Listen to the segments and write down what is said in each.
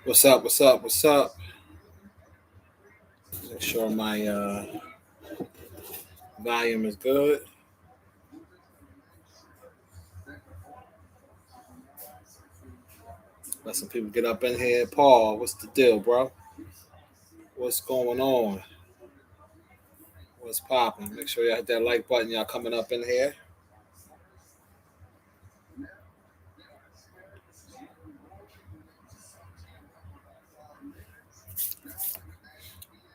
What's up? What's up? What's up? Make sure my volume is good. Let some people get up in here. Paul, what's the deal, bro? What's going on? What's popping? Make sure y'all hit that like button. Y'all coming up in here.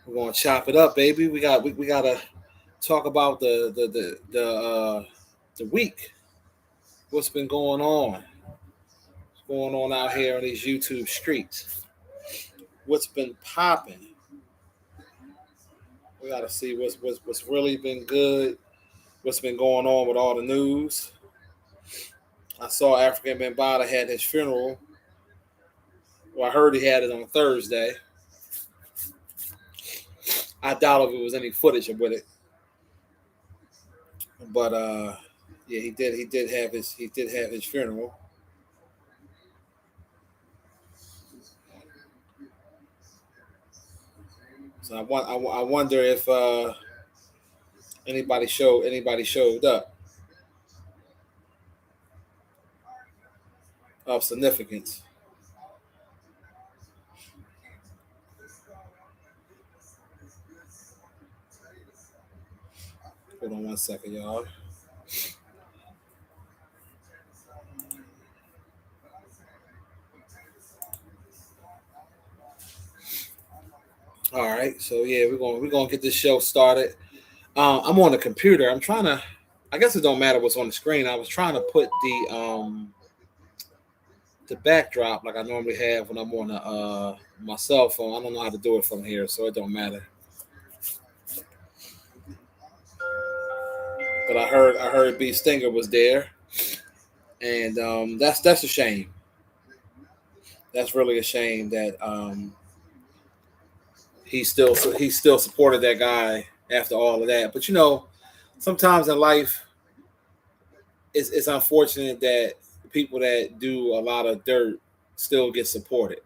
We're gonna chop it up, baby. We gotta talk about the week. What's been going on? What's going on out here on these YouTube streets? What's been popping? We gotta see what's really been good. What's been going on with all the news? I saw African Bambaataa had his funeral. Well, I heard he had it on Thursday. I doubt if it was any footage with it, but yeah, he did. He did have his funeral. So I wonder if anybody showed up of significance. Hold on one second, y'all. All right, so yeah, we're gonna get this show started. I'm on the computer. I'm trying to. I guess it don't matter what's on the screen. I was trying to put the backdrop like I normally have when I'm on my cell phone. I don't know how to do it from here, so it don't matter. But I heard B Stinger was there, and that's a shame. That's really a shame that he still supported that guy after all of that. But sometimes in life, it's unfortunate that people that do a lot of dirt still get supported,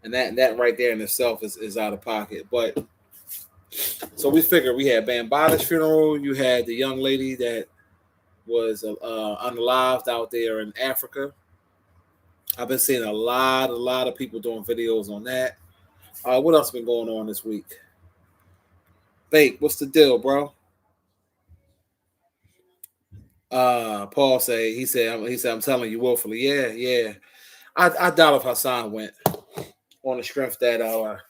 and that right there in itself is out of pocket. But so we figured we had Bambaata's funeral. You had the young lady that was unalived out there in Africa. I've been seeing a lot of people doing videos on that. What else been going on this week? Bake, what's the deal, bro? Paul he said I'm telling you willfully. Yeah, yeah. I doubt if Hassan went on the strength that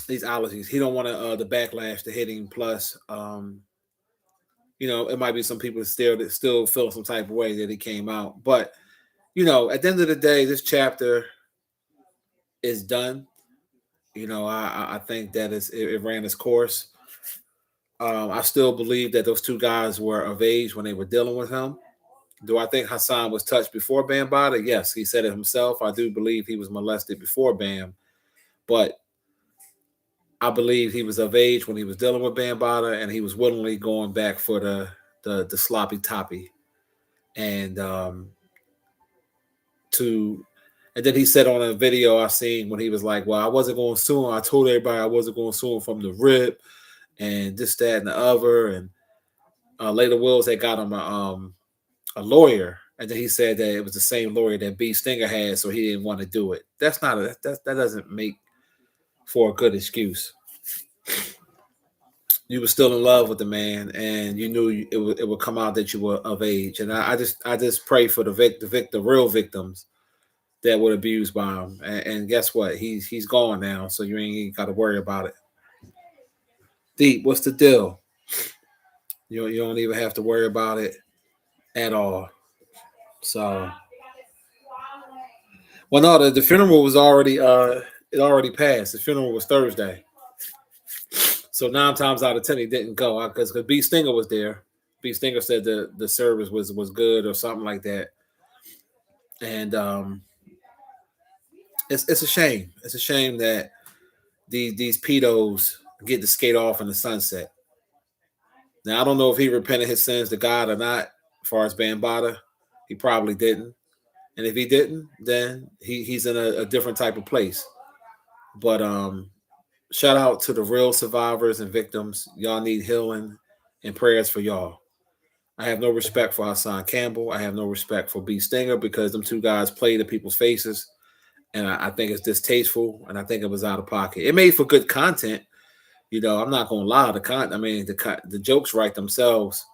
these allergies. He don't want the backlash to hit him. Plus, it might be some people that still feel some type of way that he came out. But at the end of the day, this chapter is done. I think that it ran its course. I still believe that those two guys were of age when they were dealing with him. Do I think Hassan was touched before Bam Bada? Yes, he said it himself. I do believe he was molested before Bam, but I believe he was of age when he was dealing with Bam Bada, and he was willingly going back for the sloppy toppy, and to and then he said on a video I seen when he was like, "Well, I wasn't going to sue him. I told everybody I wasn't going to sue him from the rip, and this, that, and the other." And later, Wills had got him a lawyer, and then he said that it was the same lawyer that B Stinger had, so he didn't want to do it. That's not that doesn't make for a good excuse. You were still in love with the man, and you knew it would come out that you were of age. And I just pray for the real victims that were abused by him. And guess what? He's gone now, so you ain't got to worry about it. Deep, what's the deal? You don't even have to worry about it at all. So, well, no, the funeral was already it already passed. The funeral was Thursday. So 9 times out of 10, he didn't go because B Stinger was there. B Stinger said the service was good or something like that. And it's a shame. It's a shame that these pedos get to skate off in the sunset. Now I don't know if he repented his sins to God or not. As far as Bambaataa, he probably didn't. And if he didn't, then he's in a different type of place. But shout out to the real survivors and victims. Y'all need healing and prayers for y'all. I have no respect for Hassan Campbell. I have no respect for B Stinger because them two guys played in people's faces. And I think it's distasteful, and I think it was out of pocket. It made for good content. I'm not gonna lie. The jokes write themselves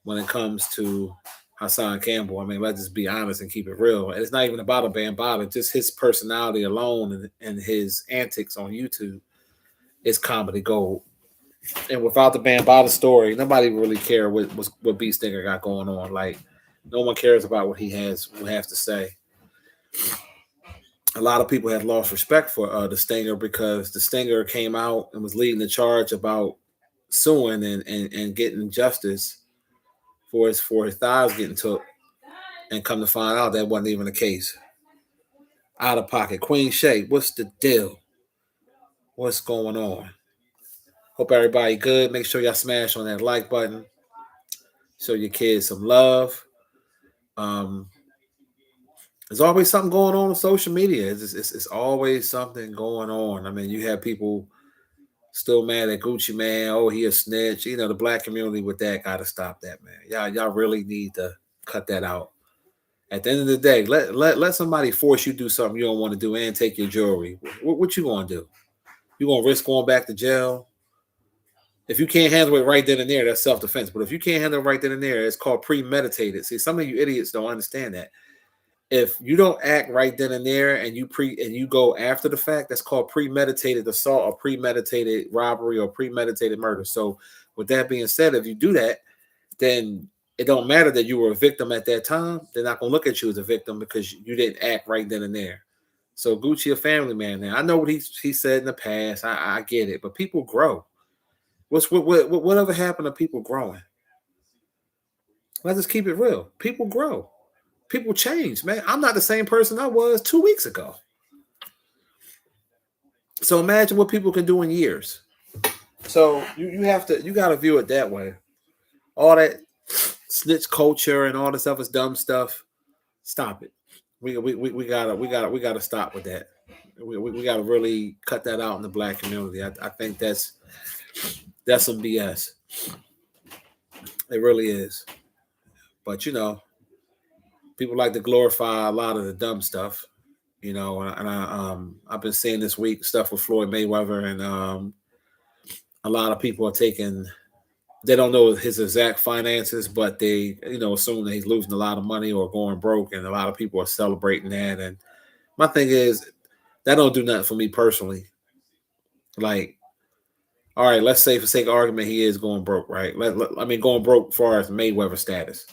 when it comes to Hassan Campbell. Let's just be honest and keep it real. And it's not even about a Bambaataa. Just his personality alone and his antics on YouTube is comedy gold. And without the Bambaataa story, nobody really care what B Stinger got going on. Like, no one cares about what he has to say. A lot of people have lost respect for the Stinger because the Stinger came out and was leading the charge about suing and getting justice for his thighs getting took, and come to find out that wasn't even the case. Out of pocket. Queen Shay, what's the deal? What's going on? Hope everybody good. Make sure y'all smash on that like button. Show your kids some love. There's always something going on social media. It's always something going on. You have people still mad at Gucci Mane. Oh, he a snitch. The black community with that got to stop that, man. Y'all really need to cut that out. At the end of the day, let somebody force you to do something you don't want to do and take your jewelry. What you gonna do? You gonna risk going back to jail? If you can't handle it right then and there, that's self-defense. But if you can't handle it right then and there, it's called premeditated. See, some of you idiots don't understand that. If you don't act right then and there and you go after the fact, that's called premeditated assault or premeditated robbery or premeditated murder. So with that being said, if you do that, then it don't matter that you were a victim at that time. They're not gonna look at you as a victim because you didn't act right then and there. So Gucci a family man now. I know what he said in the past. I get it, but people grow. Whatever happened to people growing? Let's just keep it real. People grow. People change, man. I'm not the same person I was 2 weeks ago. So imagine what people can do in years. So you got to view it that way. All that snitch culture and all this stuff is dumb stuff. Stop it. We gotta stop with that. We gotta really cut that out in the black community. I think that's some BS. It really is. But people like to glorify a lot of the dumb stuff. I've been seeing this week stuff with Floyd Mayweather, and a lot of people are taking. They don't know his exact finances, but they assume that he's losing a lot of money or going broke, and a lot of people are celebrating that. And my thing is, that don't do nothing for me personally. Like, all right, let's say for sake of argument, he is going broke, right? Going broke as far as Mayweather status.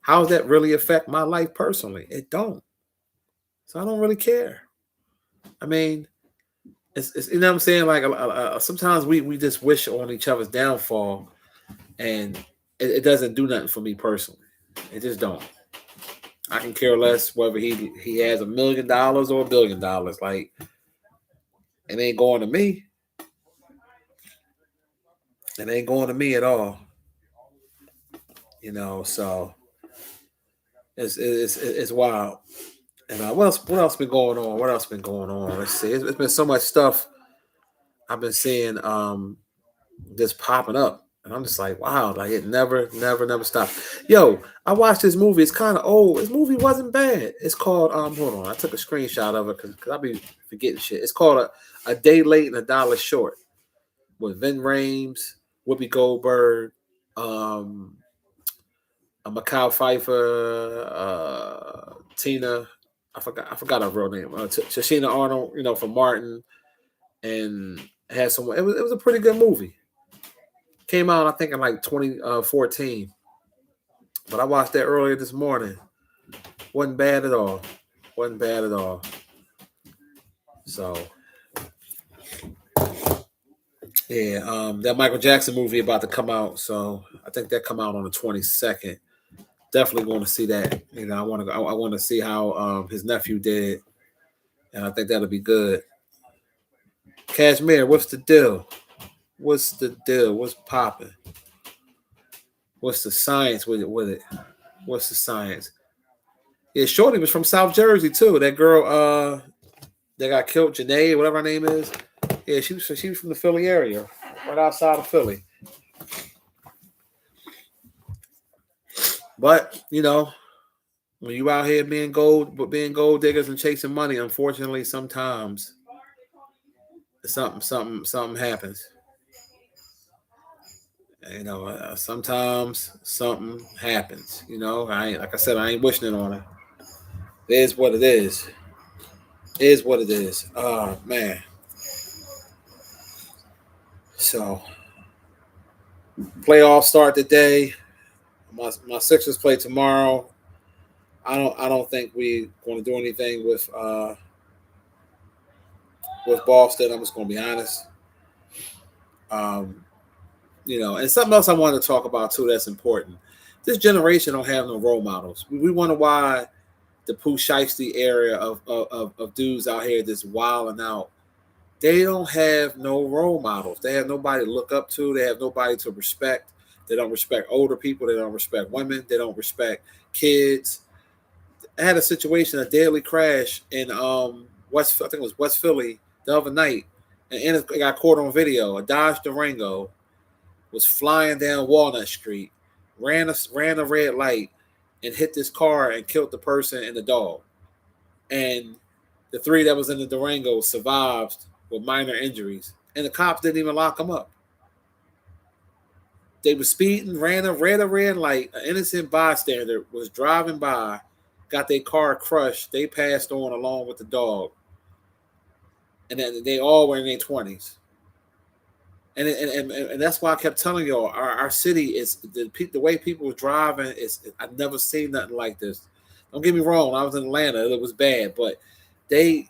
How does that really affect my life personally? It don't. So I don't really care. It's you know what I'm saying? Like sometimes we just wish on each other's downfall, and it doesn't do nothing for me personally. It just don't. I can care less whether he has $1 million or $1 billion. Like, it ain't going to me. It ain't going to me at all. So it's wild. And what else been going on? What else been going on? Let's see. It's been so much stuff I've been seeing just popping up. And I'm just like, wow, like it never stops. Yo, I watched this movie. It's kind of old. This movie wasn't bad. It's called, hold on. I took a screenshot of it because I'll be forgetting shit. It's called a Day Late and a Dollar Short with Vin Rames, Whoopi Goldberg, Macau Pfeiffer, Tina. I forgot her real name. Tashina Arnold, from Martin, and had someone. It was a pretty good movie. Came out, I think, in like 2014. But I watched that earlier this morning. Wasn't bad at all. So Yeah, that Michael Jackson movie about to come out, so I think that come out on the 22nd. Definitely going to see that. You know, I want to see how his nephew did, and I think that'll be good. Cashmere, what's the deal? What's the deal? What's popping? What's the science with it? What's the science? Yeah, Shorty was from South Jersey too. That girl, that got killed, Janae, whatever her name is. Yeah, she was from the Philly area, right outside of Philly. But you know, when you out here being gold diggers and chasing money, unfortunately, sometimes something happens. You know, sometimes something happens. You know, I ain't like I said, I ain't wishing it on her. It is what it is. It is what it is. Oh man. So playoffs start today. My Sixers play tomorrow. I don't think we going to do anything with Boston. I'm just going to be honest. Um, you know, and something else I wanted to talk about too that's important. This generation don't have no role models. We wonder why the Pooh Shiesty area of dudes out here just wilding out. They don't have no role models. They have nobody to look up to. They have nobody to respect. They don't respect older people. They don't respect women. They don't respect kids. I had a situation, a daily crash in West, I think it was West Philly the other night, and it got caught on video. A Dodge Durango was flying down Walnut Street, ran a red light, and hit this car and killed the person and the dog. And the three that was in the Durango survived with minor injuries, and the cops didn't even lock them up. They were speeding, ran a red light. An innocent bystander was driving by, got their car crushed. They passed on along with the dog, and then they all were in their 20s. And that's why I kept telling y'all our city is the way people were driving is I've never seen nothing like this. Don't get me wrong, when I was in Atlanta, it was bad, but they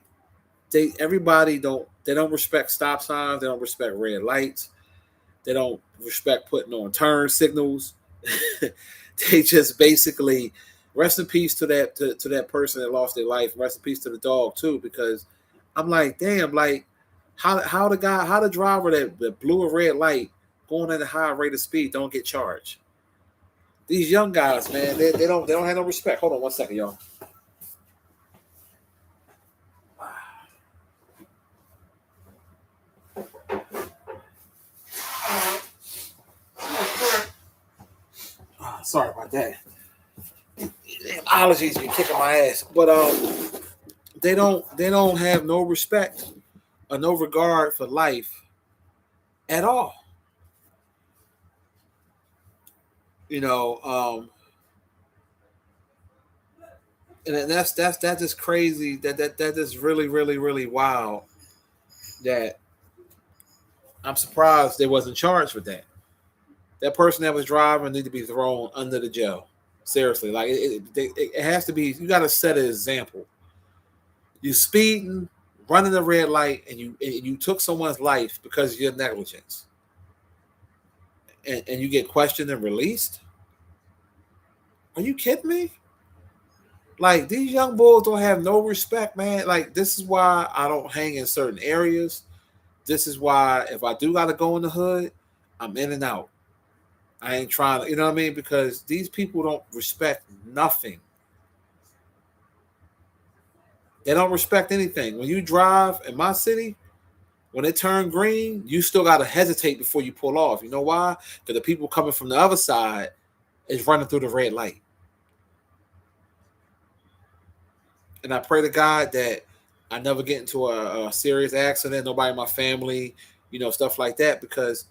everybody don't respect stop signs, they don't respect red lights, they don't respect putting on turn signals. They just basically rest in peace to that person that lost their life. Rest in peace to the dog too, because I'm like, damn, like how the driver that blew a red light going at a high rate of speed don't get charged. These young guys, man, they don't have no respect. Hold on one second, y'all. Sorry about that. Allergies be kicking my ass, but they don't have no respect or no regard for life at all. You know, and that's just crazy. That is really wild. That I'm surprised they wasn't charged with that. That person that was driving need to be thrown under the jail. Seriously, like it has to be. You got to set an example. You speeding, running a red light, and you took someone's life because of your negligence, and you get questioned and released. Are you kidding me? Like these young bulls don't have no respect, man. Like this is why I don't hang in certain areas. This is why if I do gotta go in the hood, I'm in and out. I ain't trying to, you know what I mean? Because these people don't respect nothing. They don't respect anything. When you drive in my city, when it turn green, you still gotta hesitate before you pull off. You know why? Because the people coming from the other side is running through the red light. And I pray to God that I never get into a serious accident, nobody in my family, stuff like that, because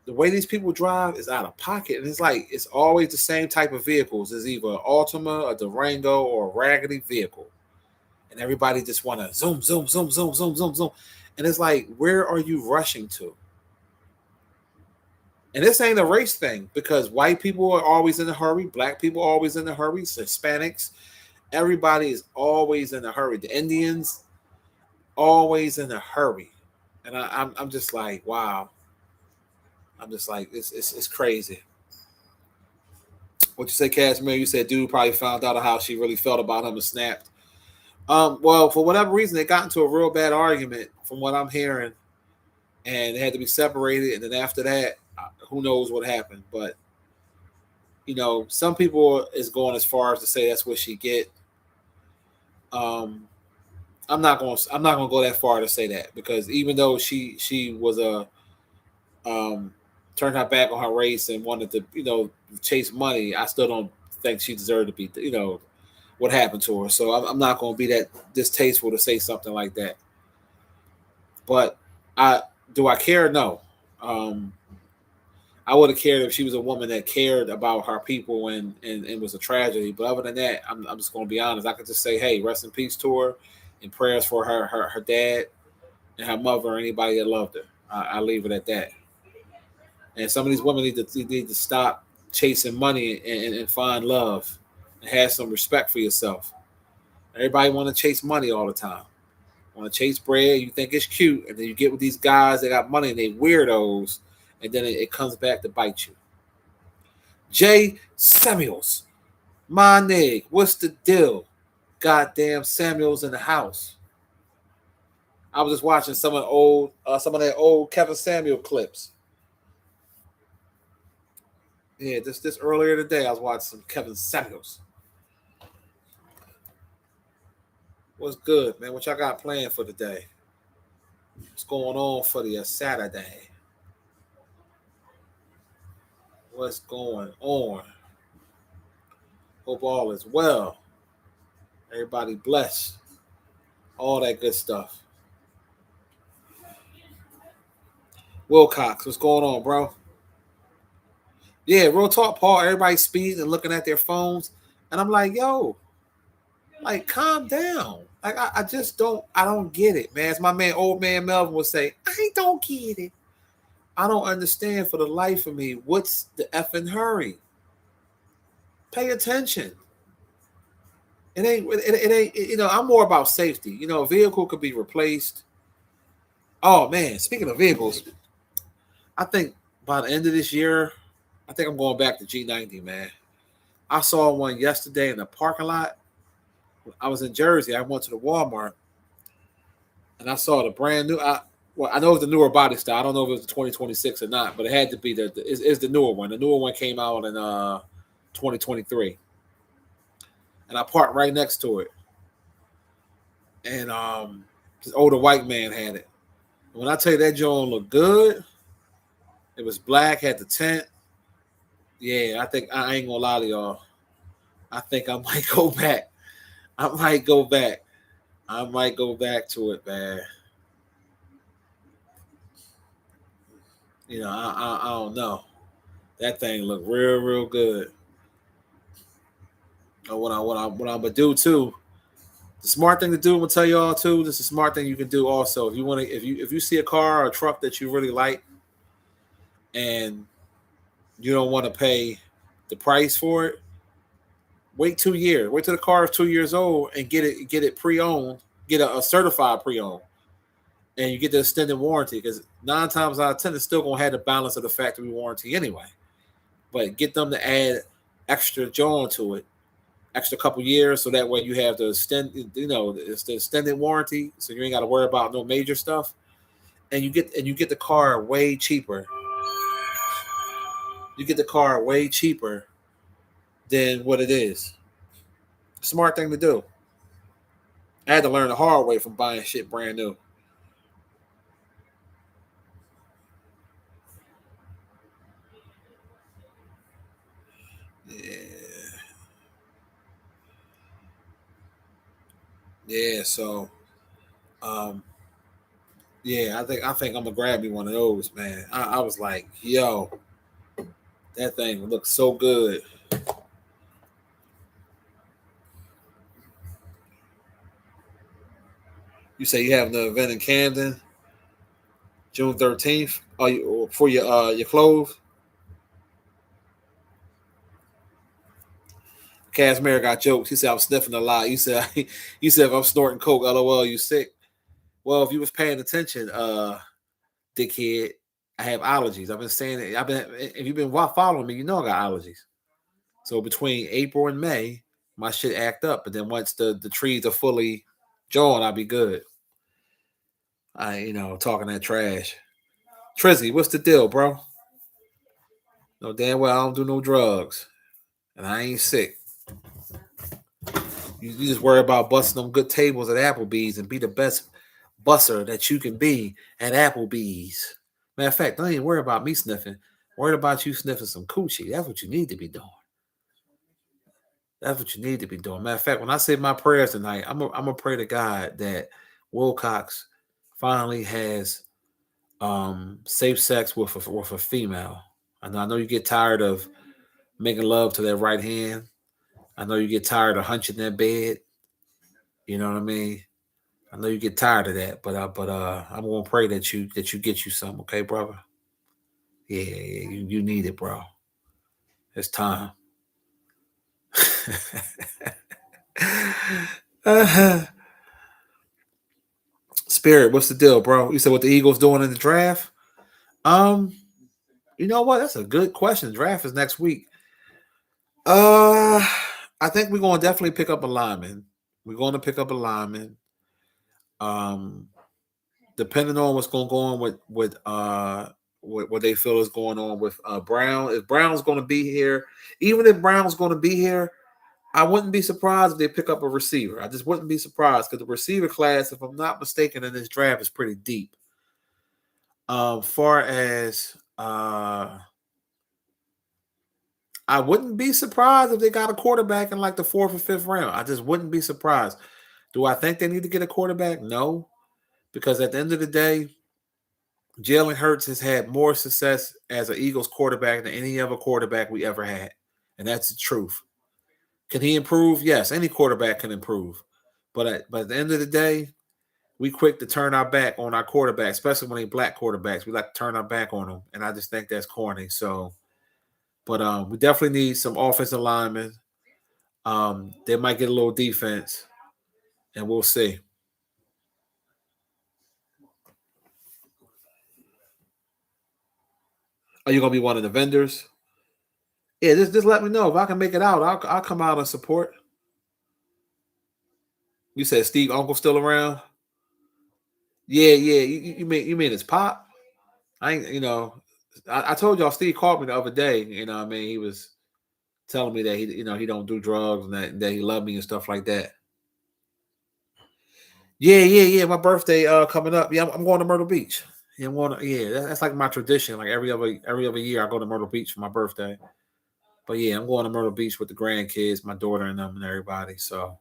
the way these people drive is out of pocket. And it's like it's always the same type of vehicles. It's either an Altima, a Durango, or a raggedy vehicle. And everybody just want to zoom, zoom, zoom, zoom, zoom, zoom, zoom. And it's like, where are you rushing to? And this ain't a race thing because white people are always in a hurry, black people are always in a hurry, Hispanics, everybody is always in a hurry. The Indians, always in a hurry. And I'm just like, wow. I'm just like, it's crazy. What you say, Cashmere? You said dude probably found out how she really felt about him and snapped. Well, for whatever reason, they got into a real bad argument, from what I'm hearing, and they had to be separated. And then after that, who knows what happened? But some people is going as far as to say that's what she get. Um, I'm not gonna go that far to say that, because even though she was turned her back on her race and wanted to chase money, I still don't think she deserved to be what happened to her. So I'm not gonna be that distasteful to say something like that. But I do I care? No. Um, I would have cared if she was a woman that cared about her people and was a tragedy. But other than that, I'm just going to be honest. I could just say, hey, rest in peace to her, and prayers for her dad and her mother, or anybody that loved her. I leave it at that. And some of these women need to stop chasing money and find love and have some respect for yourself. Everybody want to chase money all the time. Want to chase bread? You think it's cute, and then you get with these guys that got money and they weirdos, and then it comes back to bite you. Jay Samuels, my nigga, what's the deal? Goddamn Samuels in the house. I was just watching some of their old Kevin Samuel clips. Yeah, this earlier today, I was watching some Kevin Samuels. What's good, man? What y'all got planned for today? What's going on for the Saturday? What's going on? Hope all is well. Everybody blessed. All that good stuff. Wilcox, what's going on, bro? Yeah, real talk, Paul. Everybody's speeding and looking at their phones. And I'm like, yo, like, calm down. Like, I just don't get it, man. As my man, old man Melvin would say, I don't get it. I don't understand for the life of me. What's the effing hurry? Pay attention. It ain't, I'm more about safety. A vehicle could be replaced. Oh, man, speaking of vehicles, I think by the end of this year, I think I'm going back to G90, man. I saw one yesterday in the parking lot. I was in Jersey. I went to the Walmart, and I saw the brand new. I know it's the newer body style. I don't know if it was the 2026 or not, but it had to be it's the newer one. The newer one came out in 2023, and I parked right next to it. And this older white man had it. When I tell you that joint looked good, it was black, had the tint. Yeah, I think I ain't gonna lie to y'all. I think I might go back. I might go back. I might go back to it, man. I don't know. That thing looked real good. What I'm gonna do too. The smart thing to do, I'm gonna tell y'all too. This is a smart thing you can do also. If you want to, if you see a car or a truck that you really like, and you don't want to pay the price for it, wait 2 years. Wait till the car is 2 years old and get it pre-owned. Get a certified pre-owned, and you get the extended warranty, because 9 times out of 10 it's still gonna have the balance of the factory warranty anyway. But get them to add extra joint to it, extra couple years, so that way you have the it's the extended warranty, so you ain't got to worry about no major stuff, and you get the car way cheaper. You get the car way cheaper than what it is. Smart thing to do. I had to learn the hard way from buying shit brand new. Yeah, yeah. So, um, yeah, I think I'm gonna grab me one of those, man. I was like, yo, that thing looks so good. You say you have the event in Camden, June 13th. Oh, for your clothes. Casimir got jokes. He said I'm sniffing a lot. You said you said if I'm snorting coke, lol, you sick. Well, if you was paying attention, dickhead, I have allergies. I've been saying it. If you've been following me, you know I got allergies. So between April and May, my shit act up. But then once the trees are fully drawn, I'll be good. Talking that trash. Trizzy, what's the deal, bro? No, damn well I don't do no drugs. And I ain't sick. You just worry about busting them good tables at Applebee's and be the best busser that you can be at Applebee's. Matter of fact, don't even worry about me sniffing. Worry about you sniffing some coochie. That's what you need to be doing. That's what you need to be doing. Matter of fact, when I say my prayers tonight, I'm gonna pray to God that Wilcox finally has safe sex with a female. I know you get tired of making love to that right hand. I know you get tired of hunching that bed. You know what I mean? I know you get tired of that, but I'm gonna pray that you get you some, okay, brother? Yeah, you need it, bro. It's time. Spirit, what's the deal, bro? You said what the Eagles doing in the draft? Um, you know what? That's a good question. Draft is next week. I think we're gonna definitely pick up a lineman. We're gonna pick up a lineman. Um, Depending on what's going to go on with what they feel is going on with Brown. If Brown's going to be here, even if Brown's going to be here, I wouldn't be surprised if they pick up a receiver. I just wouldn't be surprised because the receiver class, if I'm not mistaken, in this draft is pretty deep. Far as I wouldn't be surprised if they got a quarterback in like the 4th or 5th round. I just wouldn't be surprised. Do I think they need to get a quarterback? No, because at the end of the day, Jalen Hurts has had more success as an Eagles quarterback than any other quarterback we ever had. And that's the truth. Can he improve? Yes, any quarterback can improve. But at the end of the day, we quick to turn our back on our quarterback, especially when they black quarterbacks. We like to turn our back on them. And I just think that's corny. So, but we definitely need some offensive linemen. They might get a little defense, and we'll see. Are you gonna be one of the vendors? Yeah, just let me know if I can make it out. I'll come out and support. You said Steve Uncle still around? Yeah. You mean it's Pop? I ain't. I told y'all Steve called me the other day. I mean he was telling me that he don't do drugs and that he loved me and stuff like that. Yeah. My birthday coming up. Yeah, I'm going to Myrtle Beach. Yeah, I'm going. That's like my tradition. Like every other year, I go to Myrtle Beach for my birthday. But yeah, I'm going to Myrtle Beach with the grandkids, my daughter and them, and everybody. So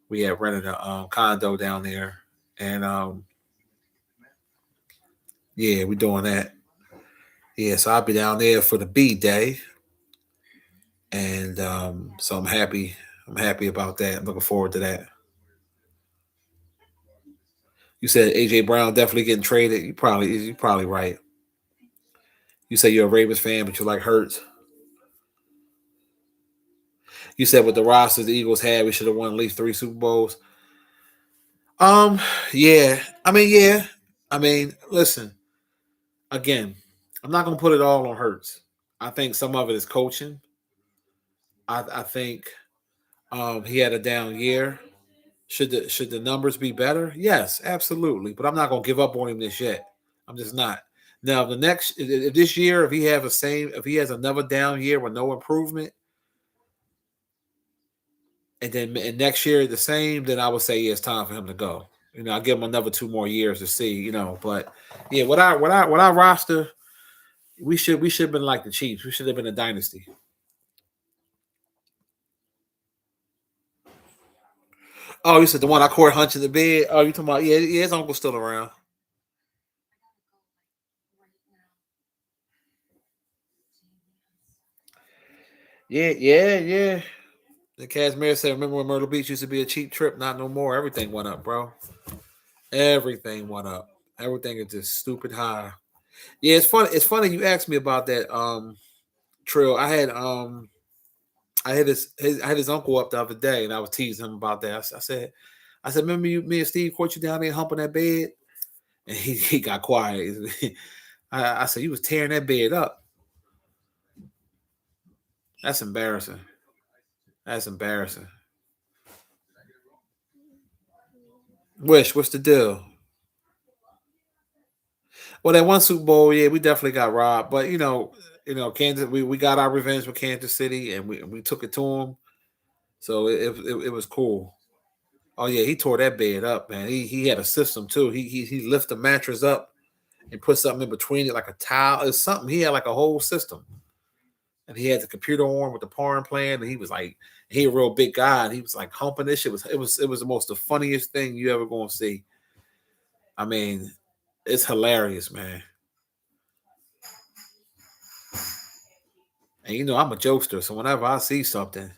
we have rented a condo down there, and yeah, we're doing that. Yeah, so I'll be down there for the B day, and so I'm happy. I'm happy about that. I'm looking forward to that. You said AJ Brown definitely getting traded. You're probably right. You say you're a Ravens fan, but you like Hurts. You said with the rosters the Eagles had, we should have won at least 3 Super Bowls. Um, yeah. Yeah. Listen. Again, I'm not gonna put it all on Hurts. I think some of it is coaching. I think he had a down year. Should the numbers be better? Yes, absolutely. But I'm not gonna give up on him this yet. I'm just not. Now the next if this year, if he has another down year with no improvement, and next year the same, then I would say yeah, it's time for him to go. I'll give him another 2 more years to see. But yeah, what I roster, we should have been like the Chiefs. We should have been a dynasty. Oh, you said the one I caught hunching the bed. Oh, you talking about yeah, his uncle's still around. Yeah. The Casimir said, "Remember when Myrtle Beach used to be a cheap trip? Not no more. Everything went up, bro. Everything went up. Everything is just stupid high. Yeah, it's funny. It's funny you asked me about that. Trill. I had his uncle up the other day, and I was teasing him about that. I said, remember me and Steve caught you down there humping that bed? And he got quiet. I said, "You was tearing that bed up. That's embarrassing. That's embarrassing." What's the deal? Well, that one Super Bowl, yeah, we definitely got robbed. But Kansas, we got our revenge with Kansas City, and we took it to them. So it was cool. Oh yeah, he tore that bed up, man. He had a system too. He lifted the mattress up and put something in between it, like a towel or something. He had like a whole system, and he had the computer on with the porn playing. And he was like, he a real big guy. And he was like humping this shit. It was the most the funniest thing you ever gonna see. I mean, it's hilarious, man. And I'm a jokester, so whenever I see something,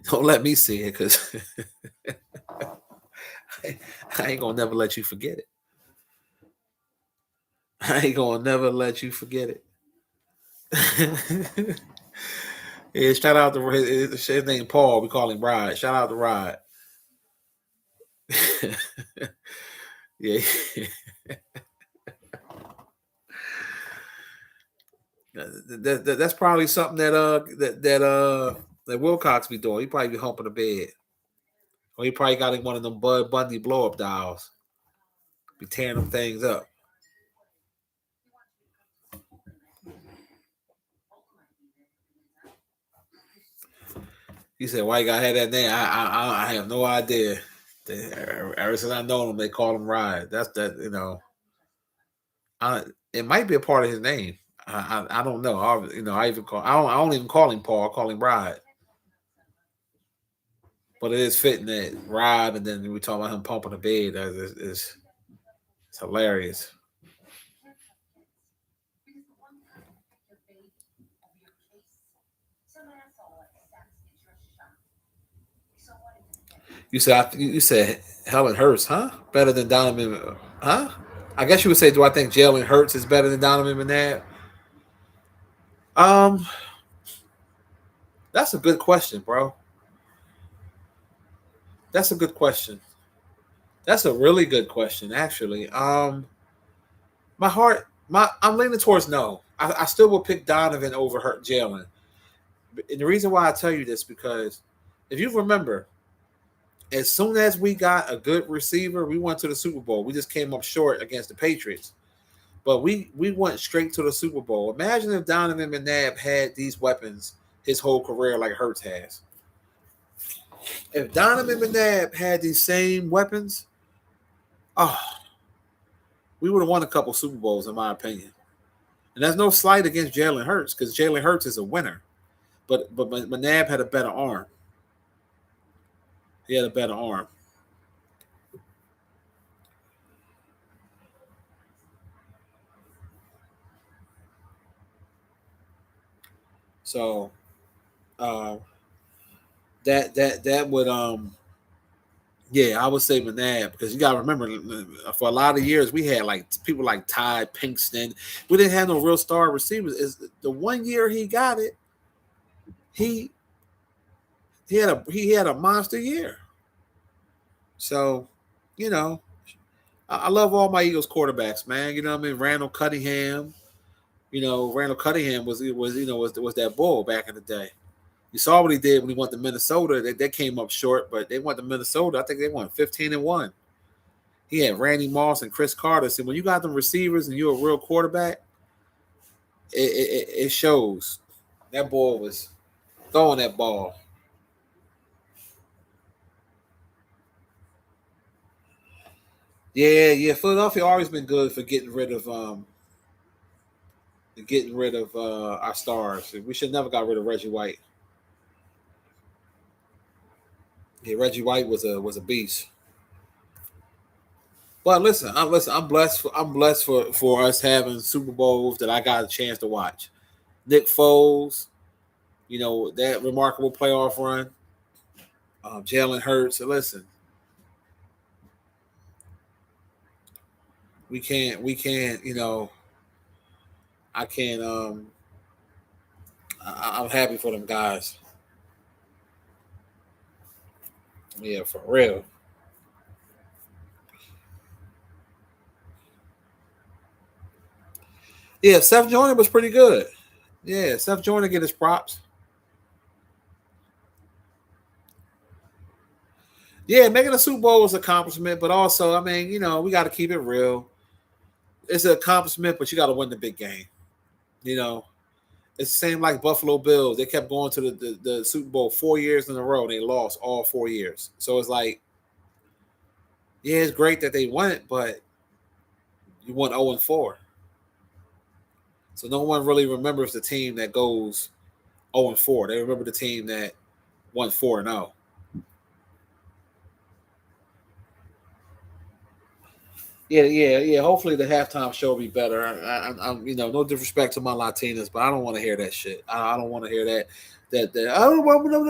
don't let me see it because I ain't gonna never let you forget it. I ain't gonna never let you forget it. Yeah, shout out to his name Paul. We call him Rod. Shout out to Rod. Yeah, that's probably something that Wilcox be doing. He probably be humping the bed, or he probably got him one of them Bud Bundy blow up dolls. Be tearing them things up. He said, "Why you gotta have that name?" I have no idea. Ever since I know him, they call him Rod. That's that. It might be a part of his name. I don't know. I even call I don't even call him Paul. I call him Rod. But it is fitting that Rod, and then we talk about him pumping the bed. It's hilarious. You said Helen Hurst, huh? Better than Donovan, huh? I guess you would say, do I think Jalen Hurts is better than Donovan McNabb? Um, that's a good question, bro. That's a good question. That's a really good question, actually. I'm leaning towards no. I still will pick Donovan over Hurt Jalen. And the reason why I tell you this because if you remember, as soon as we got a good receiver, we went to the Super Bowl. We just came up short against the Patriots. But we went straight to the Super Bowl. Imagine if Donovan McNabb had these weapons his whole career like Hurts has. If Donovan McNabb had these same weapons, oh, we would have won a couple Super Bowls, in my opinion. And that's no slight against Jalen Hurts because Jalen Hurts is a winner. But McNabb had a better arm. He had a better arm. So uh, that would yeah, I would say McNabb because you gotta remember for a lot of years we had like people like Ty Pinkston. We didn't have no real star receivers. Is the one year he got it, he he had a monster year. So, you know, I love all my Eagles quarterbacks, man. You know what I mean? Randall Cunningham. Randall Cunningham was that bull back in the day. You saw what he did when he went to Minnesota. They came up short, but they went to Minnesota. I think they won 15-1. He had Randy Moss and Chris Carter. So when you got them receivers and you're a real quarterback, it shows. That boy was throwing that ball. Yeah, yeah. Philadelphia always been good for getting rid of our stars. We should never got rid of Reggie White. Yeah, Reggie White was a beast. But listen. I'm blessed for us having Super Bowls that I got a chance to watch. Nick Foles, that remarkable playoff run. Jalen Hurts. So listen, we can't. I can't. I'm happy for them guys. Yeah, for real. Yeah, Seth Joyner was pretty good. Yeah, Seth Joyner get his props. Yeah, making a Super Bowl was an accomplishment, but also, I mean, we got to keep it real. It's an accomplishment, but you got to win the big game. You know, it's the same like Buffalo Bills. They kept going to the Super Bowl 4 years in a row, and they lost all 4 years. So it's like, yeah, it's great that they won it, but you won 0-4. So no one really remembers the team that goes 0-4. They remember the team that won 4-0. Yeah, yeah, yeah. Hopefully the halftime show will be better. I'm, no disrespect to my Latinas, but I don't want to hear that shit. I don't want to hear that. I don't want. I don't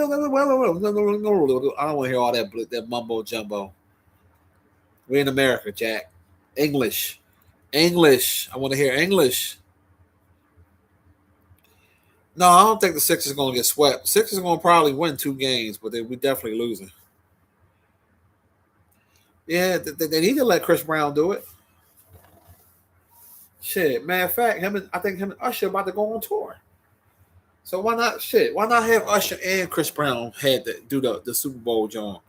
want to hear all that mumbo jumbo. We're in America, Jack. English, English. I want to hear English. No, I don't think the Sixers are going to get swept. Sixers are going to probably win 2 games, but we definitely losing. Yeah, they need to let Chris Brown do it. Shit, matter of fact, I think him and Usher about to go on tour. So why not? Shit, why not have Usher and Chris Brown had to do the Super Bowl John?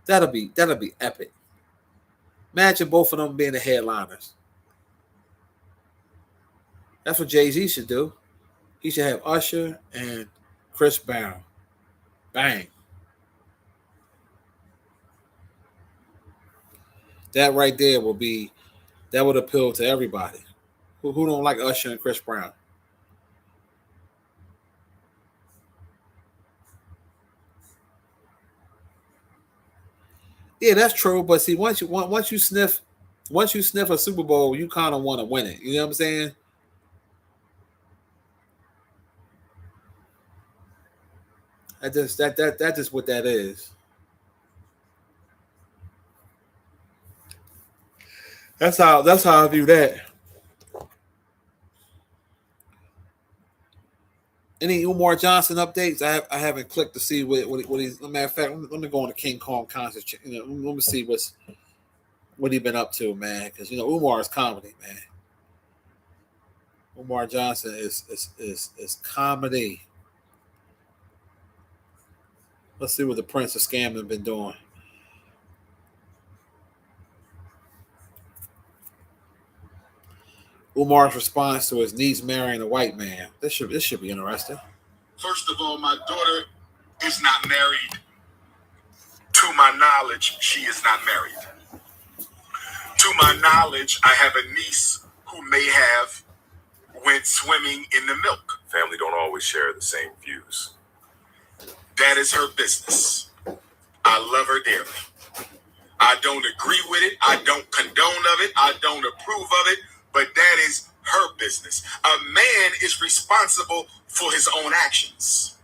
That'll be epic. Imagine both of them being the headliners. That's what Jay-Z should do. He should have Usher and Chris Brown. Bang. That right there would appeal to everybody. Who don't like Usher and Chris Brown? Yeah, that's true. But see, once you sniff a Super Bowl, you kind of want to win it. You know what I'm saying? That just what that is. That's how I view that. Any Umar Johnson updates? I haven't clicked to see what he's. Matter of fact, let me go on the King Kong concert. Let me see what he been up to, man. Because Umar is comedy, man. Umar Johnson is comedy. Let's see what the Prince of Scamming been doing. Umar's response to his niece marrying a white man. This should be interesting. First of all, my daughter is not married. To my knowledge, she is not married. To my knowledge, I have a niece who may have went swimming in the milk. Family don't always share the same views. That is her business. I love her dearly. I don't agree with it. I don't condone of it. I don't approve of it. But that is her business. A man is responsible for his own actions.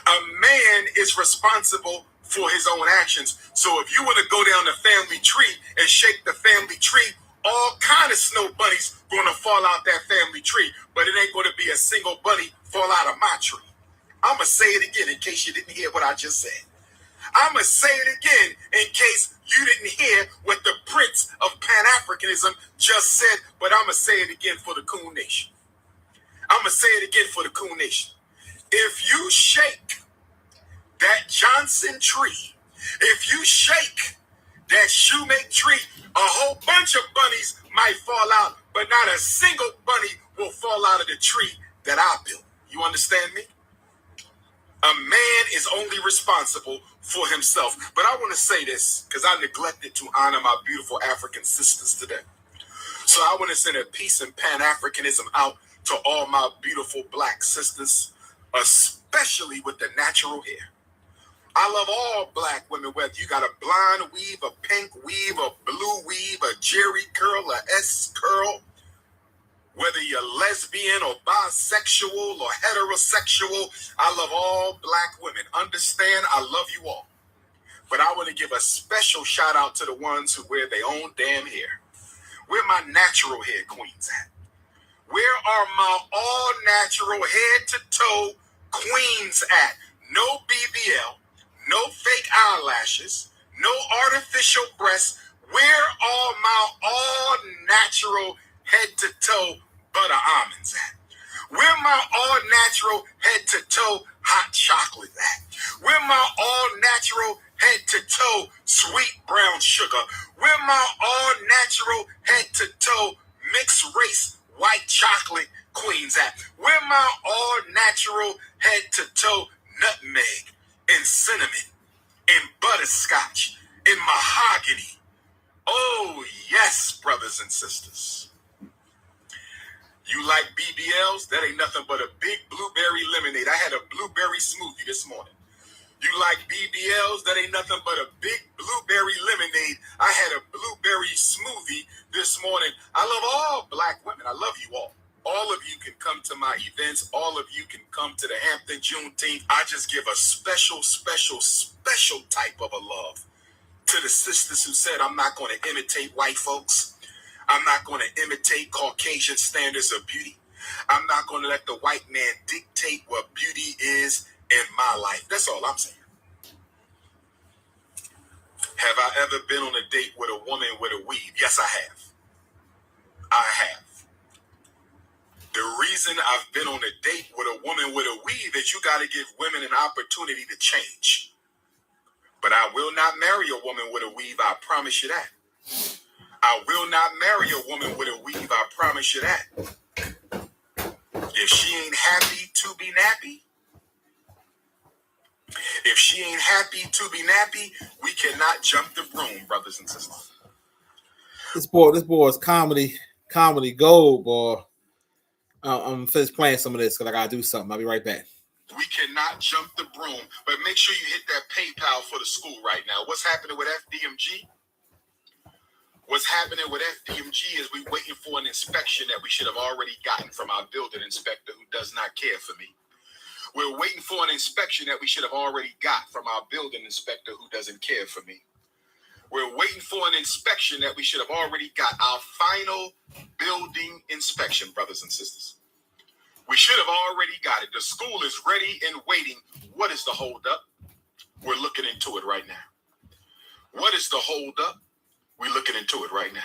A man is responsible for his own actions. So if you want to go down the family tree and shake the family tree, all kind of snow bunnies going to fall out that family tree. But it ain't going to be a single bunny fall out of my tree. I'm going to say it again in case you didn't hear what I just said. I'm going to say it again in case you didn't hear what the Prince of Pan-Africanism just said, but I'm going to say it again for the Coon Nation. I'm going to say it again for the Coon Nation. If you shake that Johnson tree, if you shake that shoemake tree, a whole bunch of bunnies might fall out, but not a single bunny will fall out of the tree that I built. You understand me? A man is only responsible for himself. But I want to say this because I neglected to honor my beautiful African sisters today. So I want to send a peace and Pan-Africanism out to all my beautiful black sisters, especially with the natural hair. I love all black women, whether you got a blonde weave, a pink weave, a blue weave, a jerry curl, a S curl, whether you're lesbian or bisexual or heterosexual, I love all black women. Understand, I love you all. But I want to give a special shout out to the ones who wear their own damn hair. Where my natural hair queens at? Where are my all natural head to toe queens at? No BBL, no fake eyelashes, no artificial breasts. Where are my all natural head to toe butter almonds at? Where my all-natural head-to-toe hot chocolate at? Where my all-natural head-to-toe sweet brown sugar? Where my all-natural head-to-toe mixed-race white chocolate queens at? Where my all-natural head-to-toe nutmeg and cinnamon and butterscotch and mahogany? Oh, yes, brothers and sisters. You like BBLs? That ain't nothing but a big blueberry lemonade. I had a blueberry smoothie this morning. You like BBLs? That ain't nothing but a big blueberry lemonade. I had a blueberry smoothie this morning. I love all black women. I love you all. All of you can come to my events. All of you can come to the Hampton Juneteenth. I just give a special type of a love to the sisters who said, I'm not going to imitate white folks. I'm not going to imitate Caucasian standards of beauty. I'm not going to let the white man dictate what beauty is in my life. That's all I'm saying. Have I ever been on a date with a woman with a weave? Yes, I have. I have. The reason I've been on a date with a woman with a weave is you got to give women an opportunity to change. But I will not marry a woman with a weave, I promise you that. I will not marry a woman with a weave, I promise you that. If she ain't happy to be nappy, we cannot jump the broom, brothers and sisters. This boy is comedy gold, boy. I'm finished playing some of this because I gotta do something. I'll be right back. We cannot jump the broom, but make sure you hit that PayPal for the school right now. What's happening with FDMG? What's happening with FDMG is we're waiting for an inspection that we should have already gotten from our building inspector who does not care for me. We're waiting for an inspection that we should have already got from our building inspector who doesn't care for me. We're waiting for an inspection that we should have already got, our final building inspection, brothers and sisters. We should have already got it. The school is ready and waiting. What is the holdup? We're looking into it right now. What is the holdup? We're looking into it right now.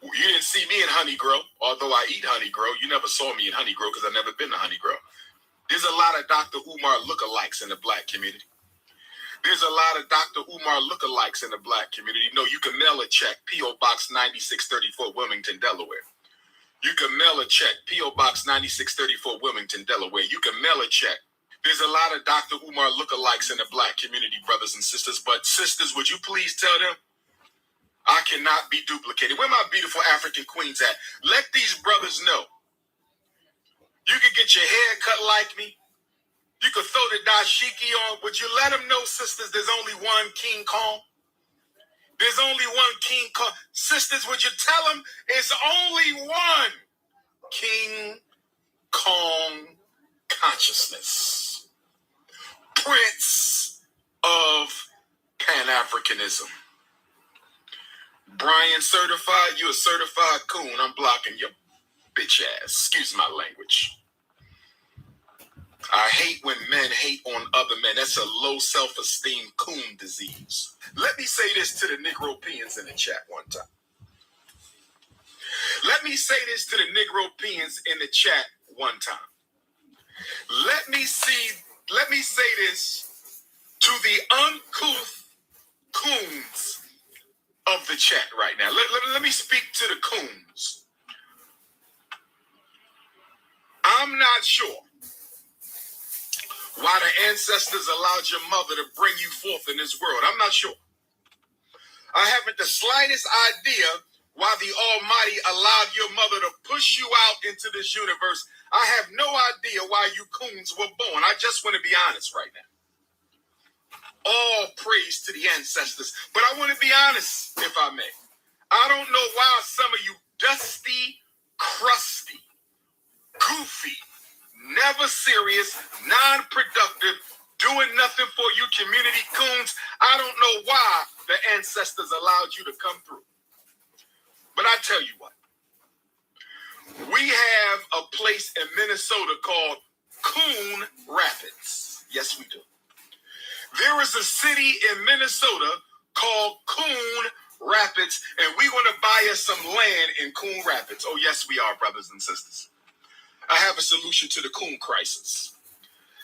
You didn't see me in Honey Grow, although I eat Honey Grow. You never saw me in Honey Grow because I've never been to Honey Grow. There's a lot of Dr. Umar lookalikes in the black community. There's a lot of Dr. Umar lookalikes in the black community. No, you can mail a check, P.O. Box 9634, Wilmington, Delaware. You can mail a check, P.O. Box 9634, Wilmington, Delaware. You can mail a check. There's a lot of Dr. Umar lookalikes in the black community, brothers and sisters. But sisters, would you please tell them I cannot be duplicated? Where my beautiful African queens at? Let these brothers know. You can get your hair cut like me. You can throw the dashiki on. Would you let them know, sisters, there's only one King Kong? There's only one King Kong. Sisters, would you tell them it's only one King Kong consciousness? Prince of Pan-Africanism. Brian certified, you a certified coon. I'm blocking your bitch ass. Excuse my language. I hate when men hate on other men. That's a low self-esteem coon disease. Let me say this to the Negropeans in the chat one time. Let me say this to the Negropeans in the chat one time. Let me say this to the uncouth coons of the chat right now. Let me speak to the coons. I'm not sure why the ancestors allowed your mother to bring you forth in this world. I'm not sure. I haven't the slightest idea why the Almighty allowed your mother to push you out into this universe. I have no idea why you coons were born. I just want to be honest right now. All praise to the ancestors. But I want to be honest, if I may. I don't know why some of you dusty, crusty, goofy, never serious, non-productive, doing nothing for you community coons. I don't know why the ancestors allowed you to come through. But I tell you what. We have a place in Minnesota called Coon Rapids. Yes, we do. There is a city in Minnesota called Coon Rapids, and we're going to buy us some land in Coon Rapids. Oh, yes, we are, brothers and sisters. I have a solution to the Coon crisis.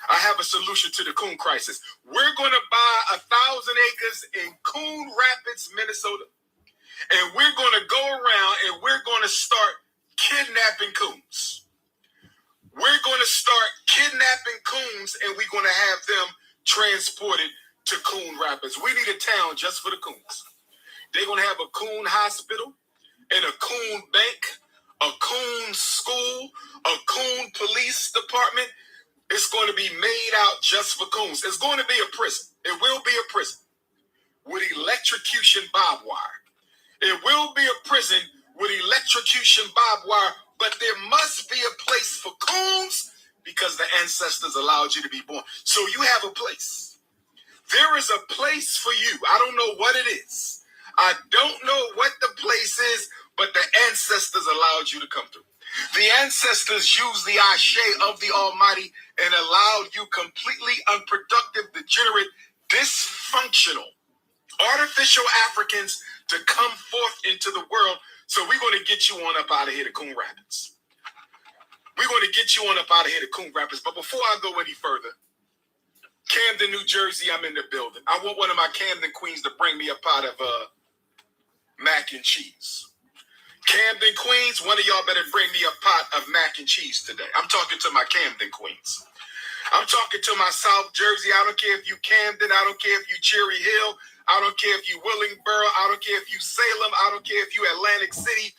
I have a solution to the Coon crisis. We're going to buy 1,000 acres in Coon Rapids, Minnesota, and we're going to go around and we're going to start kidnapping coons. We're going to start kidnapping coons, and we're going to have them transported to Coon Rapids. We need a town just for the coons. They're going to have a coon hospital and a coon bank, a coon school, a coon police department. It's going to be made out just for coons. It's going to be a prison. It will be a prison with electrocution barbed wire. It will be a prison with electrocution barbed wire, but there must be a place for coons because the ancestors allowed you to be born. So you have a place. There is a place for you. I don't know what it is. I don't know what the place is, but the ancestors allowed you to come through. The ancestors used the ashe of the Almighty and allowed you completely unproductive, degenerate, dysfunctional, artificial Africans to come forth into the world. So we're going to get you on up out of here to Coon Rapids. We're going to get you on up out of here to Coon Rapids. But before I go any further, Camden, New Jersey, I'm in the building. I want one of my Camden queens to bring me a pot of mac and cheese. Camden queens, one of y'all better bring me a pot of mac and cheese today. I'm talking to my Camden queens. I'm talking to my South Jersey. I don't care if you Camden. I don't care if you Cherry Hill. I don't care if you Willingboro. I don't care if you Salem. I don't care if you Atlantic City.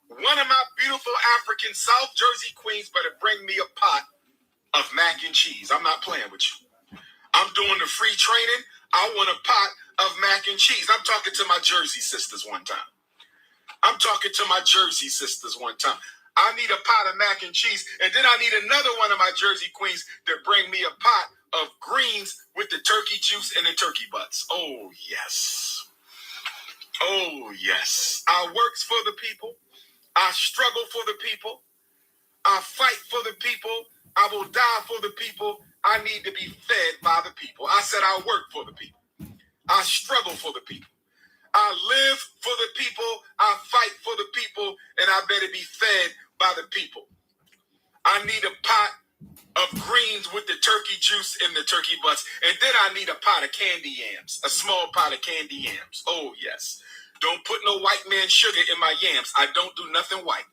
One of my beautiful African South Jersey queens better bring me a pot of mac and cheese. I'm not playing with you. I'm doing the free training. I want a pot of mac and cheese. I'm talking to my Jersey sisters one time. I'm talking to my Jersey sisters one time. I need a pot of mac and cheese, and then I need another one of my Jersey queens to bring me a pot of greens with the turkey juice and the turkey butts. Oh, yes. Oh, yes. I works for the people. I struggle for the people. I fight for the people. I will die for the people. I need to be fed by the people. I said I work for the people. I struggle for the people. I live for the people. I fight for the people, and I better be fed by the people. I need a pot of greens with the turkey juice and the turkey butts, and then I need a pot of candy yams, a small pot of candy yams. Oh, yes. Don't put no white man sugar in my yams. I don't do nothing white.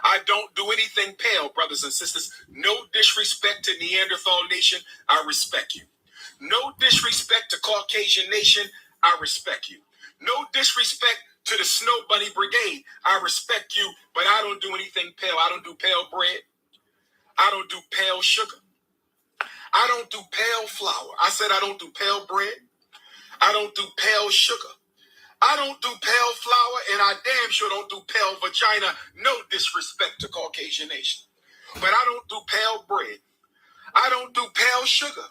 I don't do anything pale, brothers and sisters. No disrespect to Neanderthal nation. I respect you. No disrespect to Caucasian nation. I respect you. No disrespect to the Snow Bunny Brigade. I respect you, but I don't do anything pale. I don't do pale bread. I don't do pale sugar. I don't do pale flour. I said I don't do pale bread. I don't do pale sugar. I don't do pale flour, and I damn sure don't do pale vagina. No disrespect to Caucasian nation. But I don't do pale bread. I don't do pale sugar.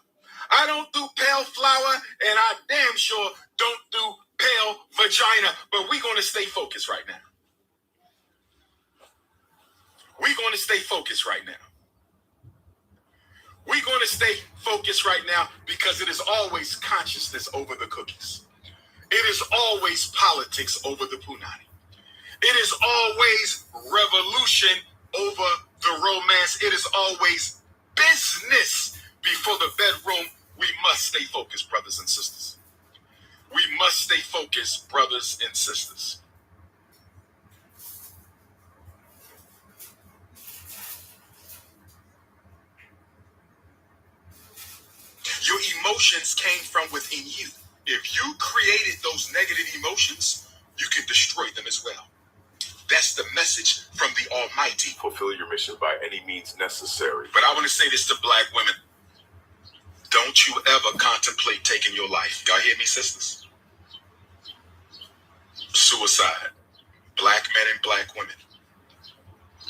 I don't do pale flour, and I damn sure don't do pale vagina. But we're going to stay focused right now. We're going to stay focused right now. We're going to stay focused right now because it is always consciousness over the cookies. It is always politics over the punani. It is always revolution over the romance. It is always business before the bedroom. We must stay focused, brothers and sisters. We must stay focused, brothers and sisters. Your emotions came from within you. If you created those negative emotions, you can destroy them as well. That's the message from the Almighty. Fulfill your mission by any means necessary. But I want to say this to black women. Don't you ever contemplate taking your life. Y'all hear me, sisters? Suicide. Black men and black women.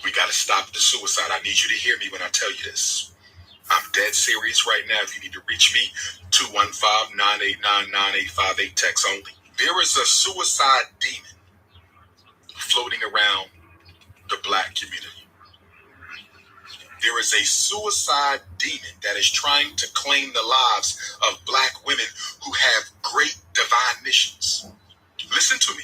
We got to stop the suicide. I need you to hear me when I tell you this. I'm dead serious right now. If you need to reach me, 215-989-9858, text only. There is a suicide demon floating around the black community. There is a suicide demon that is trying to claim the lives of black women who have great divine missions. Listen to me.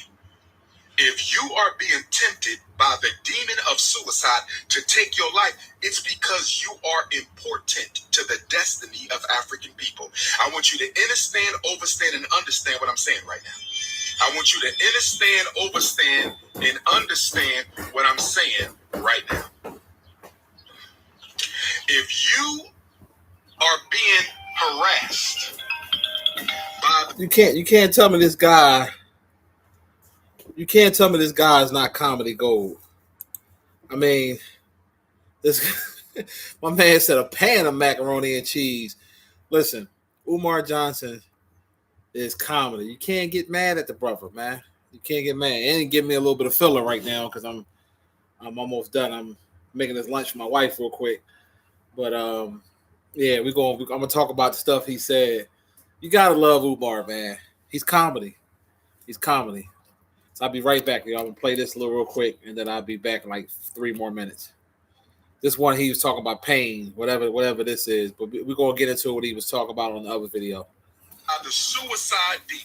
If you are being tempted by the demon of suicide to take your life, it's because you are important to the destiny of African people. I want you to understand, overstand, and understand what I'm saying right now. I want you to understand, overstand, and understand what I'm saying right now. If you are being harassed by You can't tell me this guy. You can't tell me this guy is not comedy gold. I mean, this my man said a pan of macaroni and cheese. Listen, Umar Johnson is comedy. You can't get mad at the brother, man. You can't get mad. And give me a little bit of filler right now because I'm almost done. I'm making this lunch for my wife real quick. But yeah, I'm gonna talk about the stuff he said. You gotta love Umar, man. He's comedy. He's comedy. So I'll be right back. I'm gonna play this a little real quick, and then I'll be back in like 3 more minutes. This one he was talking about pain, whatever this is, but we're gonna get into what he was talking about on the other video. the suicide demon,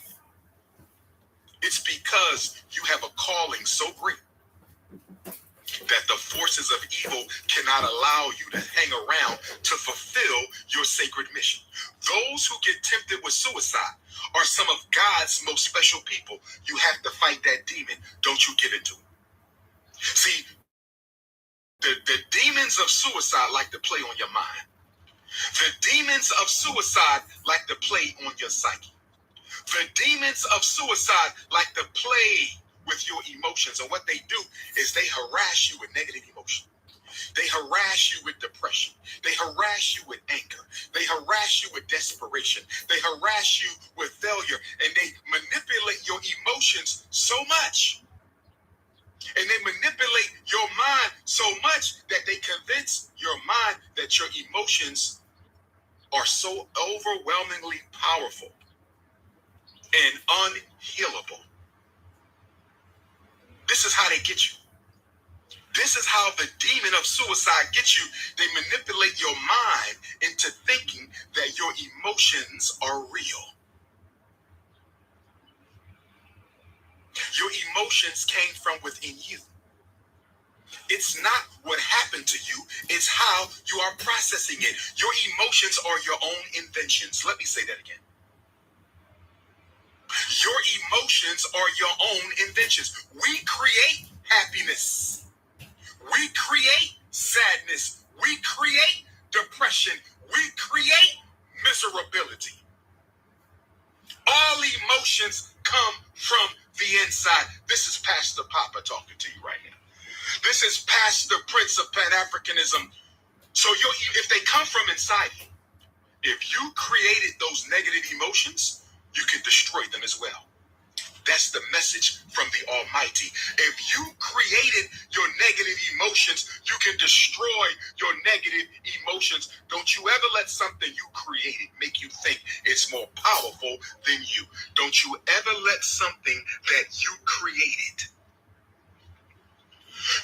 it's because you have a calling so great that the forces of evil cannot allow you to hang around to fulfill your sacred mission. Those who get tempted with suicide are some of God's most special people. You have to fight that demon. Don't you give into it. See, the demons of suicide like to play on your mind. The demons of suicide like to play on your psyche. The demons of suicide like to play with your emotions. And what they do is they harass you with negative emotion. They harass you with depression. They harass you with anger. They harass you with desperation. They harass you with failure. And they manipulate your emotions so much. And they manipulate your mind so much that they convince your mind that your emotions are so overwhelmingly powerful and unhealable. This is how they get you. This is how the demon of suicide gets you. They manipulate your mind into thinking that your emotions are real. Your emotions came from within you. It's not what happened to you, it's how you are processing it. Your emotions are your own inventions. Let me say that again. Your emotions are your own inventions. We create happiness. We create sadness. We create depression. We create miserability. All emotions come from the inside. This is Pastor Papa talking to you right now. This is Pastor Prince of Pan-Africanism. So if they come from inside you, if you created those negative emotions, you can destroy them as well. That's the message from the Almighty. If you created your negative emotions, you can destroy your negative emotions. Don't you ever let something you created make you think it's more powerful than you. Don't you ever let something that you created,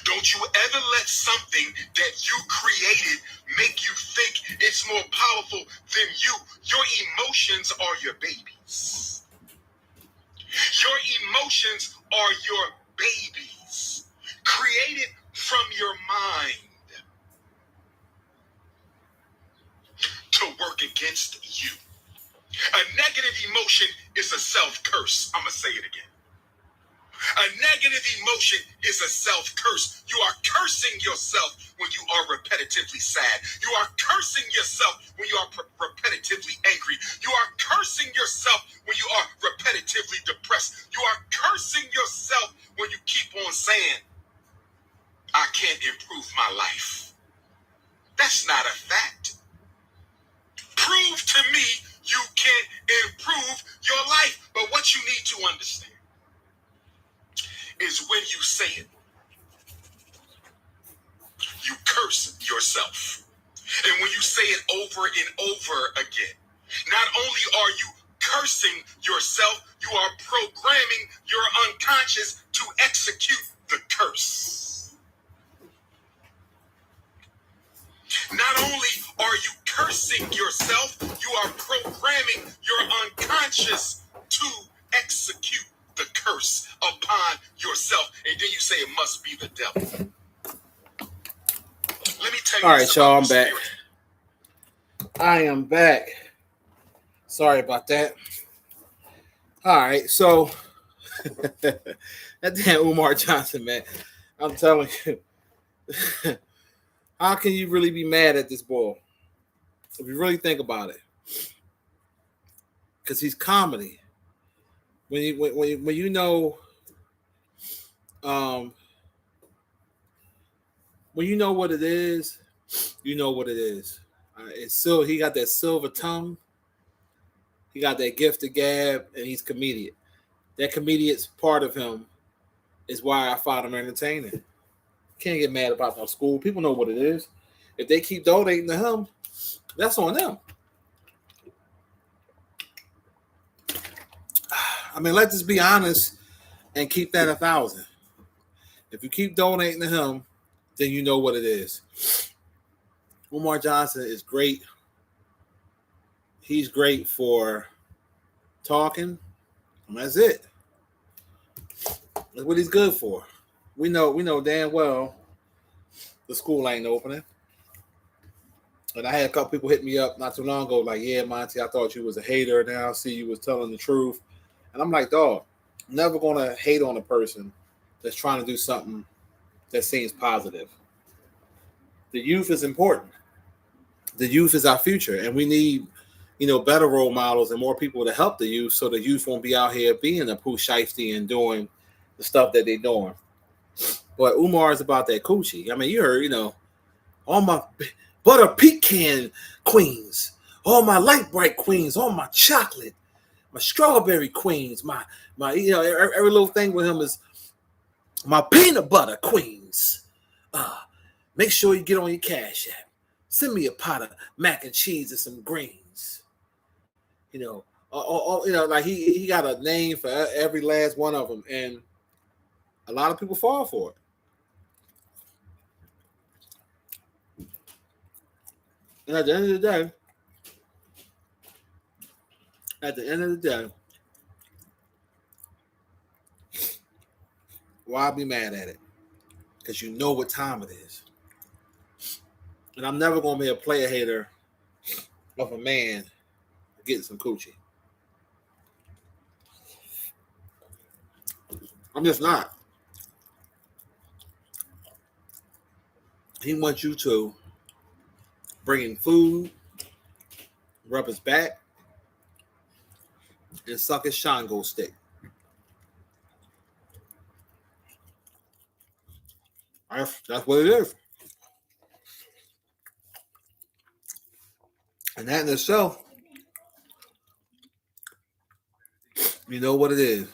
don't you ever let something that you created make you think it's more powerful than you. Your emotions are your babies. Your emotions are your babies, created from your mind to work against you. A negative emotion is a self-curse. I'm going to say it again. A negative emotion is a self-curse. You are cursing yourself when you are repetitively sad. You are cursing yourself when you are repetitively angry. You are cursing yourself when you are repetitively depressed. You are cursing yourself when you keep on saying, I can't improve my life. That's not a fact. Prove to me you can't improve your life. But what you need to understand is when you say it, you curse yourself. And when you say it over and over again, not only are you cursing yourself, you are programming your unconscious to execute the curse. Not only are you cursing yourself, you are programming your unconscious to execute the curse upon yourself, and then you say it must be the devil. Let me tell you. All right, y'all, I'm back. I am back. Sorry about that. All right, so that damn Umar Johnson, man. I'm telling you, how can you really be mad at this boy? If you really think about it, because he's comedy. When you know, when you know what it is, you know what it is. It's still he got that silver tongue. He got that gift of gab, and he's comedian. That comedian's part of him is why I find him entertaining. Can't get mad about no school. People know what it is. If they keep donating to him, that's on them. I mean, let's just be honest and keep that 1,000. If you keep donating to him, then you know what it is. Umar Johnson is great. He's great for talking, and that's it. That's what he's good for. We know damn well the school ain't opening. And I had a couple people hit me up not too long ago, like, yeah, Monty, I thought you was a hater. Now I see you was telling the truth. And I'm like, dog, I'm never gonna hate on a person that's trying to do something that seems positive. The youth is important. The youth is our future, and we need, better role models and more people to help the youth, so the youth won't be out here being a poo shiesty and doing the stuff that they're doing. But Umar is about that coochie. I mean, you heard, all my butter pecan queens, all my light bright queens, all my chocolate, my strawberry queens, my every little thing with him is my peanut butter queens. Make sure you get on your Cash App. Send me a pot of mac and cheese and some greens. Like he got a name for every last one of them, and a lot of people fall for it. And at the end of the day, why be mad at it? Because you know what time it is. And I'm never going to be a player hater of a man getting some coochie. I'm just not. He wants you to bring in food, rub his back, and suck his Shango stick. That's what it is. And that in itself, you know what it is.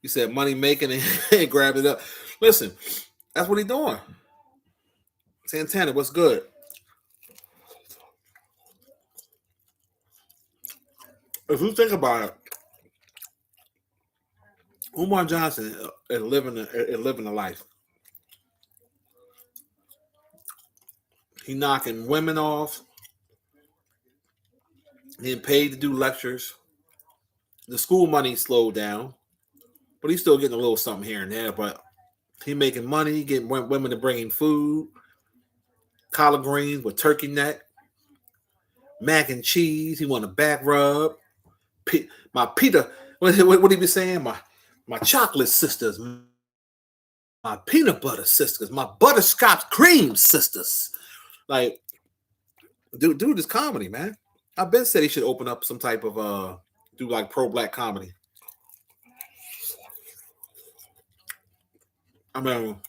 You said money making and grab it up. Listen, that's what he's doing. Santana, what's good? If you think about it, Umar Johnson is living a life. He knocking women off, getting paid to do lectures. The school money slowed down, but he's still getting a little something here and there. But he making money, getting women to bring in food, collard greens with turkey neck, mac and cheese. He want a back rub. My Peter, what he be saying? My chocolate sisters, my peanut butter sisters, my butterscotch cream sisters. Like, dude is comedy, man. I've been said he should open up some type of do like pro-black comedy. I mean,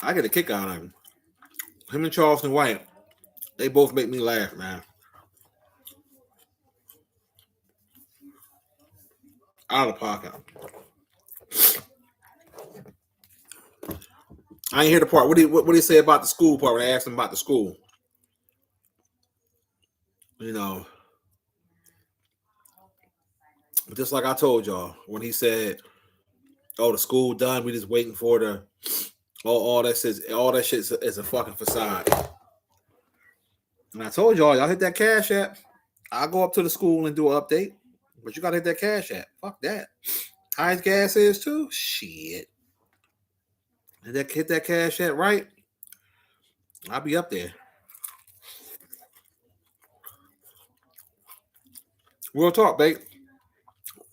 I get a kick out of him. Him and Charleston White, they both make me laugh, man. Out of pocket. I ain't hear the part. What do you say about the school part? When I asked him about the school, just like I told y'all when he said, "Oh, the school done. We just waiting for the All that shit is a fucking facade. And I told y'all hit that Cash App. I'll go up to the school and do an update. But you gotta hit that Cash App. Fuck that. High gas is too? Shit. Hit that Cash App right. I'll be up there. Real talk, babe.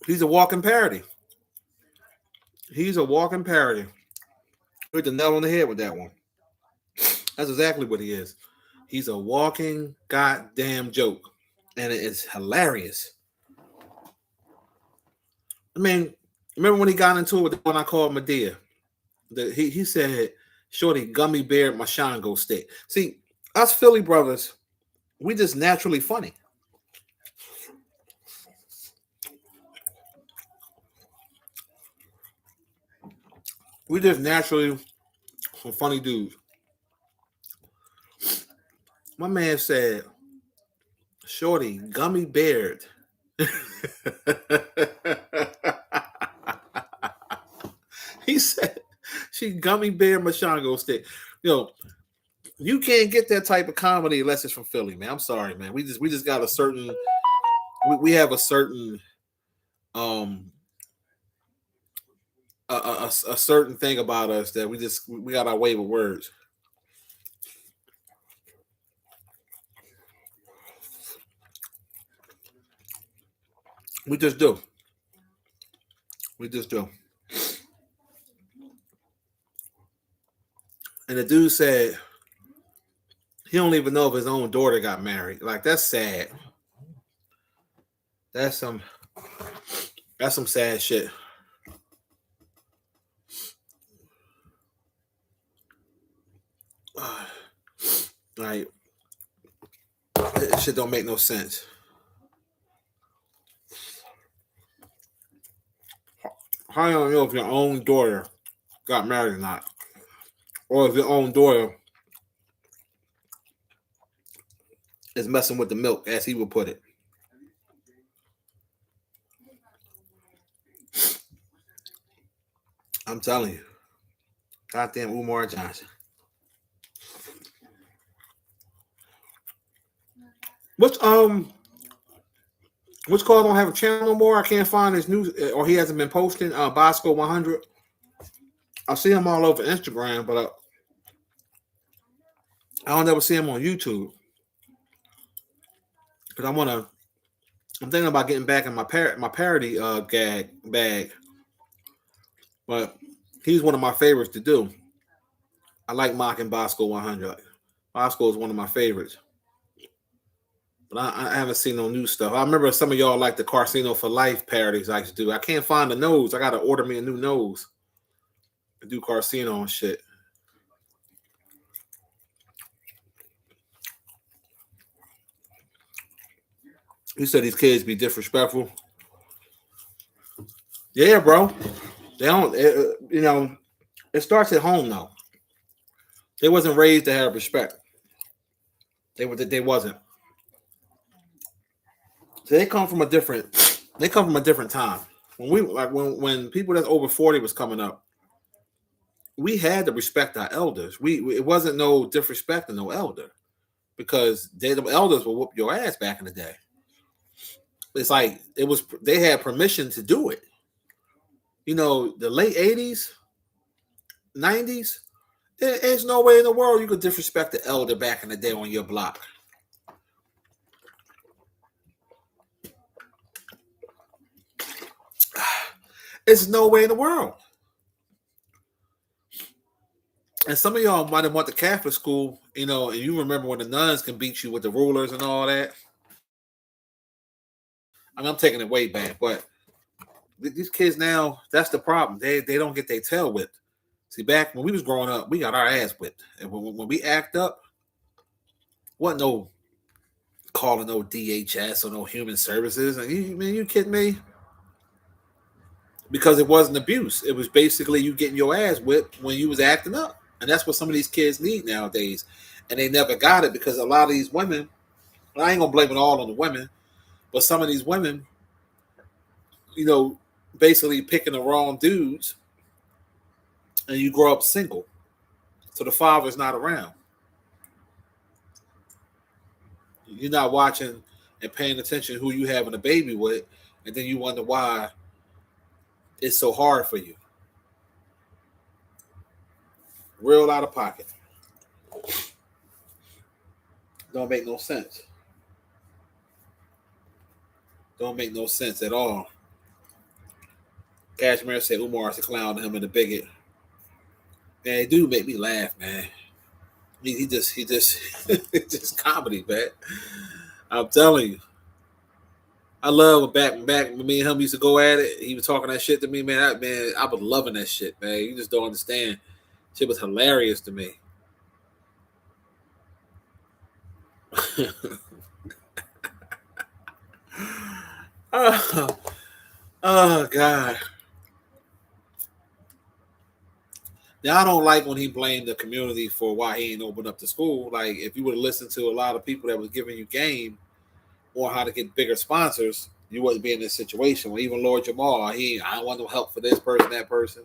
He's a walking parody. He's a walking parody. Hit the nail on the head with that one. That's exactly what he is. He's a walking goddamn joke. And it is hilarious. I mean, remember when he got into it with the one I called Medea? He said, "Shorty, gummy bear, my Shango stick." See, us Philly brothers, we just naturally funny. We just naturally some funny dudes. My man said, "Shorty, gummy beard." He said, "She gummy bear Mashango stick." You can't get that type of comedy unless it's from Philly, man. I'm sorry, man. We just got a certain we have a certain a certain thing about us that we got our way with words. We just do. We just do. And the dude said he don't even know if his own daughter got married. Like, that's sad. That's some sad shit. Like, this shit don't make no sense. How do you know if your own daughter got married or not? Or if your own daughter is messing with the milk, as he would put it. I'm telling you. Goddamn Umar Johnson. Which call don't have a channel no more? I can't find his news, or he hasn't been posting. Bosco 100. I see him all over Instagram, but I don't ever see him on YouTube. Because I'm thinking about getting back in my parody gag bag. But he's one of my favorites to do. I like mocking Bosco 100. Bosco is one of my favorites. But I haven't seen no new stuff. I remember some of y'all like the Carcino for Life parodies I used to do. I can't find the nose. I got to order me a new nose to do Carcino and shit. You said these kids be disrespectful. Yeah, bro. They don't, it starts at home, though. They wasn't raised to have respect. They wasn't. So they come from a different time. When people that's over 40 was coming up, we had to respect our elders. It wasn't no disrespect to no elder, because the elders will whoop your ass back in the day. It's like they had permission to do it. The late 80s, 90s, there's no way in the world you could disrespect the elder back in the day on your block. There's no way in the world. And some of y'all might have went to Catholic school, and you remember when the nuns can beat you with the rulers and all that. I mean, I'm taking it way back, but these kids now, that's the problem. They don't get their tail whipped. See, back when we was growing up, we got our ass whipped. And when we act up, wasn't no calling no DHS or no human services. And you kidding me? Because it wasn't abuse. It was basically you getting your ass whipped when you was acting up. And that's what some of these kids need nowadays. And they never got it because a lot of these women, I ain't going to blame it all on the women, but some of these women, basically picking the wrong dudes, and you grow up single. So the father's not around. You're not watching and paying attention who you having a baby with, and then you wonder why it's so hard for you. Real out of pocket. Don't make no sense. Don't make no sense at all. Cashmere said Umar's a clown to him and a bigot. Man, they do make me laugh, man. He just it's just comedy, man. I'm telling you. I love when back when me and him used to go at it. He was talking that shit to me, man. I was loving that shit, man. You just don't understand. Shit was hilarious to me. Oh God. Now I don't like when he blamed the community for why he ain't opened up the school. Like if you would have listened to a lot of people that was giving you game on how to get bigger sponsors, you wouldn't be in this situation. Well, even Lord Jamal, I don't want no help for this person, that person.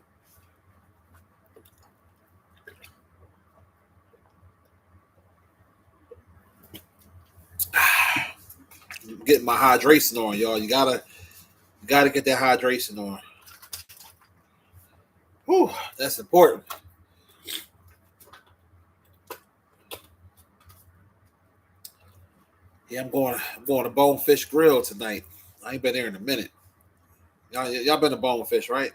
Getting my hydration on, y'all. You gotta get that hydration on. Whew, that's important. Yeah, I'm going to Bonefish Grill tonight. I ain't been there in a minute. Y'all been to Bonefish, right?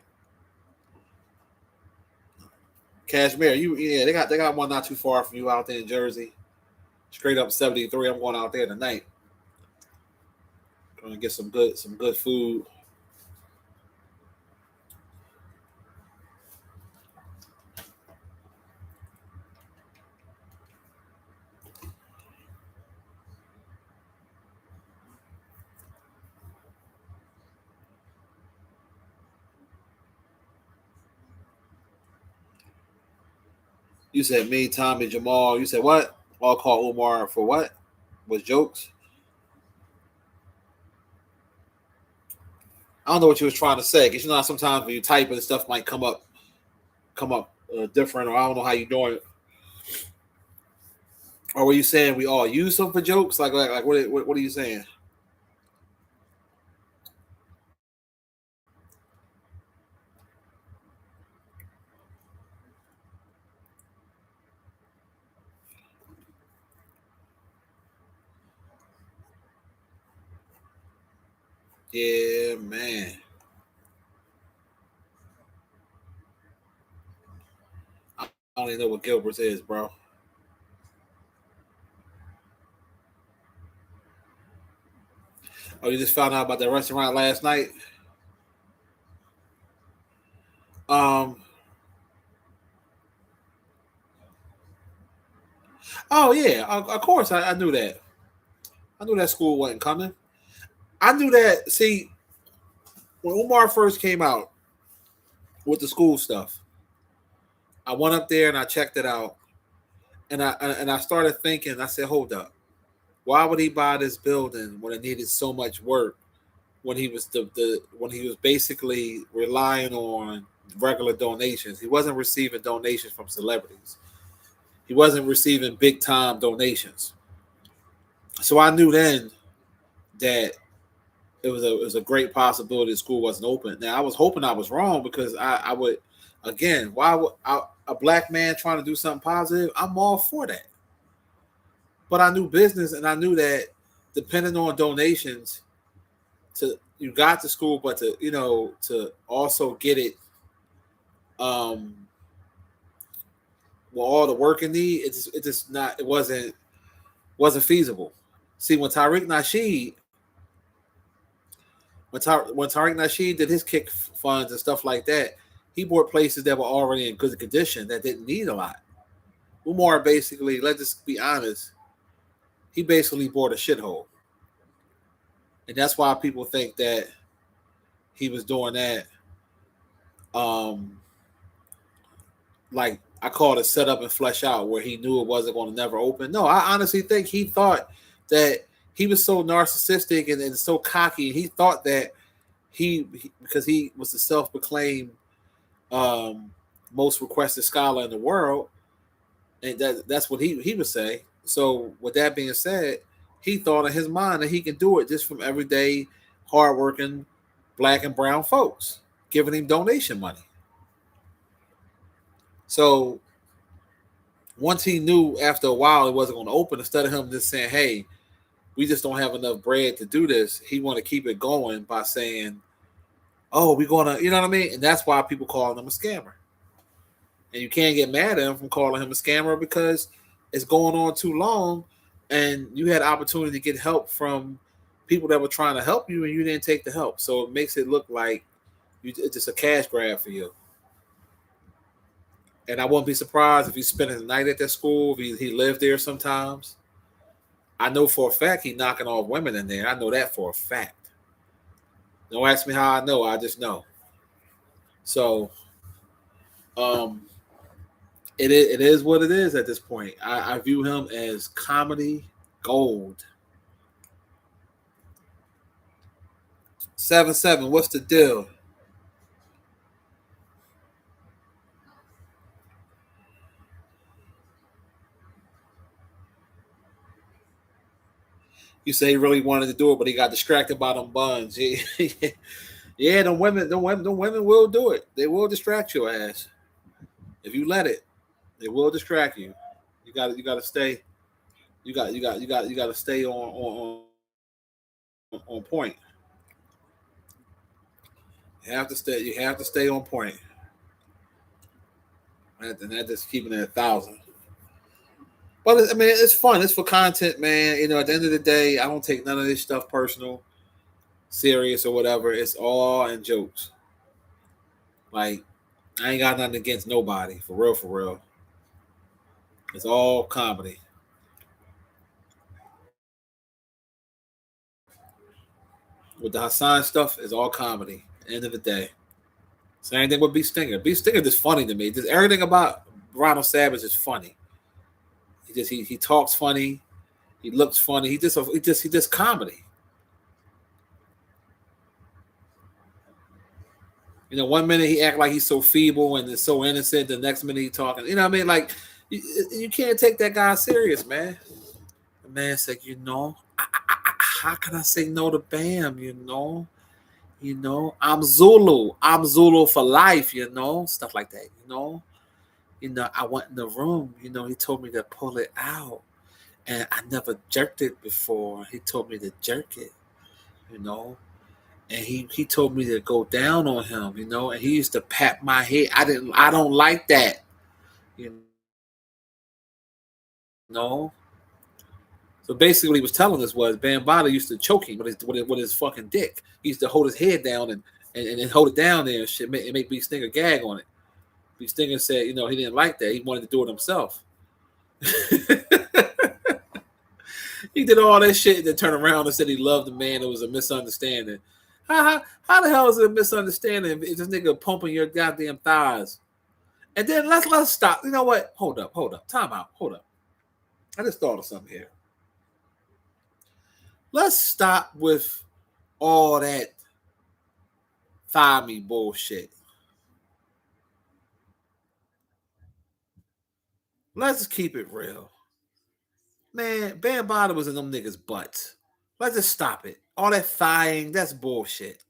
Cashmere, they got one not too far from you out there in Jersey. Straight up 73. I'm going out there tonight. Gonna get some good food. You said me, Tommy, Jamal. You said what? All call Umar for what? Was jokes? I don't know what you was trying to say, because you know how sometimes when you type and stuff might come up different, or I don't know how you doing it. Or were you saying we all use them for jokes? Like what are you saying? Yeah, man. I don't even know what Gilbert's is, bro. Oh, you just found out about that restaurant last night? Um. Oh yeah, of course I knew that. I knew that school wasn't coming. I knew that. See, when Umar first came out with the school stuff, I went up there and I checked it out, and I started thinking. I said, "Hold up, why would he buy this building when it needed so much work? When he was when he was basically relying on regular donations, he wasn't receiving donations from celebrities. He wasn't receiving big time donations. So I knew then that it was a great possibility the school wasn't open. Now I was hoping I was wrong, because I would, again, why would a black man trying to do something positive? I'm all for that. But I knew business, and I knew that depending on donations, you got to school, but to also get it, well, all the work in need, it wasn't feasible. See, when Tariq Nasheed when Tariq Nasheed did his kick funds and stuff like that, he bought places that were already in good condition that didn't need a lot. Umar basically, let's just be honest, he basically bought a shithole. And that's why people think that he was doing that. Like I call it set up and flesh out, where he knew it wasn't going to never open. No, I honestly think he thought that he was so narcissistic and so cocky. He thought that because he was the self-proclaimed most requested scholar in the world, And that's what he would say. So with that being said, he thought in his mind that he can do it just from everyday hardworking black and brown folks giving him donation money. So once he knew after a while it wasn't going to open, instead of him just saying, "Hey, we just don't have enough bread to do this," he want to keep it going by saying, "Oh, we're gonna," you know what I mean? And that's why people call him a scammer. And you can't get mad at him from calling him a scammer because it's going on too long, and you had opportunity to get help from people that were trying to help you, and you didn't take the help. So it makes it look like it's just a cash grab for you. And I wouldn't be surprised if he's spending the night at that school. If he lived there sometimes. I know for a fact he's knocking off women in there. I know that for a fact. Don't ask me how I know. I just know. So, um, it is what it is at this point. I view him as comedy gold. 7-7. What's the deal? You say he really wanted to do it, but he got distracted by them buns. Yeah, them women will do it. They will distract your ass if you let it. They will distract you. You got to stay. You got to stay on point. You have to stay. You have to stay on point. And that just keeping it 1,000. But I mean, it's fun. It's for content, man. At the end of the day, I don't take none of this stuff personal, serious or whatever. It's all in jokes. Like I ain't got nothing against nobody, for real, for real. It's all comedy. With the Hassan stuff, it's all comedy. End of the day. Same thing with B Stinger. B Stinger is funny to me. Just everything about Ronald Savage is funny. He talks funny. He looks funny. He just comedy. One minute he act like he's so feeble and is so innocent. The next minute he talking. You know what I mean? Like you can't take that guy serious, man. The man said, how can I say no to Bam? I'm Zulu. I'm Zulu for life. Stuff like that. I went in the room. He told me to pull it out, and I never jerked it before. He told me to jerk it. And he told me to go down on him. And he used to pat my head. I don't like that. You know. So basically, what he was telling us was Bambaataa used to choke him with his fucking dick. He used to hold his head down and hold it down there and shit, and make B Stinger gag on it. B Stinger said, he didn't like that. He wanted to do it himself. He did all that shit and then turned around and said he loved the man. It was a misunderstanding. How the hell is it a misunderstanding if this nigga pumping your goddamn thighs? And then let's stop. You know what? Hold up. Time out. Hold up. I just thought of something here. Let's stop with all that thigh me bullshit. Let's just keep it real. Man, Bambaataa was in them niggas' butts. Let's just stop it. All that thighing, that's bullshit.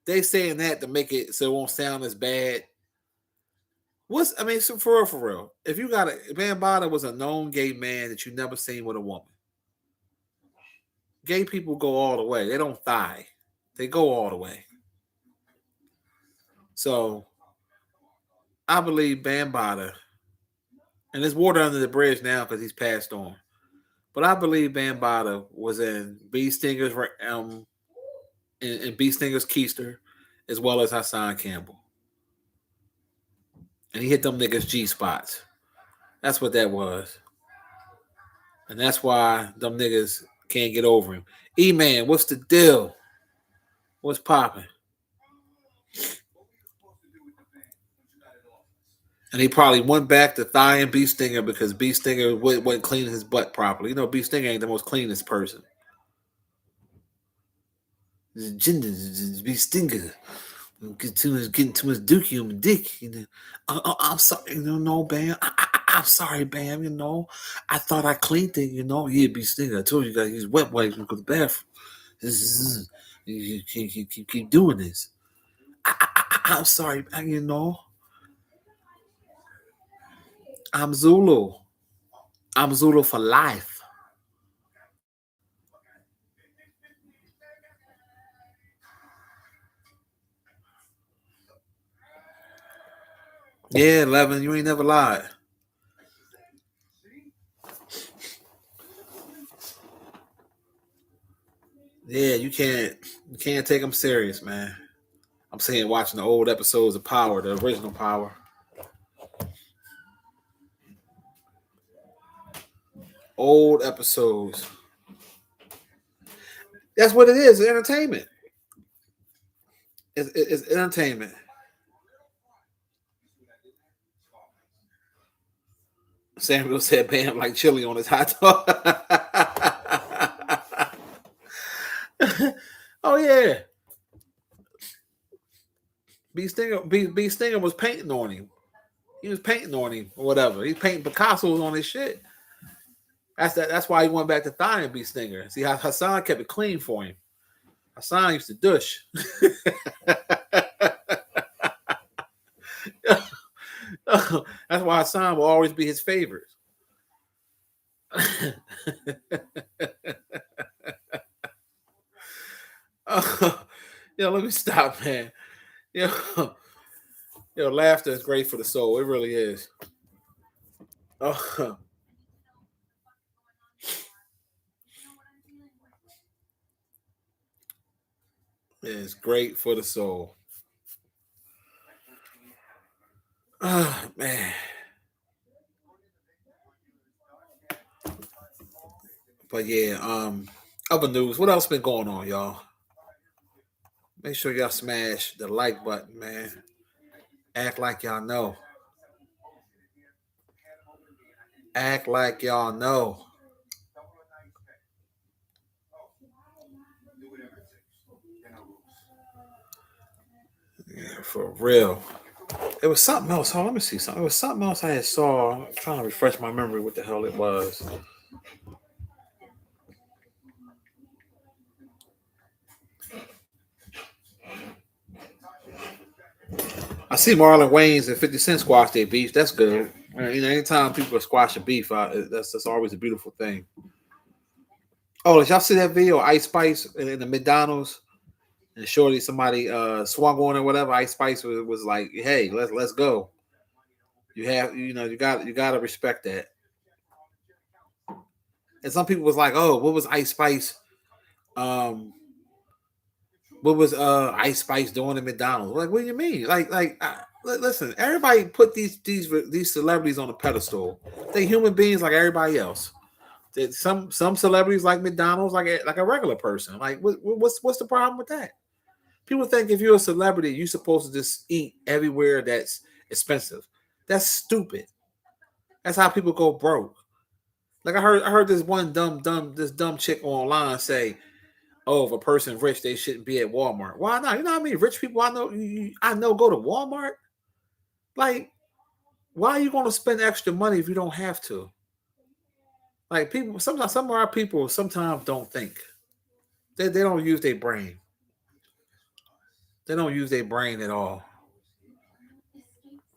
They saying that to make it so it won't sound as bad. So for real. If you got Bambaataa was a known gay man that you never seen with a woman. Gay people go all the way. They don't thigh. They go all the way. So I believe Bambaataa, and there's water under the bridge now because he's passed on. But I believe Bambaataa was in B Stinger's in B Stinger's keister, as well as Hassan Campbell. And he hit them niggas G spots. That's what that was. And that's why them niggas can't get over him. E-Man, what's the deal? What's popping? And he probably went back to thigh and B Stinger because B Stinger wasn't cleaning his butt properly. B Stinger ain't the most cleanest person. B Stinger. Getting too much dookie on my dick. I'm sorry. No, Bam. I'm sorry, Bam. I thought I cleaned it. Yeah, be stinking. I told you guys use wet wipes to go to the bathroom. You keep doing this. I'm sorry, I'm Zulu. I'm Zulu for life. Yeah, 11, you ain't never lied. Yeah, you can't take them serious, man. I'm saying watching the old episodes of Power, the original Power. Old episodes. That's what it is. It's entertainment. It's entertainment. Samuel said, "Bam, like chili on his hot dog." Oh yeah, B Stinger was painting on him. He was painting on him or whatever. He's painting Picasso's on his shit. That's why he went back to thigh and B Stinger. See how Hassan kept it clean for him. Hassan used to dush. That's why Hassan will always be his favorite. Let me stop, man. Yo, laughter is great for the soul. It really is. Oh, it's great for the soul. Oh, man. But yeah, other news. What else been going on, y'all? Make sure y'all smash the like button, man. Act like y'all know. Act like y'all know. Yeah, for real. It was something else. Hold on, let me see something. It was something else I had saw. I'm trying to refresh my memory what the hell it was. I see Marlon Wayans and 50 Cent squash their beef. That's good. Anytime people squash a beef, that's always a beautiful thing. Oh, did y'all see that video? Ice Spice in the McDonald's, and shortly somebody swung on or whatever. Ice Spice was like, "Hey, let's go." You got to respect that. And some people was like, "Oh, what was Ice Spice? Um, what was Ice Spice doing at McDonald's?" Like, what do you mean? Listen, everybody put these celebrities on a pedestal. They human beings like everybody else. Some celebrities like McDonald's like a regular person. Like, what's the problem with that? People think if you're a celebrity, you're supposed to just eat everywhere that's expensive. That's stupid. That's how people go broke. Like I heard this one dumb chick online say, "Oh, if a person rich, they shouldn't be at Walmart." Why not? You know what I mean? Rich people I know go to Walmart. Like, why are you going to spend extra money if you don't have to? Like, people, sometimes some of our people sometimes don't think. They don't use their brain. They don't use their brain at all.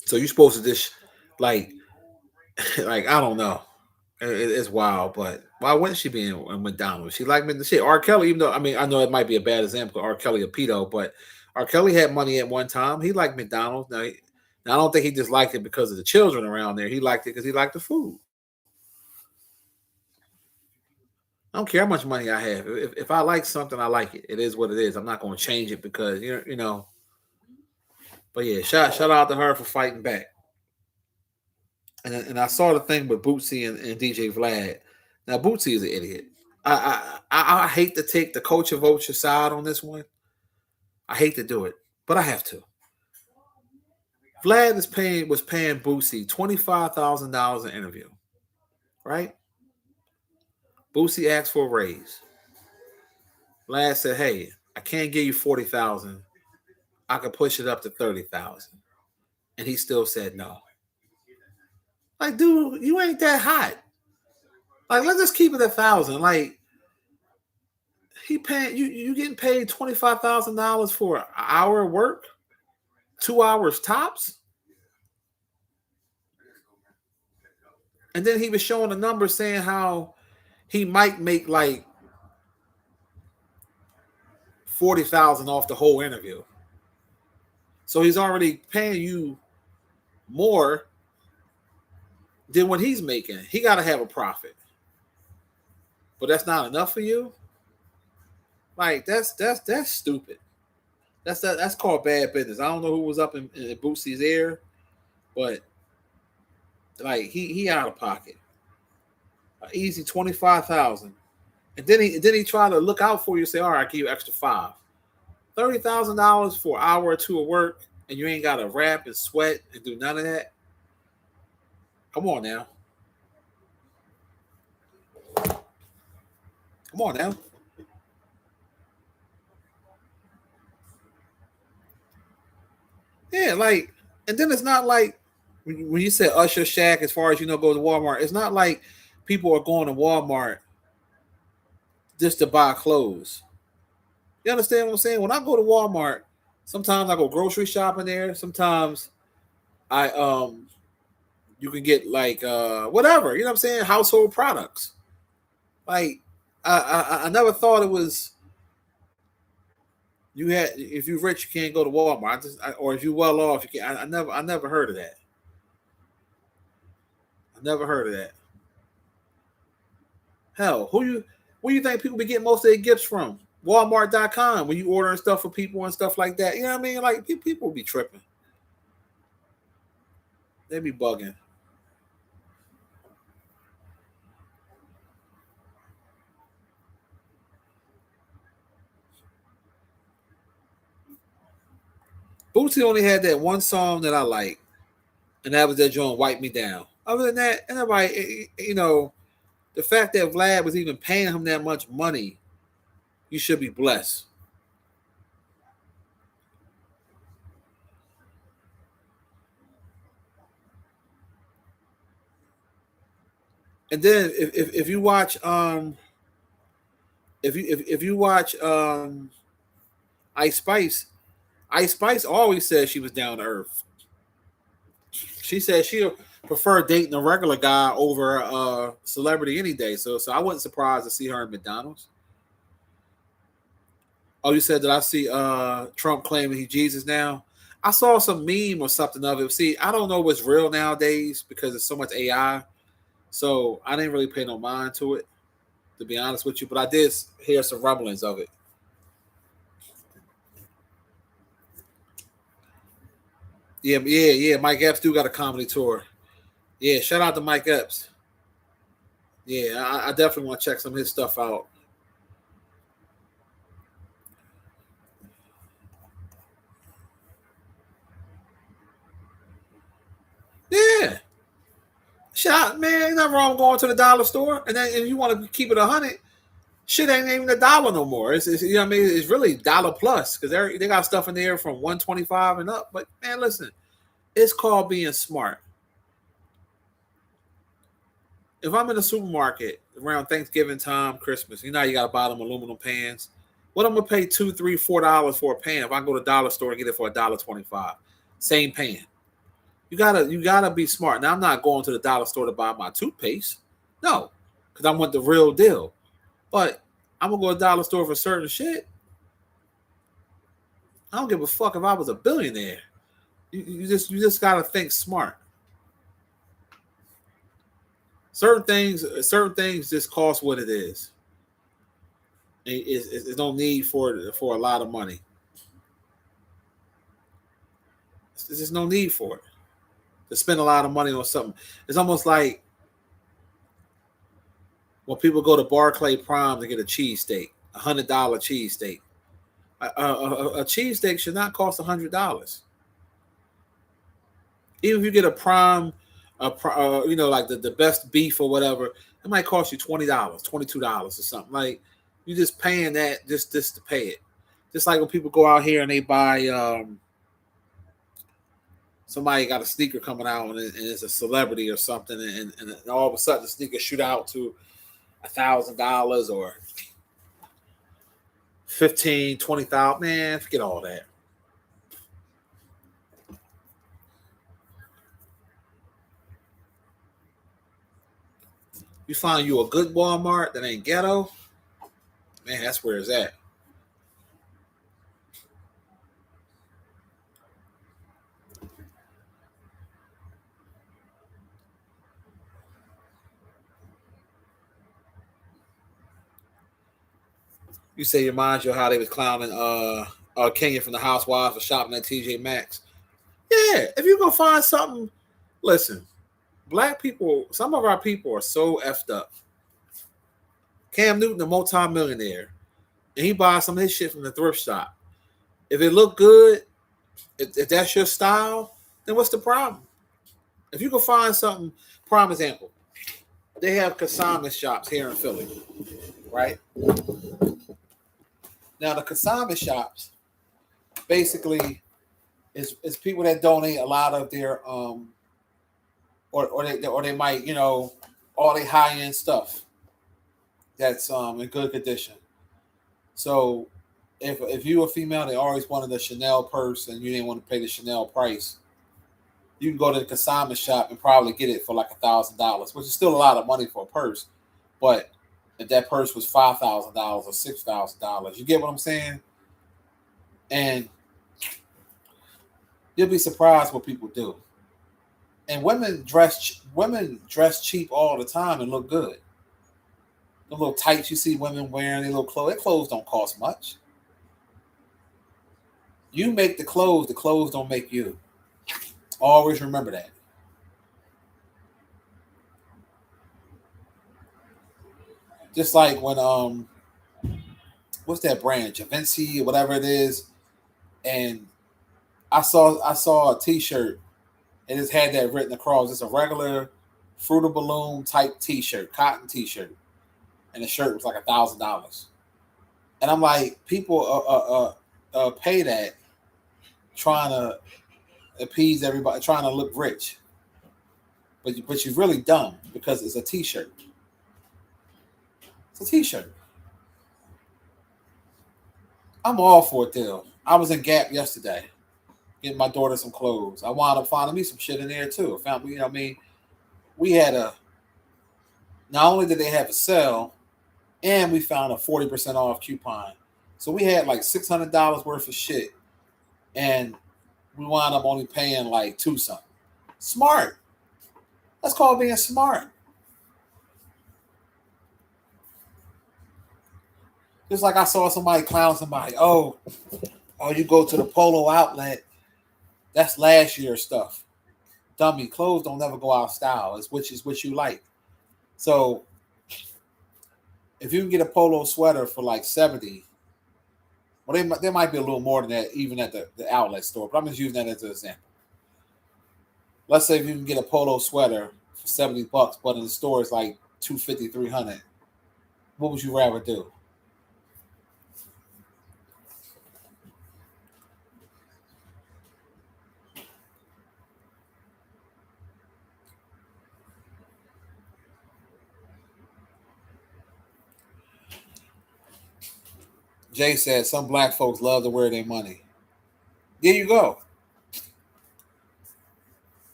So you're supposed to just like like I don't know. It's wild, but why wouldn't she be in McDonald's? She like the shit. R. Kelly, even though I know it might be a bad example, R. Kelly a pedo, but R. Kelly had money at one time. He liked McDonald's. Now I don't think he just liked it because of the children around there. He liked it because he liked the food. I don't care how much money I have. If I like something, I like it. It is what it is. I'm not going to change it because you know. But yeah, shout out to her for fighting back. And I saw the thing with Bootsy and DJ Vlad. Now Bootsy is an idiot. I hate to take the culture vulture side on this one. I hate to do it, but I have to. Vlad was paying Bootsy $25,000 an interview, right? Bootsy asked for a raise. Vlad said, "Hey, I can't give you 40,000. I could push it up to 30,000," and he still said no. Like, dude, you ain't that hot. Like, let's just keep it 1,000. Like, he paying you getting paid $25,000 for an hour of work, 2 hours tops. And then he was showing a number saying how he might make like 40,000 off the whole interview. So he's already paying you more than what he's making. He got to have a profit. But that's not enough for you? Like, that's stupid. That's called bad business. I don't know who was up in Boosie's ear, but like he out of pocket. Easy 25,000. And then he tried to look out for you and say, all right, I'll give you extra $5,000. $30,000 for an hour or two of work, and you ain't got to rap and sweat and do none of that. Come on now. Come on now. Yeah, like, and then it's not like when you said Usher Shack, as far as you know, go to Walmart. It's not like people are going to Walmart just to buy clothes. You understand what I'm saying? When I go to Walmart, sometimes I go grocery shopping there. Sometimes I you can get like whatever, you know what I'm saying, household products. Like I never thought it was you had if you're rich you can't go to Walmart. Or if you're well off you can't. I never heard of that. I never heard of that. Hell, where you think people be getting most of their gifts from? Walmart.com when you ordering stuff for people and stuff like that. You know what I mean? Like people be tripping. They be bugging. Bootsy only had that one song that I like, and that was that joint "Wipe Me Down." Other than that, anybody, you know, the fact that Vlad was even paying him that much money, you should be blessed. And then if you watch if you watch Ice Spice, Ice Spice always says she was down to earth. She said she'll prefer dating a regular guy over a celebrity any day. So I wasn't surprised to see her in McDonald's. Oh, you said that I see Trump claiming he's Jesus now. I saw some meme or something of it. See, I don't know what's real nowadays because there's so much AI. So I didn't really pay no mind to it, to be honest with you. But I did hear some rumblings of it. Yeah. Mike Epps do got a comedy tour. Yeah, shout out to Mike Epps. Yeah, I definitely want to check some of his stuff out. Yeah. Shot, man, ain't nothing wrong going to the dollar store. And then if you want to keep it 100, shit ain't even $1 no more. It's you know what I mean? It's really dollar plus because they got stuff in there from 125 and up. But man, listen, it's called being smart. If I'm in a supermarket around Thanksgiving time, Christmas, you know you gotta buy them aluminum pans. What I'm gonna pay $2, $3, $4 for a pan if I go to the dollar store and get it for $1.25. Same pan. You gotta be smart. Now I'm not going to the dollar store to buy my toothpaste. No, because I want the real deal. But I'm gonna go to the dollar store for certain shit. I don't give a fuck if I was a billionaire. You just gotta think smart. Certain things just cost what it is. It's no need for a lot of money. There's just no need for it to spend a lot of money on something. It's almost like when people go to Barclay Prime to get a cheesesteak, $100 cheesesteak. A cheesesteak should not cost $100. Even if you get a prime, you know, like the best beef or whatever, it might cost you $20, $22 or something. Like you just paying that just to pay it. Just like when people go out here and they buy somebody got a sneaker coming out and it's a celebrity or something, and all of a sudden the sneaker shoot out to $1,000 or 15, 20,000. Man, forget all that. You find you a good Walmart that ain't ghetto, man, that's where it's at. You say your mind you how they was clowning Kenya from the Housewives for shopping at TJ Maxx. Yeah, if you go find something, listen, black people, some of our people are so effed up. Cam Newton, a multi-millionaire, and he buys some of his shit from the thrift shop. If it look good, if that's your style, then what's the problem? If you can find something, prime example, they have consignment shops here in Philly, right? Now the consignment shops basically is people that donate a lot of their or they might, you know, all the high end stuff that's in good condition. So if you were female, they always wanted a Chanel purse and you didn't want to pay the Chanel price, you can go to the consignment shop and probably get it for like $1,000, which is still a lot of money for a purse. But if that purse was $5,000 or $6,000, you get what I'm saying? And you'll be surprised what people do. And women dress cheap all the time and look good. The little tights you see women wearing, their little clothes. Their clothes don't cost much. You make the clothes don't make you. Always remember that. Just like when what's that brand? Givenchy or whatever it is. And I saw a t-shirt and it's had that written across. It's a regular Fruit of Balloon type t-shirt, cotton t-shirt. And the shirt was like $1,000. And I'm like, people pay that trying to appease everybody, trying to look rich. But you're really dumb because it's a t-shirt. It's a t-shirt. I'm all for it, though. I was in Gap yesterday, getting my daughter some clothes. I wound up finding me some shit in there too. I found, you know what I mean? We had not only did they have a sale, and we found a 40% off coupon. So we had like $600 worth of shit. And we wound up only paying like $2 something. Smart. That's called being smart. Just like I saw somebody clown somebody. Oh, you go to the Polo outlet. That's last year's stuff. Dummy, clothes don't never go out of style. It's which is what you like. So if you can get a polo sweater for like 70, well, there might be a little more than that even at the outlet store, but I'm just using that as an example. Let's say if you can get a polo sweater for $70, but in the store it's like $250, $300. What would you rather do? Jay said some black folks love to wear their money. There you go.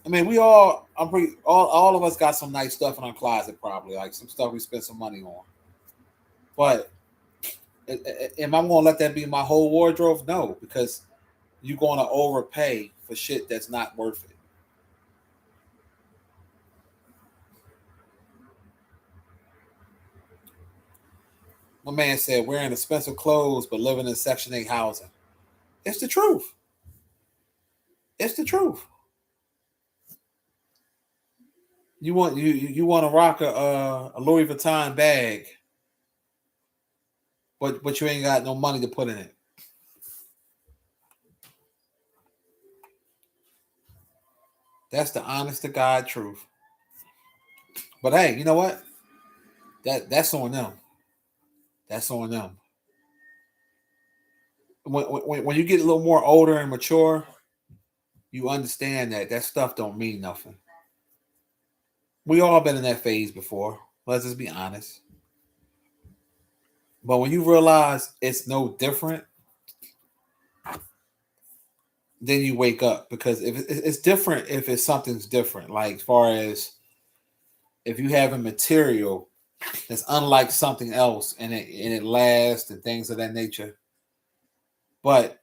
I mean, all of us got some nice stuff in our closet, probably like some stuff we spent some money on. But am I going to let that be my whole wardrobe? No, because you're going to overpay for shit that's not worth it. My man said wearing expensive clothes but living in Section 8 housing. It's the truth. It's the truth. You want to rock a Louis Vuitton bag, but you ain't got no money to put in it. That's the honest to God truth. But hey, you know what? That's on them. That's on them. When you get a little more older and mature, you understand that stuff don't mean nothing. We all been in that phase before. Let's just be honest. But when you realize it's no different, then you wake up, because if it's different, if it's something's different, like as far as if you have a material that's unlike something else and it lasts and things of that nature. But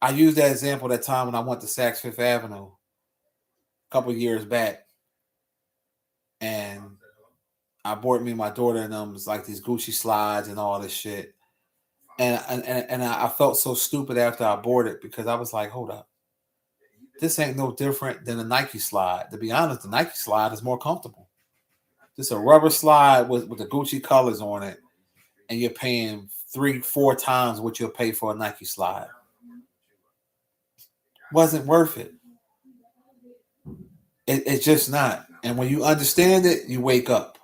I used that example that time when I went to Saks Fifth Avenue a couple of years back, and I bought me and my daughter and them was like these Gucci slides and all this shit. And I felt so stupid after I bought it, because I was like, hold up. This ain't no different than a Nike slide. To be honest, the Nike slide is more comfortable. Just a rubber slide with the Gucci colors on it, and you're paying 3-4 times what you'll pay for a Nike slide. Wasn't worth it. It's just not. And when you understand it, you wake up.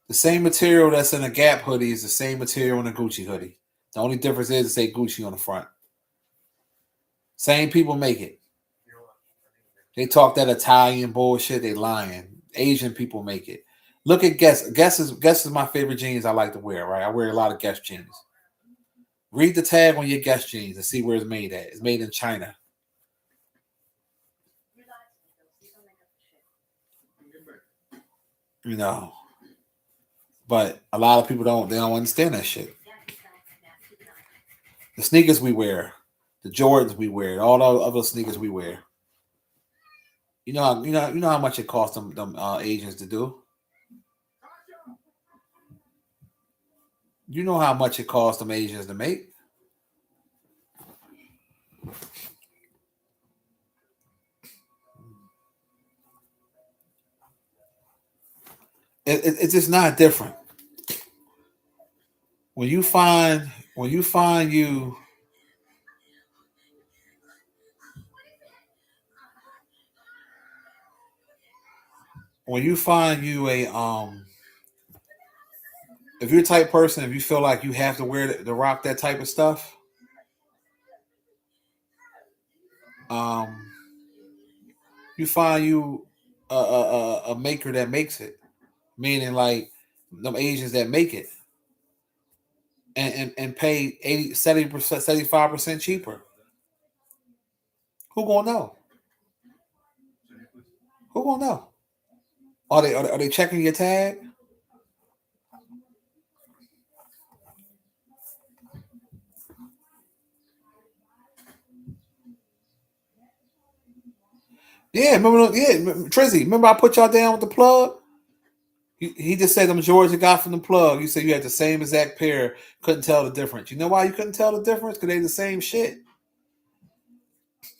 The same material that's in a Gap hoodie is the same material in a Gucci hoodie. The only difference is it say Gucci on the front. Same people make it. They talk that Italian bullshit. They lying. Asian people make it. Look at Guess. Guess is my favorite jeans I like to wear. Right, I wear a lot of Guess jeans. Read the tag on your Guess jeans and see where it's made at. It's made in China. You know, but a lot of people don't understand that shit. The sneakers we wear, the Jordans we wear, all the other sneakers we wear. You know how much it costs them Asians to do. You know how much it costs them Asians to make. It's just not different. When you find you a if you're a type person, if you feel like you have to wear to rock that type of stuff, you find you a maker that makes it, meaning like them Asians that make it, and pay 80, 70%, 75% cheaper. Who gonna know? Who gonna know? Are they checking your tag? Yeah, remember? Yeah, Trizzy. Remember I put y'all down with the plug? He just said them Georgia got from the plug. You said you had the same exact pair, couldn't tell the difference. You know why you couldn't tell the difference? Because they the same shit.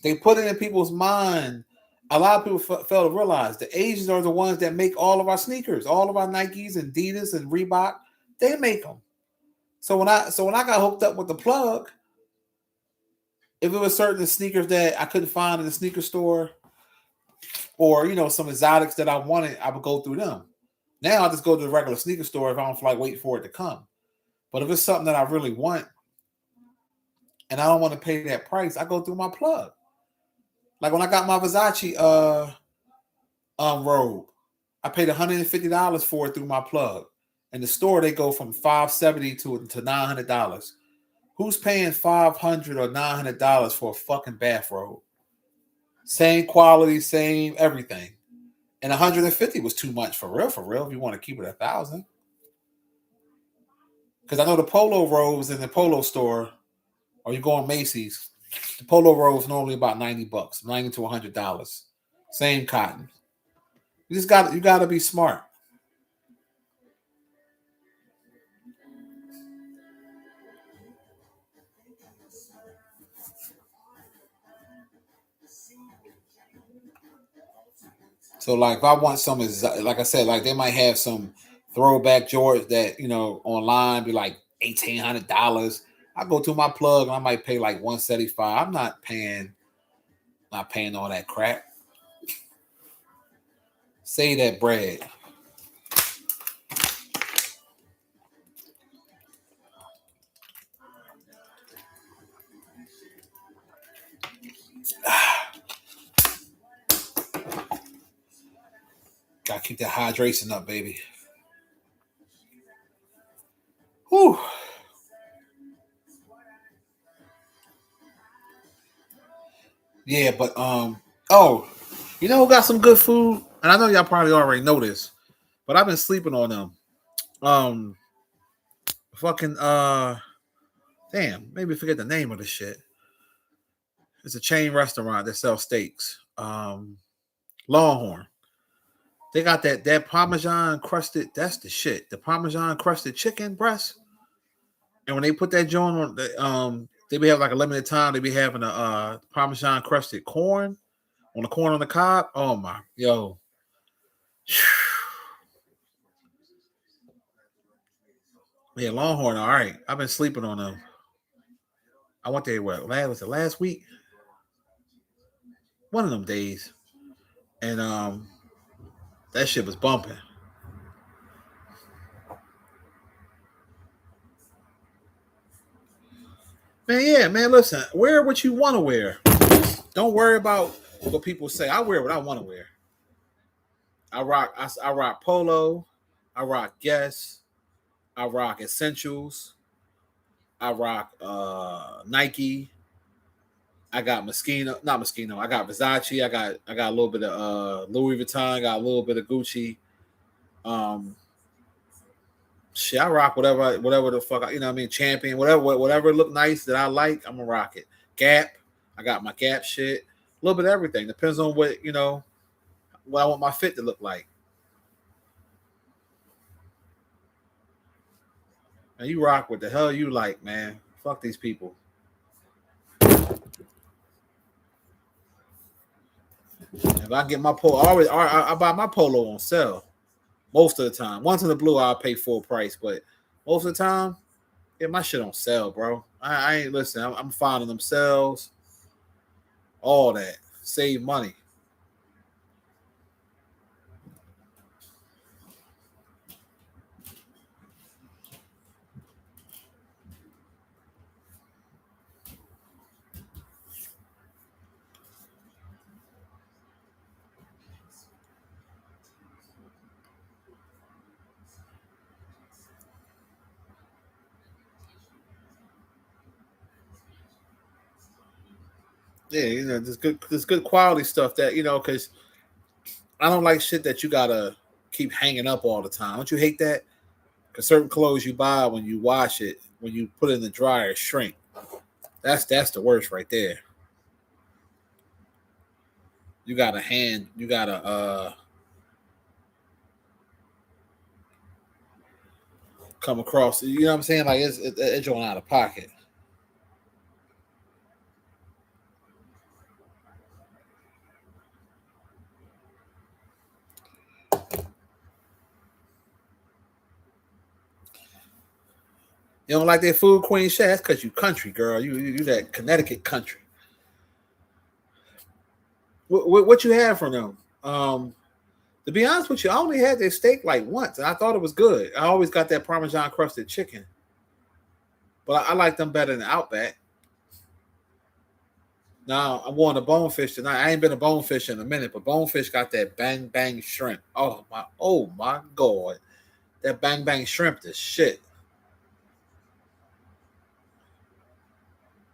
They put it in people's mind. A lot of people fail to realize the Asians are the ones that make all of our sneakers, all of our Nikes, Adidas, and Reebok. They make them. So when I got hooked up with the plug, if it was certain sneakers that I couldn't find in the sneaker store, or some exotics that I wanted, I would go through them. Now I just go to the regular sneaker store if I don't feel like waiting for it to come. But if it's something that I really want and I don't want to pay that price, I go through my plug. Like when I got my Versace robe, I paid $150 for it through my plug. In the store, they go from $570 to $900. Who's paying $500 or $900 for a fucking bathrobe? Same quality, same everything. And $150 was too much for real. If you want to keep it 1,000, because I know the polo robes in the polo store, or you go on Macy's, the polo robe is normally about $90, $90 to $100. Same cotton. You got to be smart. So like if I want some, like I said, like they might have some throwback Jordans that online be like $1,800. I go to my plug and I might pay like $175. I'm not paying all that crap. Save that bread. Keep that hydration up, baby. Whew. Yeah, but oh, you know who got some good food? And I know y'all probably already know this, but I've been sleeping on them. Um, fucking damn, maybe forget the name of the shit. It's a chain restaurant that sells steaks. Longhorn. They got that Parmesan crusted. That's the shit. The Parmesan crusted chicken breast. And when they put that joint on, they be having like a limited time. They be having a Parmesan crusted corn on the corn on the cob. Oh my, yo, yeah, Longhorn. All right, I've been sleeping on them. I went there. What was it last week? One of them days, and that shit was bumping. Man, yeah, man. Listen, wear what you want to wear. Don't worry about what people say. I wear what I want to wear. I rock polo. I rock Guess. I rock essentials. I rock Nike. I got Moschino, not Moschino. I got Versace. I got a little bit of Louis Vuitton. I got a little bit of Gucci. Um, shit, I rock whatever the fuck you know what I mean. Champion, whatever look nice that I like, I'm gonna rock it. Gap. I got my Gap shit. A little bit of everything. Depends on what I want my fit to look like. And you rock what the hell you like, man. Fuck these people. If I get my polo, I buy my polo on sale most of the time. Once in the blue, I'll pay full price, but most of the time, yeah, my shit on sale, bro. I ain't listen. I'm finding them sales, all that, save money. Yeah, there's good quality stuff that because I don't like shit that you gotta keep hanging up all the time. Don't you hate that? Because certain clothes you buy when you wash it, when you put it in the dryer, shrink. That's the worst right there. You gotta come across. You know what I'm saying? Like it's going out of pocket. You don't like that food, Queen Shay? That's because you country girl. You that Connecticut country. What you have from them? To be honest with you, I only had their steak like once, and I thought it was good. I always got that Parmesan crusted chicken, but I like them better than Outback. Now I'm going to Bonefish tonight. I ain't been to Bonefish in a minute, but Bonefish got that bang bang shrimp. Oh my god, that bang bang shrimp is shit.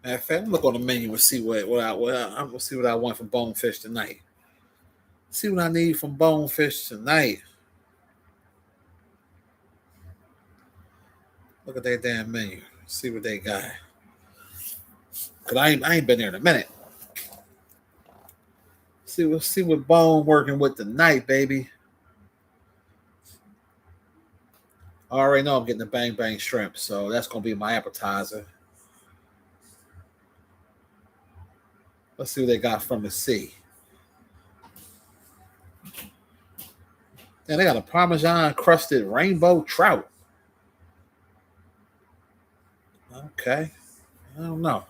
Matter of fact, look on the menu and see I'm gonna see what I want from Bonefish tonight. See what I need from Bonefish tonight. Look at their damn menu. See what they got. Cause I ain't been there in a minute. See what Bone working with tonight, baby. I already know I'm getting the bang bang shrimp, so that's gonna be my appetizer. Let's see what they got from the sea. And they got a Parmesan crusted rainbow trout. Okay. I don't know.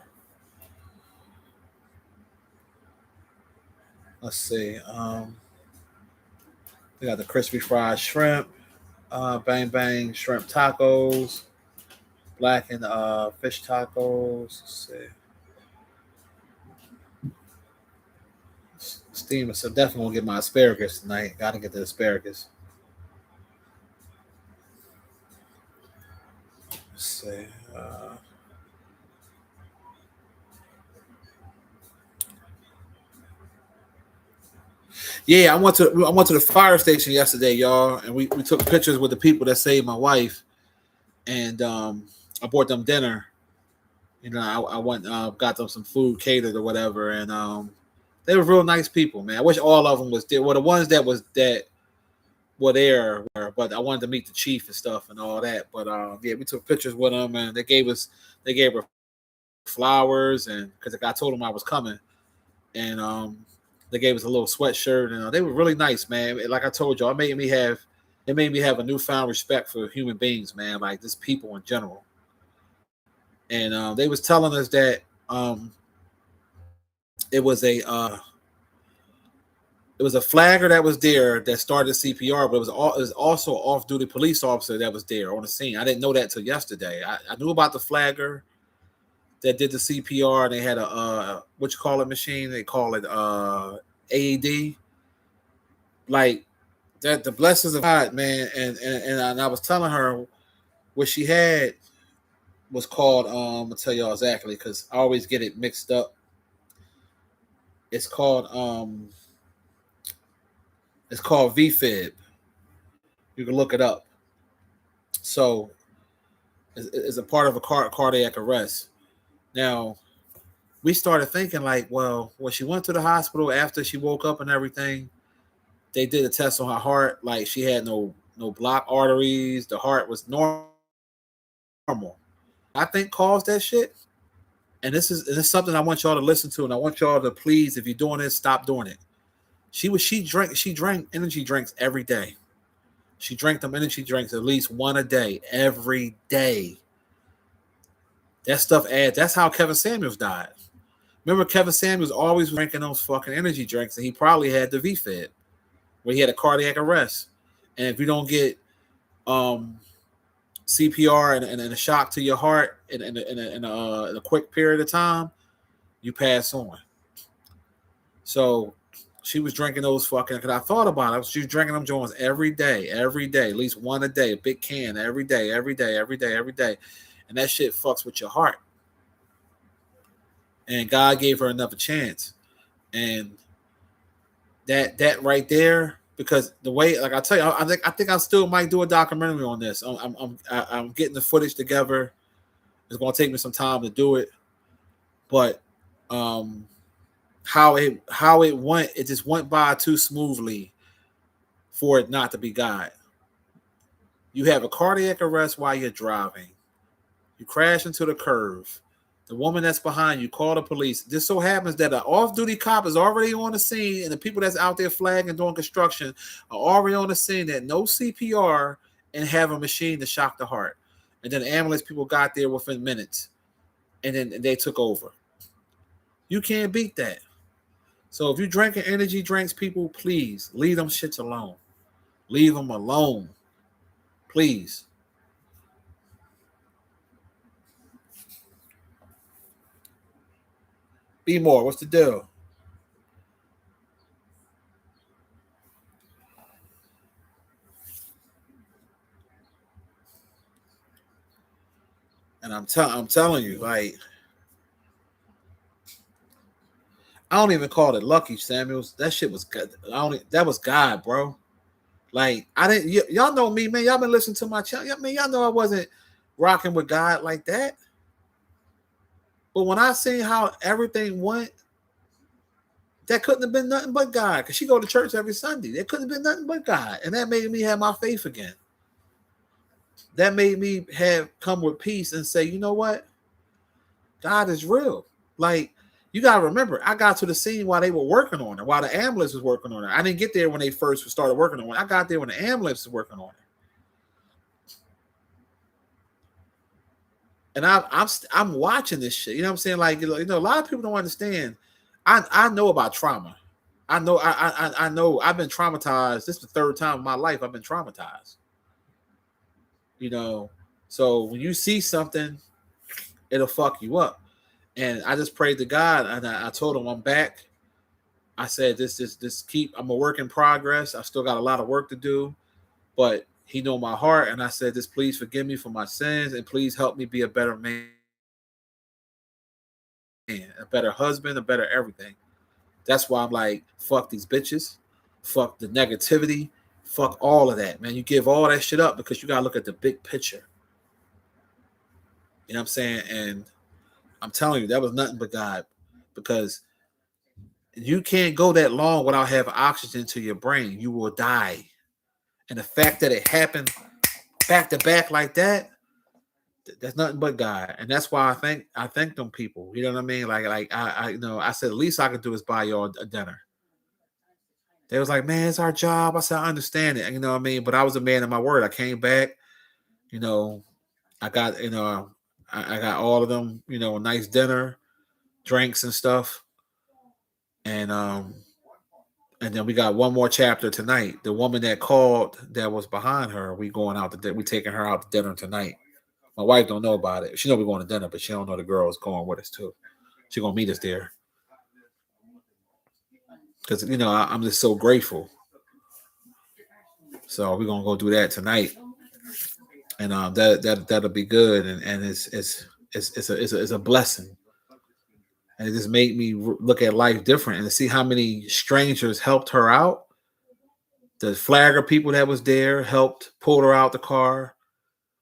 Let's see. They got the crispy fried shrimp, bang bang shrimp tacos, blackened fish tacos. Let's see. Steam, so definitely gonna get my asparagus tonight. Gotta get the asparagus. see. Yeah, I went to the fire station yesterday, y'all, and we took pictures with the people that saved my wife, and I bought them dinner. I went got them some food catered or whatever, and they were real nice people, man. I wish all of them was there. Well, the ones that were there were, but I wanted to meet the chief and stuff and all that. But yeah, we took pictures with them, and they gave her flowers, and because I told them I was coming, and they gave us a little sweatshirt, and they were really nice, man. Like I told you, it made me have a newfound respect for human beings, man. Like just people in general. And they was telling us that um, it was a flagger that was there that started CPR, but it was also an off-duty police officer that was there on the scene. I didn't know that till yesterday. I knew about the flagger that did the CPR. And they had a what you call it machine? They call it AED. Like that, the blessings of God, man. And I was telling her what she had was called. I'll tell y'all exactly because I always get it mixed up. It's called VFib. You can look it up. So it's a part of a cardiac arrest. Now we started thinking like, well, when she went to the hospital after she woke up and everything, they did a test on her heart. Like she had no blocked arteries. The heart was normal. I think caused that shit. And this is something I want y'all to listen to, and I want y'all to please, if you're doing this, stop doing it. She drank energy drinks every day. She drank them energy drinks at least one a day, every day. That stuff adds. That's how Kevin Samuels died. Remember, Kevin Samuels always drinking those fucking energy drinks, and he probably had the VFib, where he had a cardiac arrest. And if you don't get um, CPR and a shock to your heart in a quick period of time, you pass on. So she was drinking those fucking. Because I thought about it, she was drinking them joints every day, at least one a day, a big can every day, every day, and that shit fucks with your heart. And God gave her another chance, and that right there, because the way, like I tell you, I think I still might do a documentary on this. I'm getting the footage together. It's gonna take me some time to do it, but um, how it went, it just went by too smoothly for it not to be God. You have a cardiac arrest while you're driving. You crash into the curve. The woman that's behind you call the police. This so happens that an off-duty cop is already on the scene, and the people that's out there flagging doing construction are already on the scene that no CPR and have a machine to shock the heart. And then the ambulance people got there within minutes, and then they took over. You can't beat that. So if you're drinking energy drinks, people, please leave them shits alone. Leave them alone, please. Be more. What's the deal? And I'm telling you, like I don't even call it lucky, Samuels. That shit was good. That was God, bro. Like I didn't. Y'all know me, man. Y'all been listening to my channel. Y'all know I wasn't rocking with God like that. But when I seen how everything went, that couldn't have been nothing but God. Because she go to church every Sunday. That couldn't have been nothing but God, and that made me have my faith again. That made me have come with peace and say, you know what? God is real. Like, you gotta remember, I got to the scene while they were working on it, while the ambulance was working on it. I didn't get there when they first started working on it. I got there when the ambulance was working on it. And I'm watching this shit. You know what I'm saying? Like, a lot of people don't understand. I know about trauma. I know I've been traumatized. This is the third time in my life I've been traumatized. You know, so when you see something, it'll fuck you up. And I just prayed to God, and I told him I'm back. I said this keep. I'm a work in progress. I still got a lot of work to do, but He know my heart, and I said, "Just please forgive me for my sins, and please help me be a better man, a better husband, a better everything." That's why I'm like, fuck these bitches, fuck the negativity, fuck all of that, man. You give all that shit up because you gotta look at the big picture. You know what I'm saying? And I'm telling you, that was nothing but God, because you can't go that long without having oxygen to your brain. You will die. And the fact that it happened back to back like that, that's nothing but God. And that's why I thank them people. You know what I mean? Like I said, the least I could do is buy y'all a dinner. They was like, man, it's our job. I said, I understand it. You know what I mean? But I was a man of my word. I came back, you know, I got, I got all of them, a nice dinner, drinks and stuff. And then we got one more chapter tonight. The woman that called that was behind her, we going out we taking her out to dinner tonight. My wife don't know about it. She know we're going to dinner, but she don't know the girl is going with us too. She gonna meet us there. Because I'm just so grateful. So we're gonna go do that tonight. And that'll be good. And it's a blessing. And it just made me look at life different and to see how many strangers helped her out. The flagger people that was there helped pull her out the car,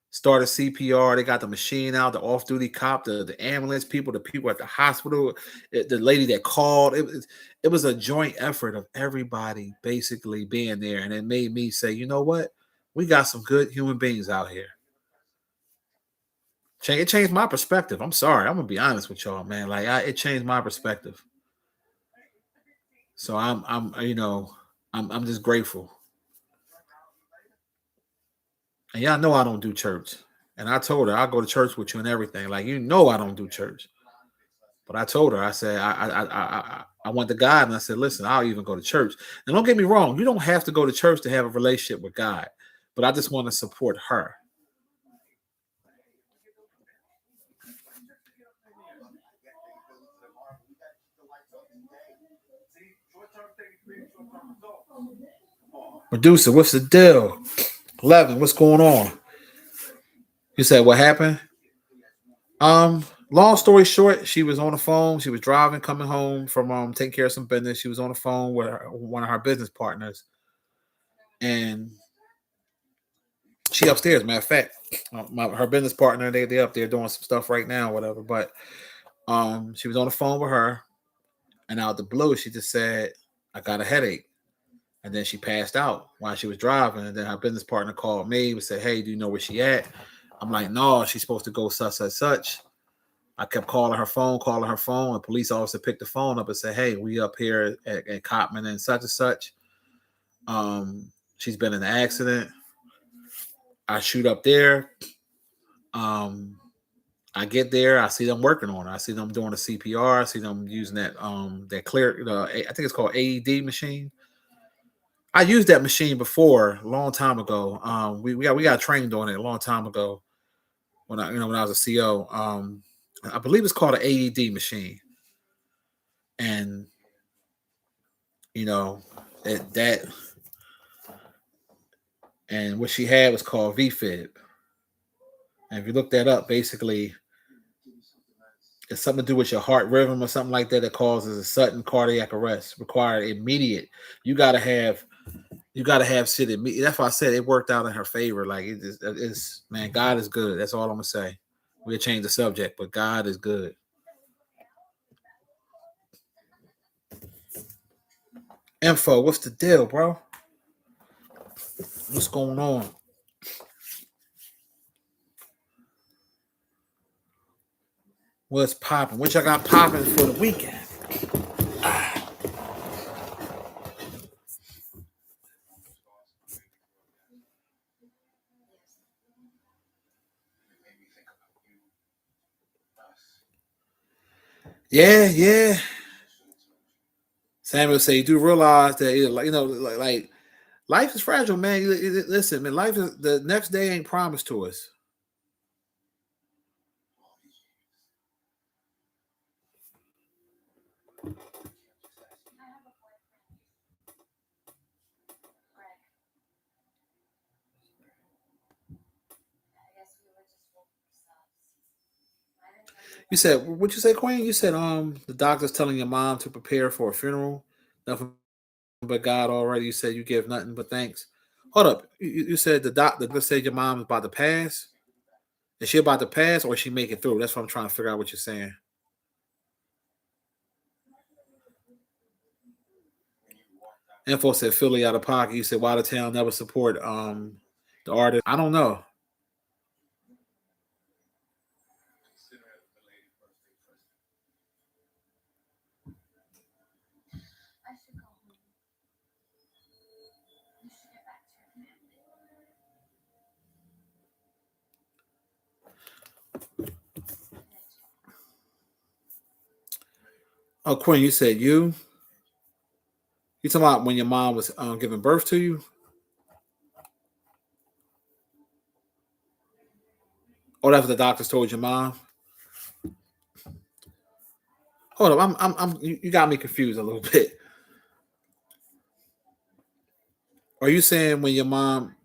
started CPR. They got the machine out, the off-duty cop, the ambulance people, the people at the hospital, the lady that called. It was a joint effort of everybody basically being there, and it made me say, you know what? We got some good human beings out here. It changed my perspective. I'm sorry, I'm gonna be honest with y'all, man. Like it changed my perspective. So I'm just grateful. And y'all know I don't do church. And I told her I'll go to church with you and everything. Like I don't do church. But I told her, I said, I went to God and I said, listen, I'll even go to church. And don't get me wrong, you don't have to go to church to have a relationship with God. But I just want to support her. Medusa, what's the deal? 11, what's going on? You said what happened? Long story short, she was on the phone. She was driving, coming home from taking care of some business. She was on the phone with one of her business partners, and she upstairs. Matter of fact, her business partner they up there doing some stuff right now, whatever. But she was on the phone with her, and out the blue, she just said, "I got a headache," and then she passed out while she was driving. And then her business partner called me and said, "Hey, do you know where she at?" I'm like, "No, she's supposed to go such such such." I kept calling her phone, A police officer picked the phone up and said, "Hey, we up here at Cotman and such and such. She's been in an accident." I shoot up there. Um, I get there. I see them working on it. I see them doing the CPR. I see them using that clear. I think it's called AED machine. I used that machine before a long time ago. We got trained on it a long time ago when I was a CO. I believe it's called an AED machine, and you know that and what she had was called VFib. And if you look that up, basically it's something to do with your heart rhythm or something like that that causes a sudden cardiac arrest, required immediate. You gotta have shit immediate. That's why I said it worked out in her favor. Like it's man, God is good. That's all I'm gonna say. We'll change the subject, but God is good. Info, what's the deal, bro? What's going on? What's popping? What y'all got popping for the weekend? Yeah, yeah. Samuel say you do realize that like life is fragile, man. Listen, man, life is the next day ain't promised to us. You said what you say, Queen? You said the doctor's telling your mom to prepare for a funeral. Nothing but God already. You said you give nothing but thanks. Hold up. You said the doctor said your mom is about to pass. Is she about to pass or is she make it through? That's what I'm trying to figure out what you're saying. Info said Philly out of pocket. You said why the town never support the artist. I don't know. Oh, Queen, you said you talking about when your mom was giving birth to you? Or that's what the doctors told your mom? Hold up, you got me confused a little bit. Are you saying when your mom?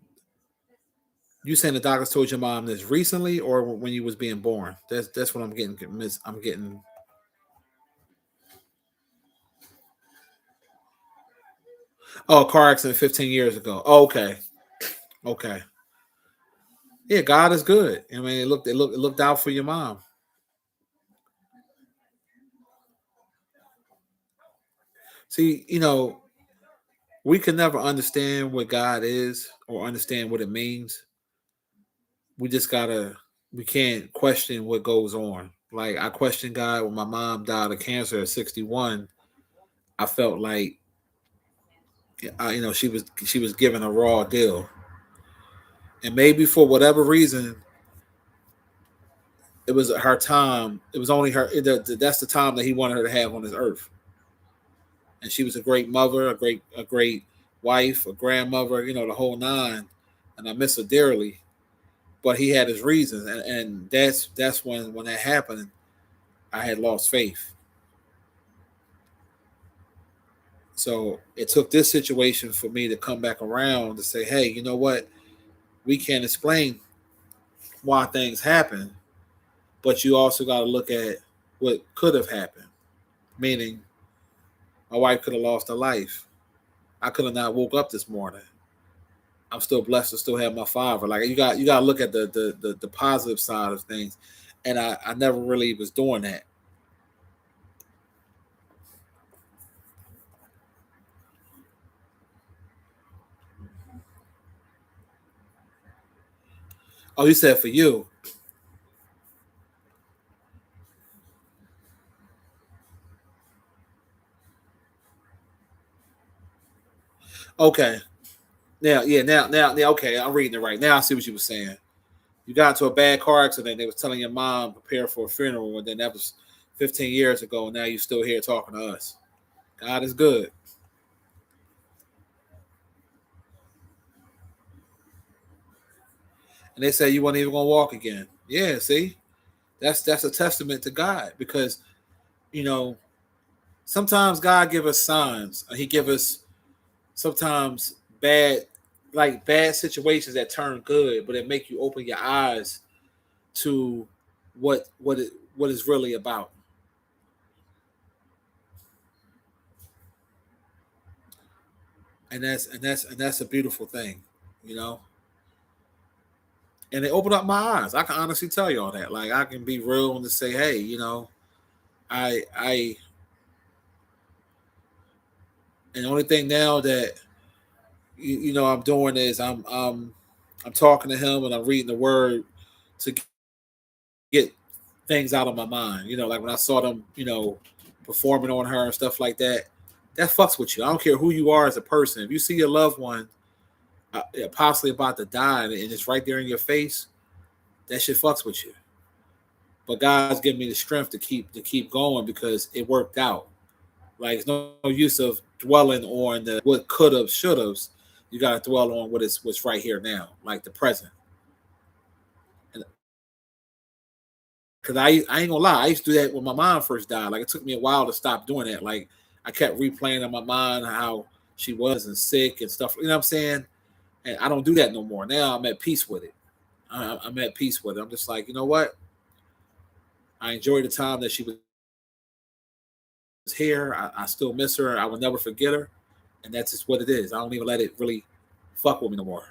You saying the doctors told your mom this recently, or when you was being born? That's what I'm getting. I'm getting. Oh, car accident 15 years ago. Oh, okay, okay. Yeah, God is good. I mean, it looked out for your mom. See, we can never understand what God is or understand what it means. We just gotta. We can't question what goes on. Like I questioned God when my mom died of cancer at 61. I felt like she was given a raw deal, and maybe for whatever reason, it was her time. It was only her. That's the time that he wanted her to have on this earth. And she was a great mother, a great wife, a grandmother. The whole nine. And I miss her dearly. But he had his reasons, and that's when that happened. I had lost faith. So it took this situation for me to come back around to say, hey, you know what? We can't explain why things happen, but you also got to look at what could have happened. Meaning, my wife could have lost her life. I could have not woke up this morning. I'm still blessed to still have my father. Like you got to look at the positive side of things, and I never really was doing that. Oh, you said for you. Okay. Now, yeah, now, okay. I'm reading it right now. I see what you were saying. You got into a bad car accident. They was telling your mom prepare for a funeral, and then that was 15 years ago. And now you're still here talking to us. God is good, and they say you weren't even gonna walk again. Yeah, see, that's a testament to God because you know sometimes God give us signs. He give us sometimes bad, like bad situations that turn good, but it make you open your eyes to what is really about. And that's a beautiful thing, you know. And it opened up my eyes. I can honestly tell you all that. Like I can be real and to say, hey, I and the only thing now that I'm doing is I'm talking to him and I'm reading the word to get things out of my mind. Like when I saw them, performing on her and stuff like that. That fucks with you. I don't care who you are as a person. If you see your loved one possibly about to die and it's right there in your face, that shit fucks with you. But God's given me the strength to keep going because it worked out. Like it's no use of dwelling on the what could have, should have. You got to dwell on what's right here now, like the present. And because I ain't gonna lie, I used to do that when my mom first died. Like it took me a while to stop doing that. Like I kept replaying in my mind how she was and sick and stuff. You know what I'm saying? And I don't do that no more. Now I'm at peace with it. I'm at peace with it. I'm just like, you know what? I enjoyed the time that she was here. I still miss her. I will never forget her. And that's just what it is. I don't even let it really fuck with me no more.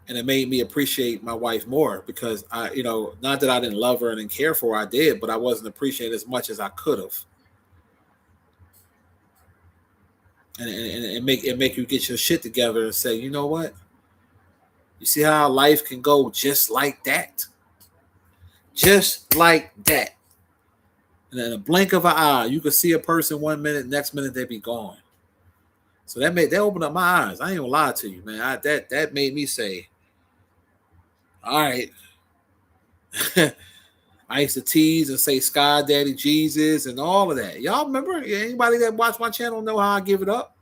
And it made me appreciate my wife more because not that I didn't love her and didn't care for her, I did, but I wasn't appreciating as much as I could have. And make you get your shit together and say, you know what? You see how life can go just like that? Just like that. And in a blink of an eye, you could see a person 1 minute, next minute they be gone. So that opened up my eyes. I ain't gonna lie to you, man. That made me say, all right. I used to tease and say Sky Daddy Jesus and all of that. Y'all remember? Anybody that watch my channel know how I give it up?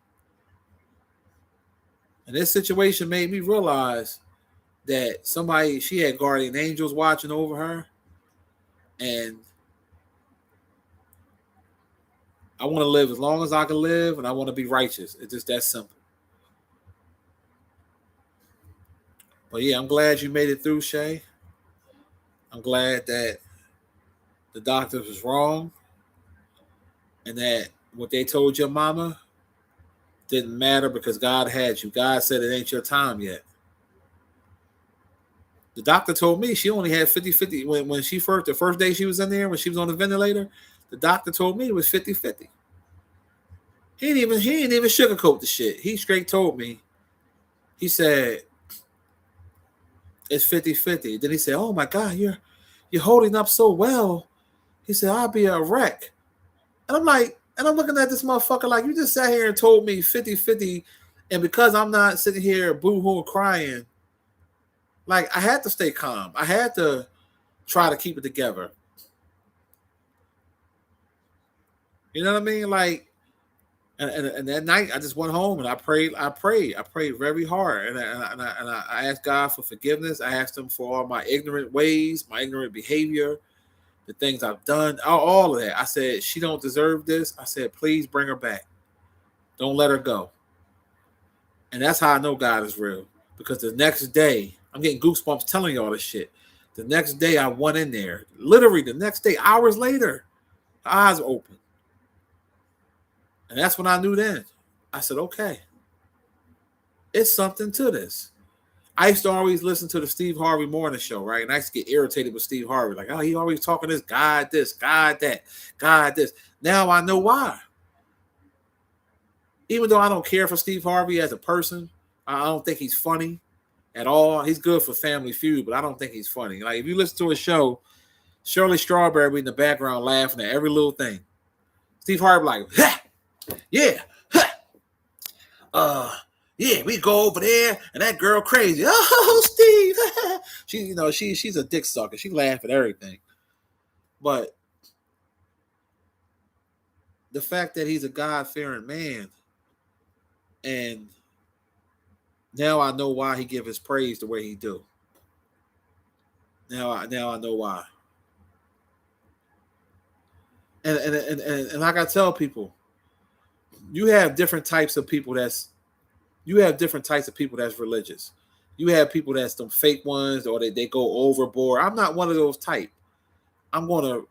And this situation made me realize that she had guardian angels watching over her. And I want to live as long as I can live, and I want to be righteous. It's just that simple. But yeah, I'm glad you made it through, Shay. I'm glad that the doctor was wrong and that what they told your mama didn't matter because God had you. God said it ain't your time yet. The doctor told me she only had 50-50. When the first day she was in there, when she was on the ventilator, the doctor told me it was 50-50. He didn't even sugarcoat the shit. He straight told me. He said, it's 50-50. Then he said, oh my God, you're holding up so well. He said, I'll be a wreck. And I'm looking at this motherfucker like, you just sat here and told me 50-50. And because I'm not sitting here boo-hoo crying, like I had to stay calm. I had to try to keep it together. You know what I mean? Like, and that night I just went home and I prayed very hard. And I asked God for forgiveness. I asked him for all my ignorant ways, my ignorant behavior, the things I've done, all of that. I said, she don't deserve this. I said, please bring her back. Don't let her go. And that's how I know God is real. Because the next day, I'm getting goosebumps telling you all this shit. The next day I went in there. Literally the next day, hours later, eyes open. And that's when I knew then. I said, okay, it's something to this. I used to always listen to the Steve Harvey morning show, right? And I used to get irritated with Steve Harvey. Like, oh, he always talking this, God this, God that, God this. Now I know why. Even though I don't care for Steve Harvey as a person, I don't think he's funny at all. He's good for Family Feud, but I don't think he's funny. Like, if you listen to his show, Shirley Strawberry in the background laughing at every little thing. Steve Harvey like, ha! Yeah, ha! Yeah, we go over there and that girl crazy. Oh, Steve. She's a dick sucker. She laugh at everything. But the fact that he's a God-fearing man, and now I know why he give his praise the way he do. Now I know why. And like I tell people, you have different types of people that's religious. You have people that's them fake ones, or they go overboard. I'm not one of those type. I'm gonna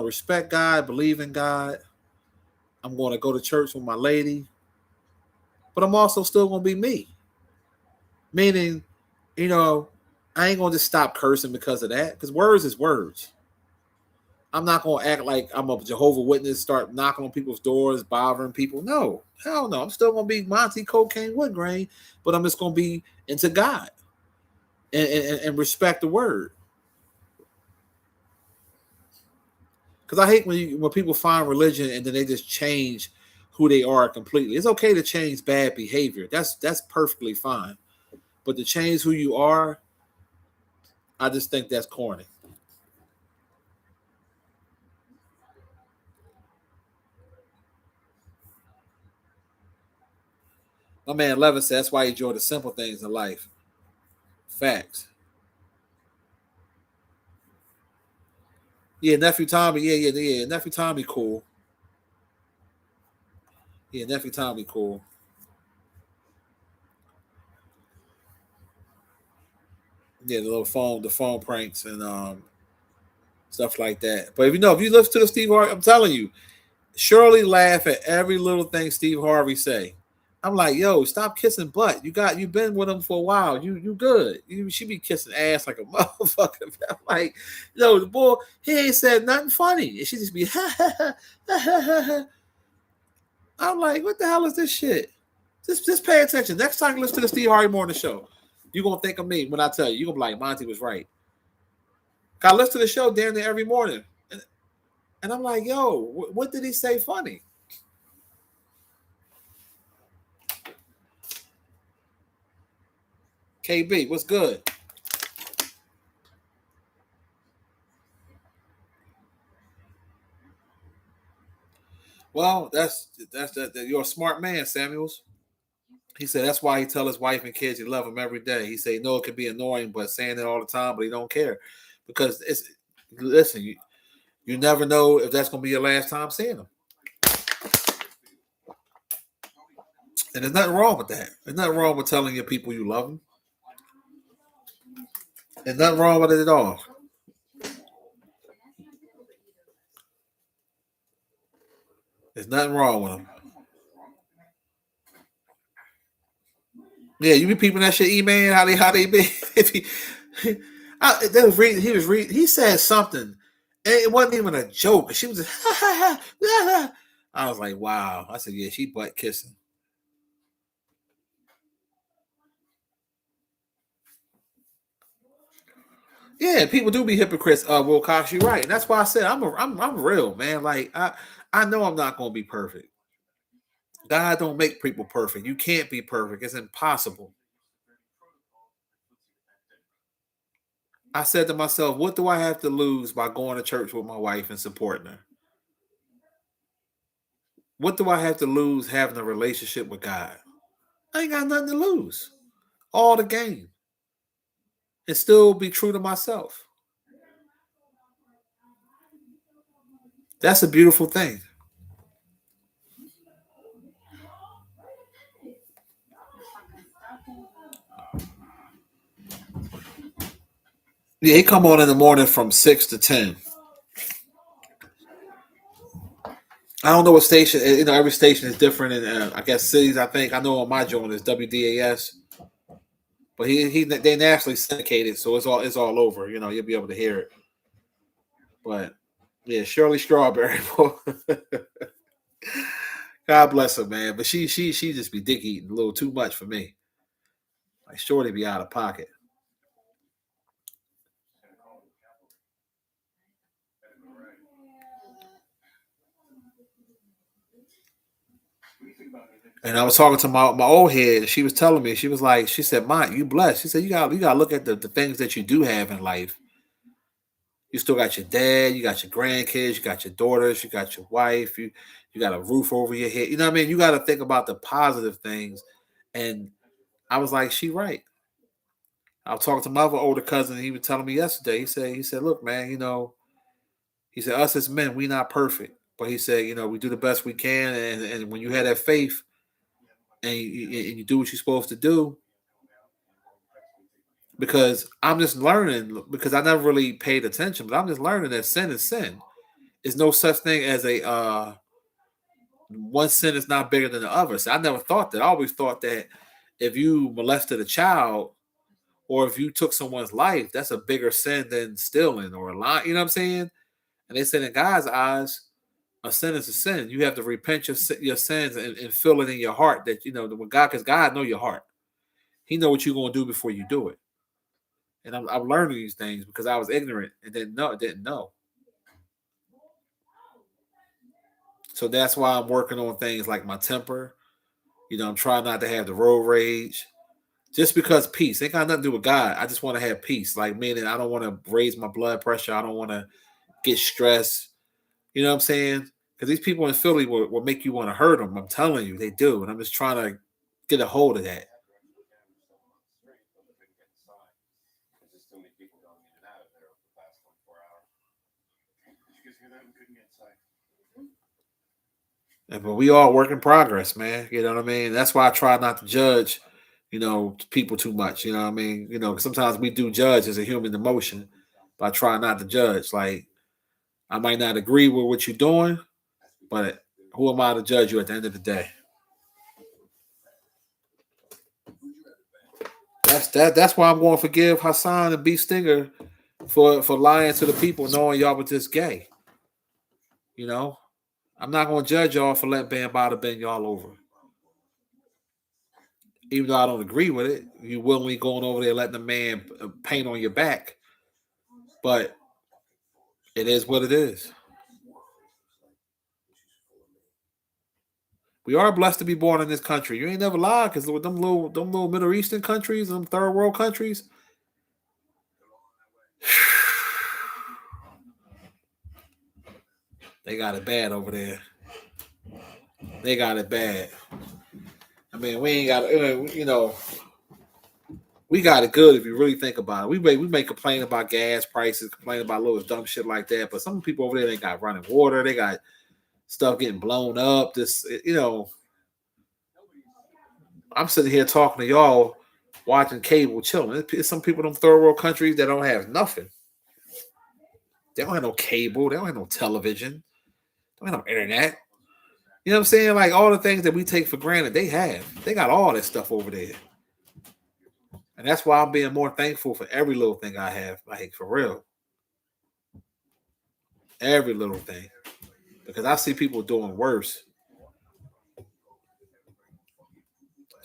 respect God, believe in God. I'm gonna go to church with my lady, but I'm also still gonna be me. Meaning, I ain't gonna just stop cursing because of that. Because words is words. I'm not gonna act like I'm a Jehovah Witness, start knocking on people's doors, bothering people. No, hell no. I'm still gonna be Monty Cocaine Woodgrain, but I'm just gonna be into God and respect the word. Because I hate when people find religion and then they just change who they are completely. It's okay to change bad behavior. That's perfectly fine. But to change who you are, I just think that's corny. My man Levin said that's why he enjoy the simple things in life. Facts. Yeah, nephew Tommy. Yeah. Nephew Tommy cool. Yeah, nephew Tommy cool. Yeah, the phone pranks and stuff like that. But if you listen to the Steve Harvey, I'm telling you, Shirley laugh at every little thing Steve Harvey say. I'm like, yo, stop kissing butt. You've been with him for a while. You good. You should be kissing ass like a motherfucker. I'm like, no, the boy, he ain't said nothing funny. It should just be ha ha ha ha ha ha. I'm like, what the hell is this shit? Just pay attention. Next time you listen to the Steve Harvey Morning Show, you're gonna think of me when I tell you. You're gonna be like, Monty was right. I listen to the show damn near every morning. And I'm like, yo, what did he say funny? KB, what's good? Well, you're a smart man, Samuels. He said that's why he tell his wife and kids he love them every day. He said, no, it can be annoying, but saying it all the time, but he don't care. Because listen, you never know if that's gonna be your last time seeing them. And there's nothing wrong with that. There's nothing wrong with telling your people you love them. There's nothing wrong with it at all. There's nothing wrong with them. Yeah, you be peeping that shit, E-Man, how they be. If he, that was reading, he was reading, he said something, and it wasn't even a joke. She was just, ha, ha, ha. I was like, wow. I said, yeah, she butt kissing. Yeah, people do be hypocrites. Will Cox, you right, and that's why I said I'm real, man. Like I know I'm not gonna be perfect. God don't make people perfect. You can't be perfect. It's impossible. I said to myself, what do I have to lose by going to church with my wife and supporting her? What do I have to lose having a relationship with God? I ain't got nothing to lose. All the game. And still be true to myself. That's a beautiful thing. Yeah, he come on in the morning from 6 to 10. I don't know what station. Every station is different. In I guess cities. I think I know on my joint is WDAS, but they nationally syndicated, so it's all over. You'll be able to hear it. But yeah, Shirley Strawberry. God bless her, man. But she just be dick eating a little too much for me. Like Shorty be out of pocket. And I was talking to my old head. She was telling me, she said, Mike, you blessed. She said, you gotta look at the things that you do have in life. You still got your dad, you got your grandkids, you got your daughters, you got your wife, you got a roof over your head. You know what I mean? You got to think about the positive things. And I was like, she right. I was talking to my other older cousin. He was telling me yesterday. He said, look, man, he said, us as men, we not perfect, but he said, we do the best we can. And when you have that faith and you do what you're supposed to do, because I'm just learning, because I never really paid attention, but I'm just learning that sin is sin. There's no such thing as a one sin is not bigger than the other. So I never thought that. I always thought that if you molested a child or if you took someone's life, that's a bigger sin than stealing or lying. You know what I'm saying? And they said in God's eyes, a sin is a sin. You have to repent your sins and feel it in your heart that when God, because God know your heart. He know what you're gonna do before you do it. And I'm learning these things because I was ignorant and didn't know. So that's why I'm working on things like my temper. I'm trying not to have the road rage. Just because peace ain't got nothing to do with God. I just want to have peace. Like meaning I don't want to raise my blood pressure. I don't want to get stressed. You know what I'm saying? Because these people in Philly will make you want to hurt them. I'm telling you, they do. And I'm just trying to get a hold of that. But we all work in progress, man. You know what I mean? That's why I try not to judge, people too much. You know what I mean? Sometimes we do judge as a human emotion, but I try not to judge. Like, I might not agree with what you're doing, but who am I to judge you at the end of the day? That's why I'm going to forgive Hassan and B Stinger for lying to the people, knowing y'all were just gay. I'm not going to judge y'all for letting Bambada bend y'all over. Even though I don't agree with it, you willingly going over there letting the man paint on your back. But it is what it is. We are blessed to be born in this country. You ain't never lied, because with them little Middle Eastern countries, them third world countries, they got it bad over there. They got it bad. I mean, we ain't got we got it good if you really think about it. We may complain about gas prices, complain about little dumb shit like that, but some people over there, they got running water, they got stuff getting blown up. I'm sitting here talking to y'all, watching cable, chilling. It's some people in them third world countries that don't have nothing. They don't have no cable. They don't have no television. They don't have no internet. You know what I'm saying? Like, all the things that we take for granted, they have. They got all that stuff over there. And that's why I'm being more thankful for every little thing I have. Like, for real. Every little thing. Because I see people doing worse.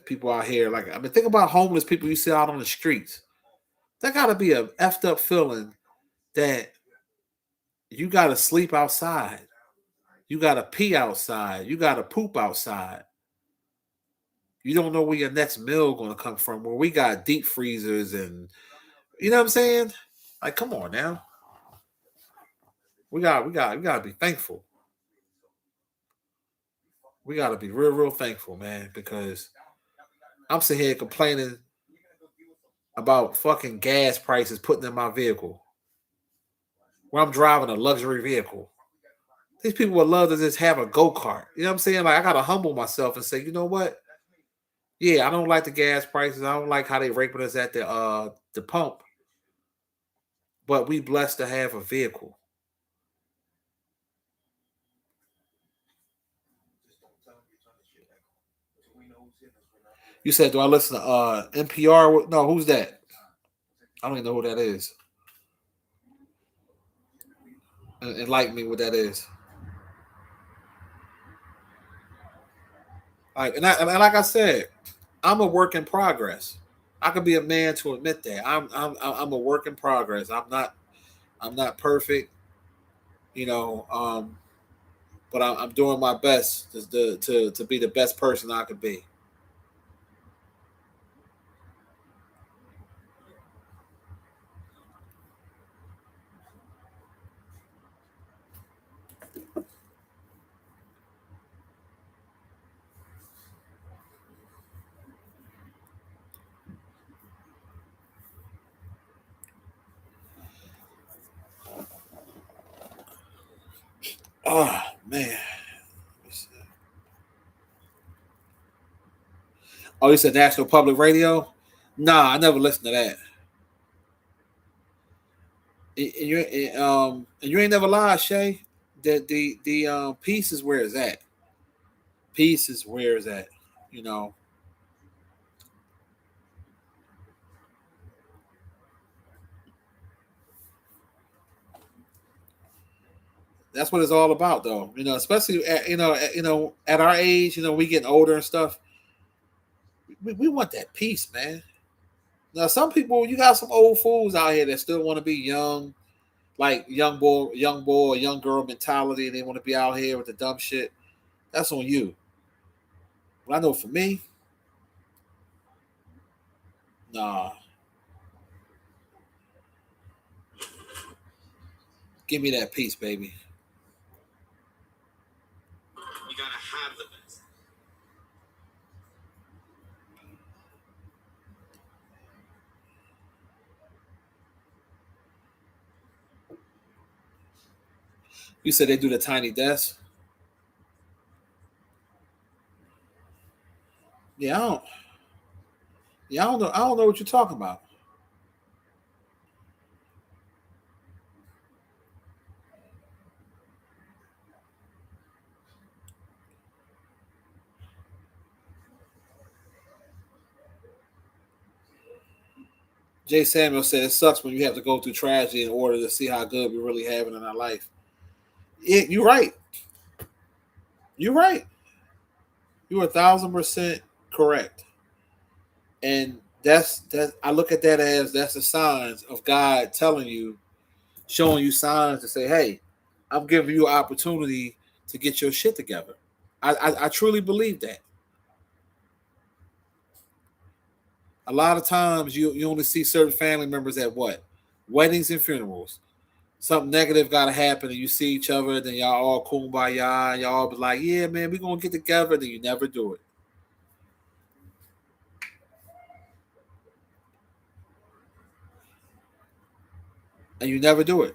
People out here, like, I mean, think about homeless people you see out on the streets. That got to be a effed up feeling that you got to sleep outside. You got to pee outside. You got to poop outside. You don't know where your next meal going to come from. Where we got deep freezers and, you know what I'm saying? Like, come on now. We got to be thankful. We got to be real thankful, man, because I'm sitting here complaining about fucking gas prices putting in my vehicle when I'm driving a luxury vehicle. These people would love to just have a go-kart. You know what I'm saying? Like, I got to humble myself and say, you know what? Yeah, I don't like the gas prices. I don't like how they raping us at the pump. But we blessed to have a vehicle. You said, do I listen to NPR? No, who's that? I don't even know who that is. Enlighten me what that is. And like I said, I'm a work in progress. I could be a man to admit that. I'm a work in progress. I'm not perfect, you know. But I'm doing my best to be the best person I could be. Oh man. Oh, you said National Public Radio? Nah, I never listened to that. And you ain't never lied, Shay. The peace is where it's at. Peace is where it's at. You know. That's what it's all about, though. You know, especially at our age, we getting older and stuff. We want that peace, man. Now, some people, you got some old fools out here that still want to be young, like young boy, young girl mentality, and they want to be out here with the dumb shit. That's on you. But I know for me, nah. Give me that peace, baby. You gotta have the best. You said they do the tiny desk. Yeah, Yeah, I don't know. I don't know what you're talking about. Jay Samuel said it sucks when you have to go through tragedy in order to see how good we really have it in our life. Yeah, you're right. You're right. You're 1,000% correct. And that's that. I look at that as that's the signs of God telling you, showing you signs to say, "Hey, I'm giving you an opportunity to get your shit together." I truly believe that. A lot of times you only see certain family members at what? Weddings and funerals. Something negative gotta happen and you see each other, then y'all all kumbaya, y'all be like, yeah, man, we gonna get together, then you never do it. And you never do it.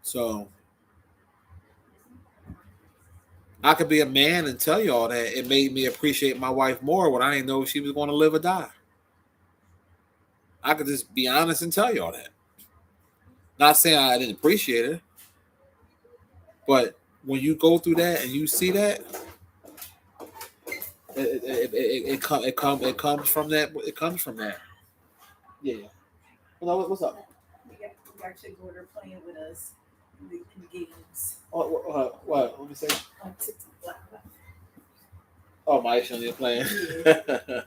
So I could be a man and tell you all that. It made me appreciate my wife more when I didn't know if she was gonna live or die. I could just be honest and tell you all that. Not saying I didn't appreciate her, but when you go through that and you see that, it comes from that. It comes from that. Yeah. What's up? We got your daughter playing with us in the games What? Let me say. on TikTok. Oh, my actually playing. Yeah.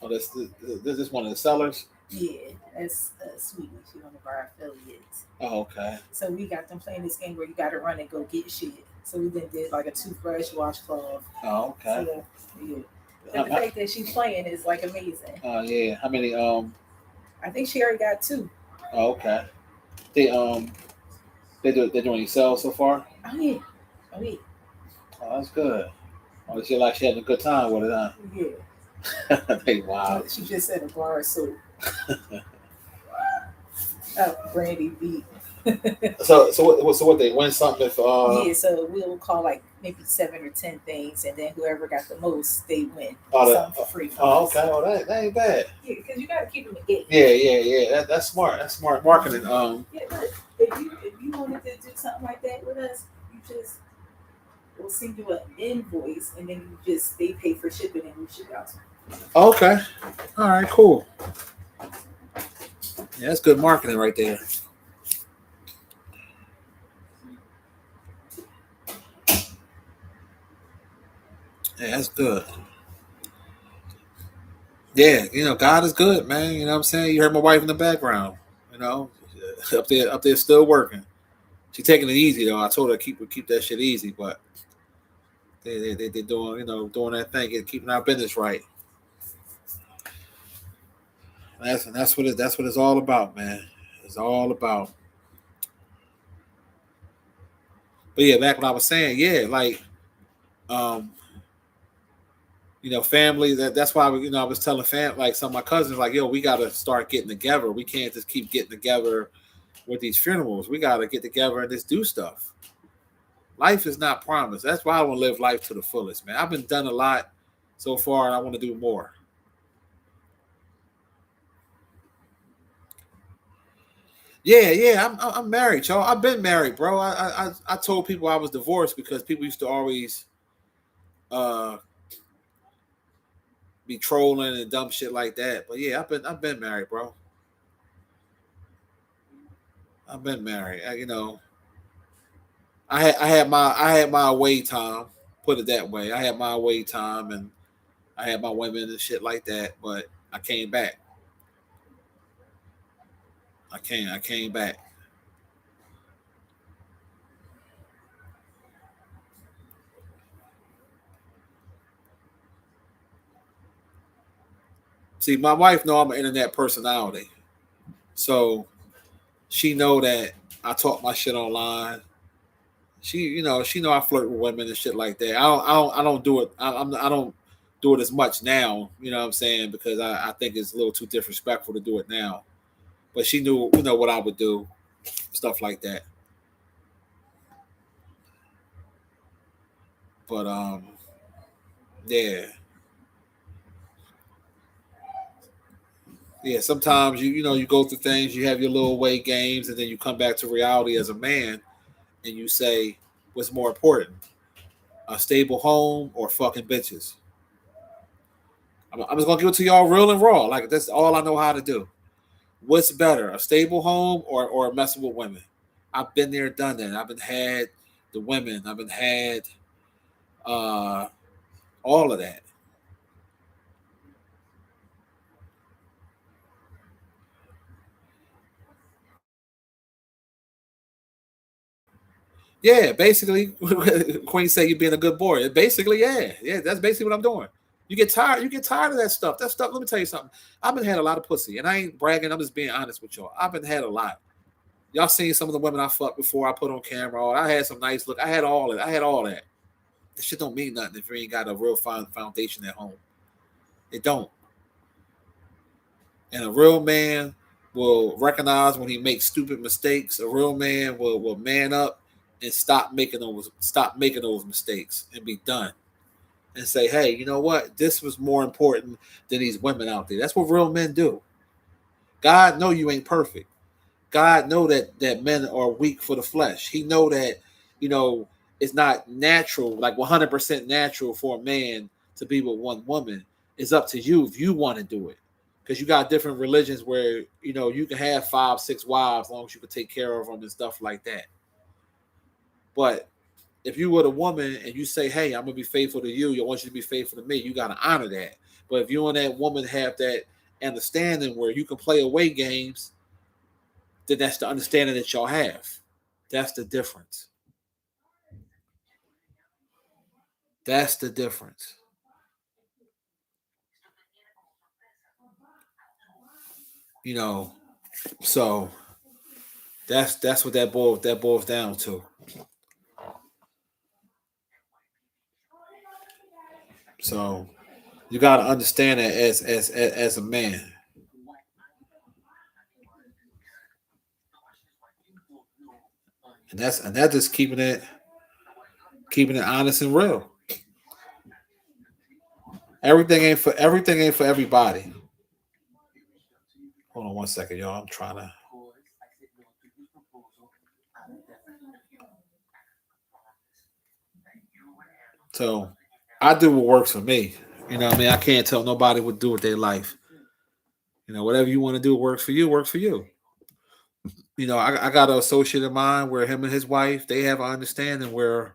Oh, this is one of the sellers. Yeah, that's Sweetie. She's one of our affiliates. Oh, okay. So we got them playing this game where you got to run and go get shit. So we then did like a toothbrush, washcloth. Oh, okay. So, yeah. But the fact that she's playing is like amazing. Oh, yeah. How many? I think she already got 2. Oh, okay. They're doing Excel so far. Oh yeah. Oh yeah. Oh, that's good. Oh, she like she having a good time with it, huh? Yeah. Hey, wow. She just said a bar, so. Oh, Brandy beat. so what they win something if Yeah, so we'll call like maybe 7 or 10 things, and then whoever got the most, they win something for free. Oh, okay. Oh, that ain't bad. Yeah, because you got to keep them engaged. Yeah. That's smart. That's smart marketing. Yeah, but if you wanted to do something like that with us, you just we'll send you an invoice, and then they pay for shipping and you ship out. Okay. All right. Cool. Yeah, that's good marketing right there. Yeah, that's good. Yeah, God is good, man. You know what I'm saying? You heard my wife in the background. You know, up there, still working. She taking it easy though. I told her keep that shit easy, but they doing doing that thing, keeping our business right. That's what it's all about, man. It's all about. But yeah, back what I was saying, yeah, like um, family. That's why I was telling like some of my cousins, like, yo, we got to start getting together. We can't just keep getting together with these funerals. We got to get together and just do stuff. Life is not promised. That's why I want to live life to the fullest, man. I've been done a lot so far, and I want to do more. Yeah. I'm married, y'all. I've been married, bro. I told people I was divorced because people used to always uh be trolling and dumb shit like that. But yeah, I've been married, bro. I've been married. I had my away time. Put it that way. I had my away time, and I had my women and shit like that. But I came back. I came back. See, my wife know I'm an internet personality, so she know that I talk my shit online. She know I flirt with women and shit like that. I don't do it. I don't do it as much now. You know what I'm saying? Because I think it's a little too disrespectful to do it now. But she knew, what I would do, stuff like that. But yeah, yeah. Sometimes you go through things. You have your little away games, and then you come back to reality as a man, and you say, "What's more important, a stable home or fucking bitches?" I'm just gonna give it to y'all real and raw. Like that's all I know how to do. What's better, a stable home or messing with women? I've been there, done that. I've been had the women. I've been had uh, all of that. Yeah, basically, Queen say you being a good boy. Basically, yeah, that's basically what I'm doing. You get tired. You get tired of that stuff. That stuff. Let me tell you something. I've been had a lot of pussy, and I ain't bragging. I'm just being honest with y'all. I've been had a lot. Y'all seen some of the women I fucked before I put on camera. I had some nice look. I had all that. I had all that. This shit don't mean nothing if you ain't got a real fine foundation at home. It don't. And a real man will recognize when he makes stupid mistakes. A real man will man up and stop making those mistakes and be done. And say, hey, you know what? This was more important than these women out there. That's what real men do. God know you ain't perfect. God know that men are weak for the flesh. He know that, you know, it's not natural, like 100% natural for a man to be with one woman. It's up to you if you want to do it. Because you got different religions where, you can have 5, 6 wives as long as you can take care of them and stuff like that. But if you were a woman and you say, hey, I'm going to be faithful to you, I want you to be faithful to me, you got to honor that. But if you and that woman have that understanding where you can play away games, then that's the understanding that y'all have. That's the difference. That's the difference. You know, so that's what that boils down to. So you got to understand that as a man, and that's just keeping it honest and real. Everything ain't for everybody. Hold on one second, y'all. I'm trying to. So I do what works for me. You know what I mean? I can't tell nobody what to do with their life. Whatever you want to do works for you, works for you. I got an associate of mine where him and his wife, they have an understanding where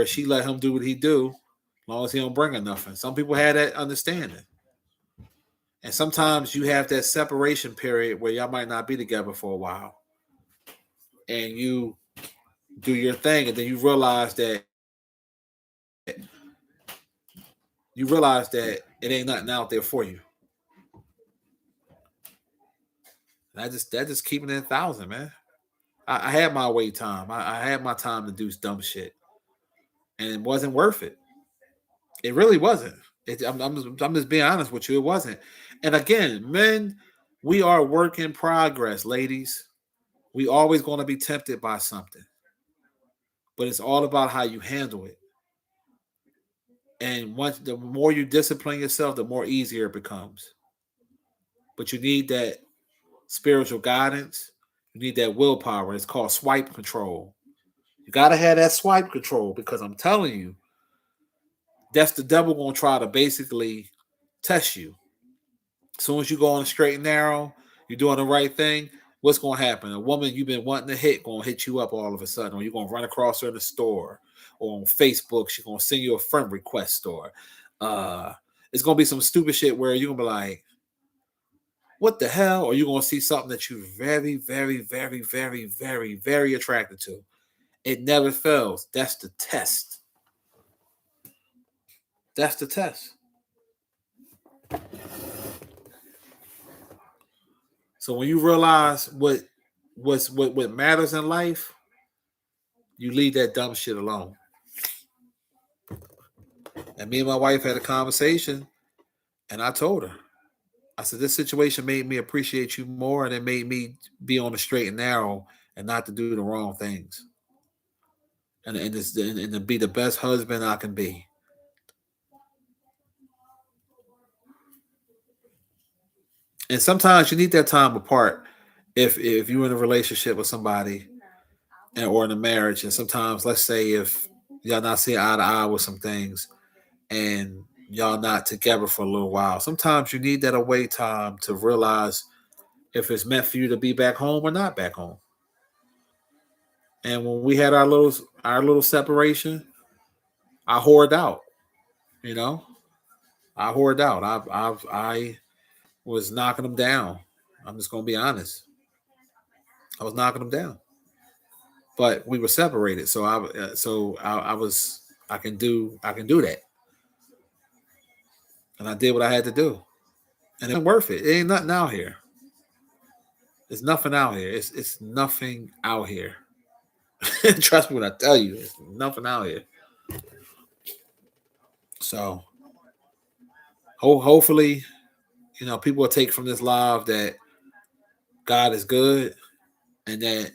she let him do what he do, as long as he don't bring her nothing. Some people have that understanding. And sometimes you have that separation period where y'all might not be together for a while. And you do your thing, and then you realize that it ain't nothing out there for you. That just keeping it 1,000, man. I had my wait time. I had my time to do dumb shit, and it wasn't worth it. It really wasn't. I'm just being honest with you. It wasn't. And again, men, we are work in progress, ladies. We always going to be tempted by something, but it's all about how you handle it. And once the more you discipline yourself, the more easier it becomes. But you need that spiritual guidance. You need that willpower. It's called swipe control. You got to have that swipe control because I'm telling you, that's the devil going to try to basically test you. As soon as you go on a straight and narrow, you're doing the right thing. What's going to happen? A woman you've been wanting to hit going to hit you up all of a sudden, or you're going to run across her in the store, or on Facebook she's going to send you a friend request, or uh, it's going to be some stupid shit where you're going to be like, "What the hell?" Or you're going to see something that you're very, very, very, very, very, very attracted to. It never fails. That's the test. That's the test. So when you realize what matters in life, you leave that dumb shit alone. And me and my wife had a conversation, and I told her, I said, this situation made me appreciate you more, and it made me be on the straight and narrow and not to do the wrong things. and to be the best husband I can be. And sometimes you need that time apart if you're in a relationship with somebody and or in a marriage. And sometimes, let's say if y'all not seeing eye to eye with some things, and y'all not together for a little while, sometimes you need that away time to realize if it's meant for you to be back home or not back home. And when we had our little separation, I hoarded out. You know, I hoarded out. I was knocking them down. I'm just gonna be honest. I was knocking them down, but we were separated. I was I can do that, and I did what I had to do, and it wasn't worth it. It ain't nothing out here. There's nothing out here. It's nothing out here. Trust me when I tell you, it's nothing out here. So hopefully, people will take from this live that God is good, and that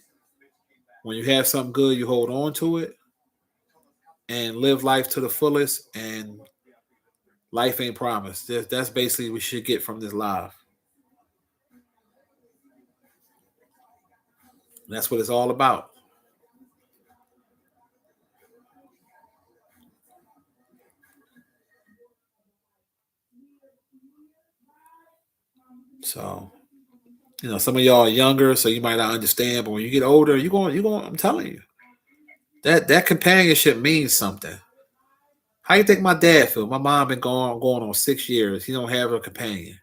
when you have something good, you hold on to it and live life to the fullest. And life ain't promised. That's basically what we should get from this live. That's what it's all about. So, some of y'all are younger, so you might not understand. But when you get older, you're going. I'm telling you, that companionship means something. How you think my dad feel? My mom been going on 6 years. He don't have a companion.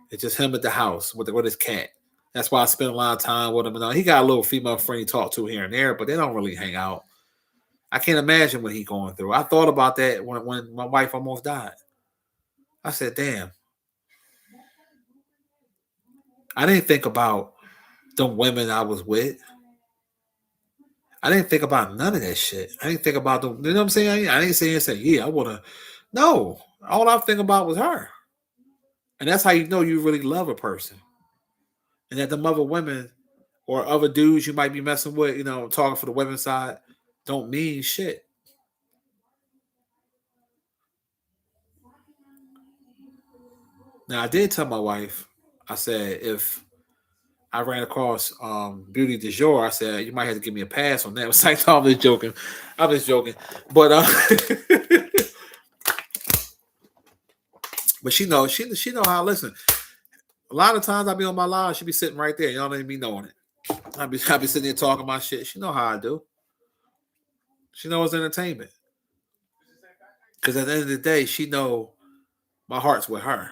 It's just him at the house with his cat. That's why I spend a lot of time with him. And he got a little female friend he talk to here and there, but they don't really hang out. I can't imagine what he going through. I thought about that when my wife almost died. I said, damn, I didn't think about the women I was with. I didn't think about none of that shit. I didn't think about them. You know what I'm saying? I didn't say, yeah, I want to. No, all I think about was her. And that's how you know you really love a person. And that the other women or other dudes you might be messing with, talking for the women's side, don't mean shit. Now, I did tell my wife, I said, if I ran across Beauty du Jour, I said, you might have to give me a pass on that. I was like, no, I'm just joking. I'm just joking. But but she know how I listen. A lot of times I be on my live, she be sitting right there. Y'all don't even be knowing it. I be sitting there talking my shit. She know how I do. She knows entertainment. Because at the end of the day, she know my heart's with her.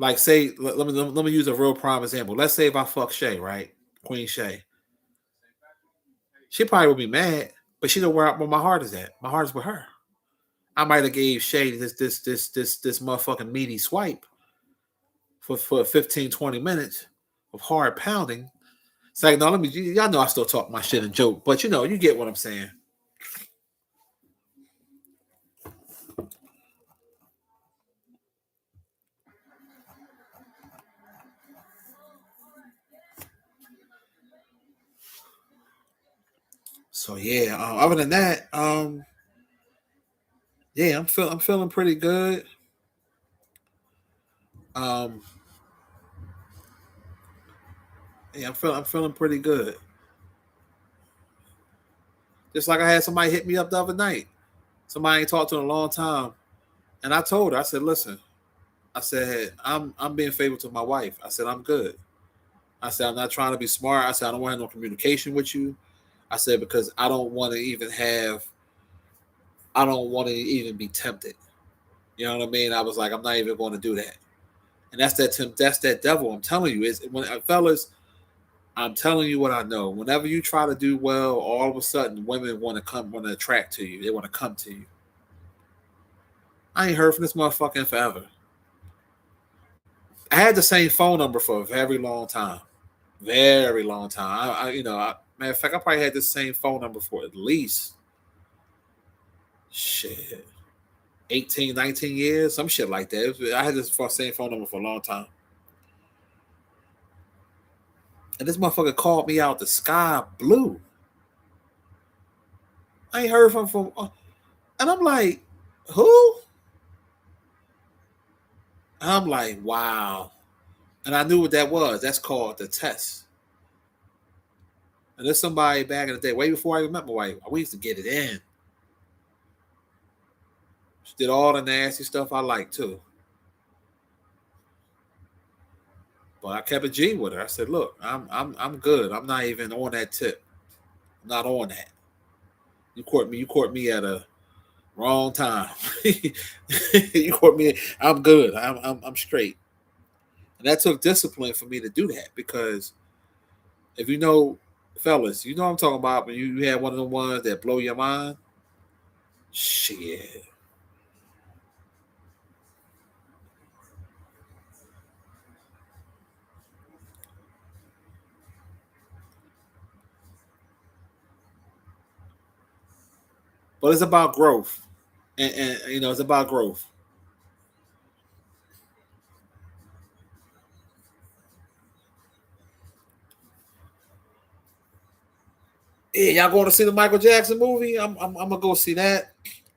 Like, say, let me use a real prime example. Let's say if I fuck Shay, right, Queen Shay, she probably would be mad, but she know where my heart is at. My heart is with her. I might have gave Shay this motherfucking meaty swipe for 15, 20 minutes of hard pounding. It's like, no, y'all know I still talk my shit and joke, but you get what I'm saying. So yeah, other than that, yeah, I'm feeling pretty good. Um, yeah, I'm feeling pretty good. Just like I had somebody hit me up the other night. Somebody I ain't talked to in a long time, and I told her, I said, listen, I said I'm being faithful to my wife. I said I'm good. I said I'm not trying to be smart. I said I don't want to have no communication with you. I said because I don't want to even be tempted. You know what I mean? I was like, I'm not even going to do that. And that's that devil. I'm telling you, is when fellas, I'm telling you what I know. Whenever you try to do well, all of a sudden women want to attract to you. They want to come to you. I ain't heard from this motherfucker in forever. I had the same phone number for a very long time. Very long time. Matter of fact, I probably had the same phone number for at least shit 18, 19 years, some shit like that. I had this same phone number for a long time. And this motherfucker called me out the sky blue. I ain't heard from and I'm like, who? And I'm like, wow. And I knew what that was. That's called the test. And there's somebody back in the day, way before I even met my wife, we used to get it in. She did all the nasty stuff I like too. But I kept a G with her. I said, look, I'm good. I'm not even on that tip. I'm not on that. You caught me at a wrong time. You caught me. I'm good. I'm straight. And that took discipline for me to do that because if you know, fellas, you know what I'm talking about when you have one of the ones that blow your mind. Shit. But it's about growth. And you know, it's about growth. Yeah, y'all going to see the Michael Jackson movie? I'm gonna go see that.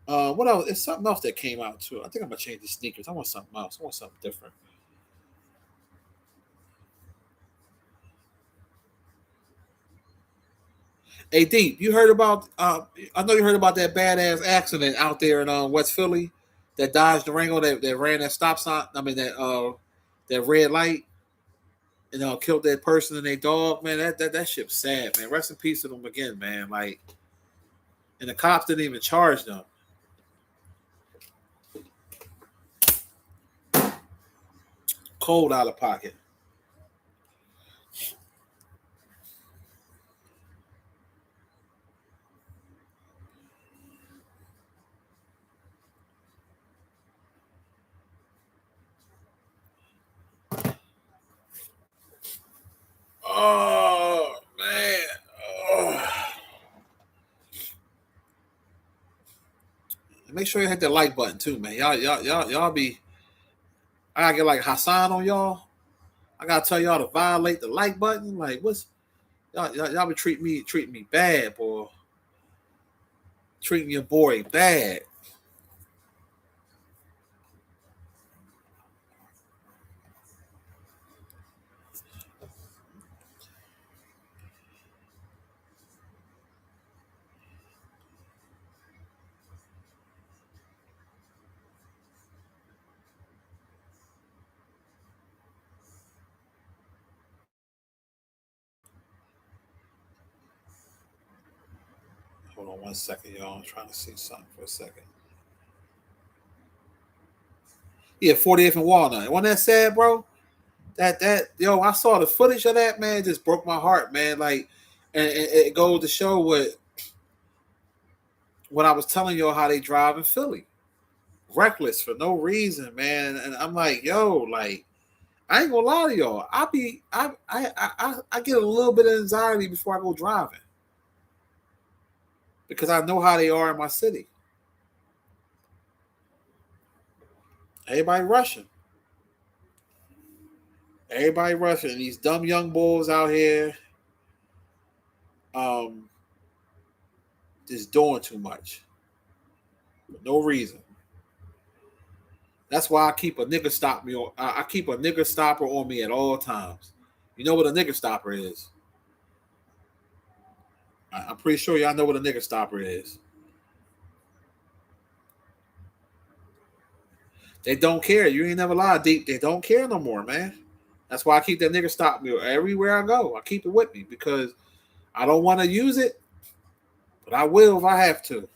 What else? It's something else that came out too. I think I'm gonna change the sneakers. I want something else. I want something different. Hey, Deep, you heard about? I know you heard about that badass accident out there in West Philly, that Dodge Durango that ran that stop sign. I mean that red light and killed that person and their dog. Man, that shit's sad, man. Rest in peace to them again, man. Like, and the cops didn't even charge them. Cold out of pocket. Oh man. Oh. Make sure you hit that like button too, man. Y'all be. I gotta get like Hassan on y'all. I gotta tell y'all to violate the like button. Like, what's y'all be treating me bad, boy. Treating your boy bad. Hold on 1 second, y'all. I'm trying to see something for a second. Yeah, 40th and Walnut. Wasn't that sad, bro? I saw the footage of that, man. It just broke my heart, man. Like, and it goes to show what I was telling y'all how they drive in Philly, reckless for no reason, man. And I'm like, yo, like, I ain't gonna lie to y'all. I get a little bit of anxiety before I go driving because I know how they are in my city. Everybody rushing. Everybody rushing. These dumb young bulls out here, um, just doing too much for no reason. That's why I keep a nigga stop me. I keep a nigga stopper on me at all times. You know what a nigga stopper is? I'm pretty sure y'all know what a nigga stopper is. They don't care. You ain't never lied, Deep. They don't care no more, man. That's why I keep that nigga stop me everywhere I go. I keep it with me because I don't want to use it, but I will if I have to.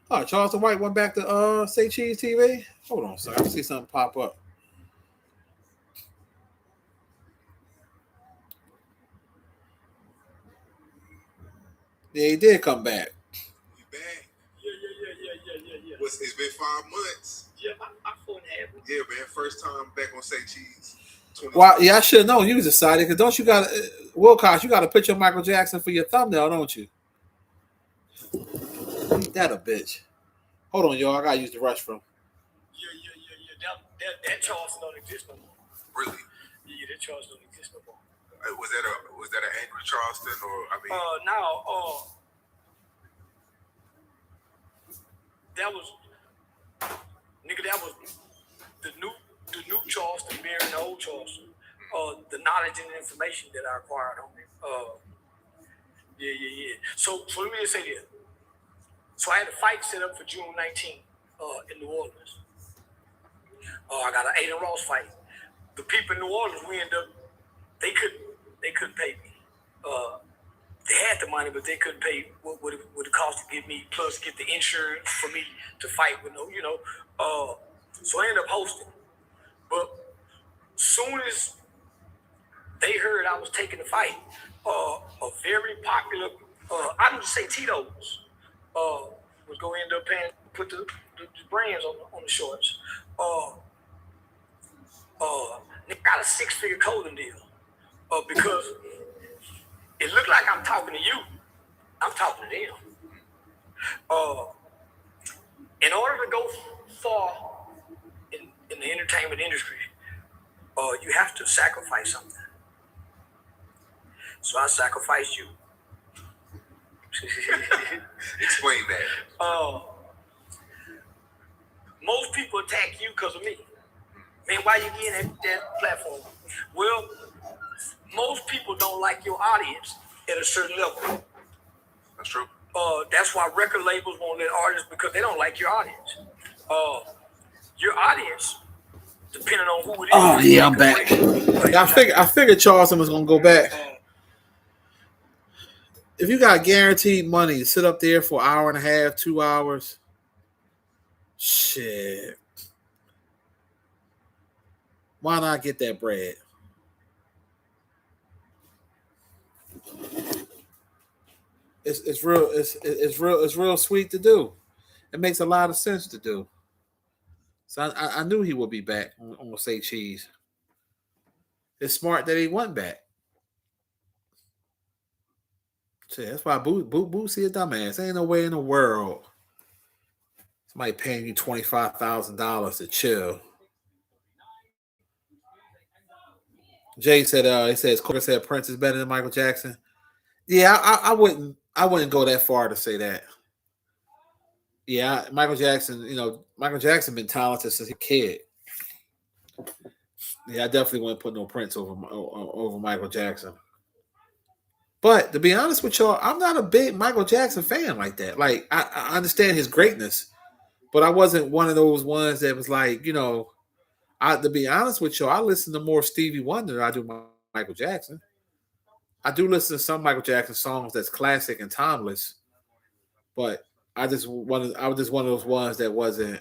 Oh, Charleston White went back to Say Cheese TV. Hold on, sir. I see something pop up. Yeah, he did come back. You back? Yeah. It's been 5 months. Yeah, I 4.5. Yeah, man. First time back on Say Cheese. Well, yeah, I should have known you was excited because don't you got Wilcox? You got a picture of Michael Jackson for your thumbnail, don't you? Ain't that a bitch? Hold on, y'all. I gotta use the restroom. That Charleston don't exist no more. Really? Yeah, that Charleston don't exist no more. Was that an angry Charleston or I mean? That was the new Charleston mirroring the old Charleston. The knowledge and information that I acquired on it. Yeah. So let me just say this. So I had a fight set up for June 19th in New Orleans. I got an Aiden Ross fight. The people in New Orleans, they couldn't pay me. They had the money, but they couldn't pay what it cost to get me, plus get the insurance for me to fight with so I ended up hosting. But soon as they heard I was taking the fight, a very popular, I'm just say Tito's, was going to end up put the brands on the shorts. They got a 6-figure clothing deal because it looked like I'm talking to you. I'm talking to them. In order to go far in the entertainment industry, you have to sacrifice something. So I sacrificed you. Explain that. Most people attack you because of me. Man, why you getting that platform? Well, most people don't like your audience at a certain level. That's true. That's why record labels won't let artists because they don't like your audience. Your audience, depending on who it is. Oh yeah, I'm back. I figured Charleston was gonna go back. If you got guaranteed money to sit up there for an hour and a half, 2 hours, shit. Why not get that bread? It's real sweet to do. It makes a lot of sense to do. So I knew he would be back on Say Cheese. It's smart that he went back. Shit, that's why Boosie a dumbass. Ain't no way in the world somebody paying you $25,000 to chill. Jay said, he says, Corey said Prince is better than Michael Jackson. Yeah, I wouldn't go that far to say that. Yeah, Michael Jackson been talented since a kid. Yeah, I definitely wouldn't put no Prince over Michael Jackson. But to be honest with y'all, I'm not a big Michael Jackson fan like that. Like, I understand his greatness, but I wasn't one of those ones that was like, to be honest with y'all, I listen to more Stevie Wonder than I do Michael Jackson. I do listen to some Michael Jackson songs that's classic and timeless, but I was just one of those ones that wasn't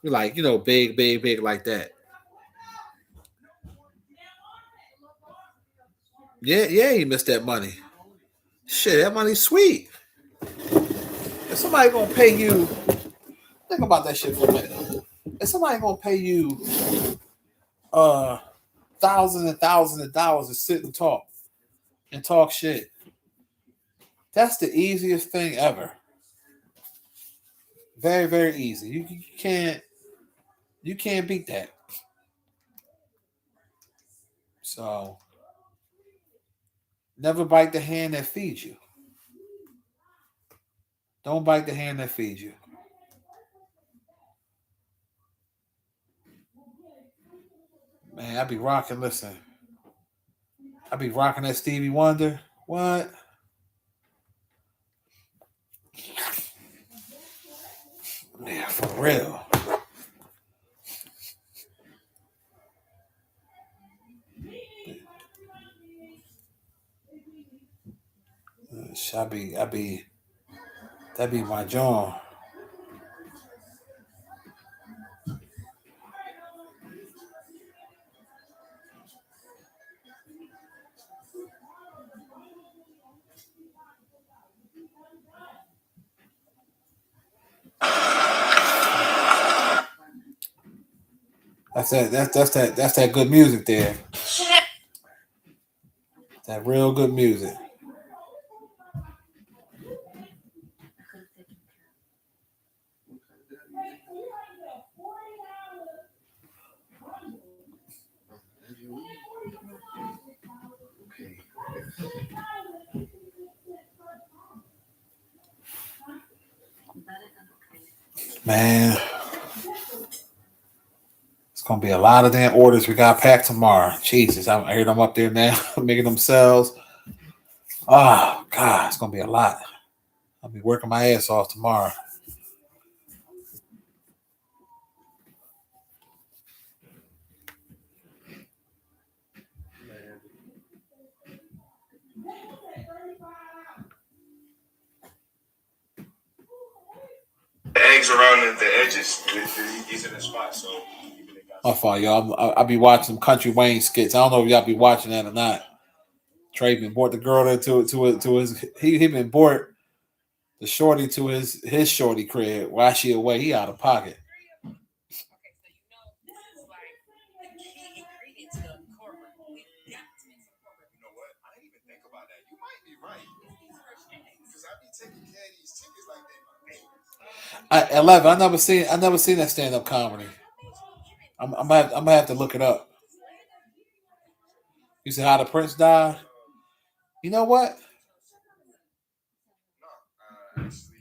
like, big like that. Yeah, he missed that money. Shit, that money's sweet. If somebody gonna pay you, think about that shit for a minute. If somebody gonna pay you thousands and thousands of dollars to sit and talk shit, that's the easiest thing ever. Very, very easy. You can't beat that. So never bite the hand that feeds you. Don't bite the hand that feeds you. Man, I be rocking. Listen, I be rocking that Stevie Wonder. What? Yeah, for real. That be my John. That's that good music there. That real good music. Man, it's gonna be a lot of damn orders we got packed tomorrow. Jesus, I hear them up there now making themselves. Oh God, it's gonna be a lot. I'll be working my ass off tomorrow. The eggs around the edges. These are the spots. So. My fault, y'all. I'll be watching some Country Wayne skits. I don't know if y'all be watching that or not. Trey been brought the girl there to his he been brought the shorty to his shorty crib while she away. He out of pocket. I 11. I never seen that stand up comedy. I'm gonna have to look it up. You said how the Prince died. You know what?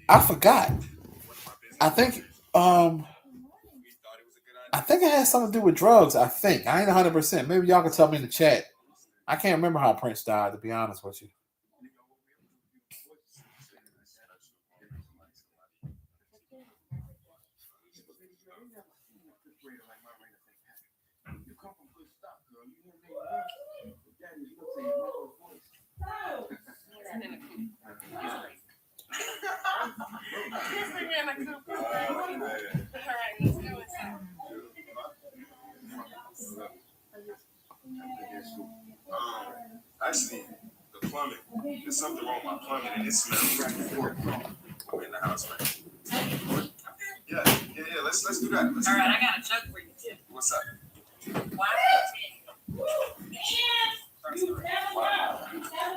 I forgot. I think um I think it has something to do with drugs. I think I ain't 100%. Maybe y'all can tell me in the chat. I can't remember how Prince died. To be honest with you. Actually, the plumbing. There's something wrong with my plumbing, and it smells in the house, man. Yeah. Let's do that. All right, I got a joke for you too. What's up?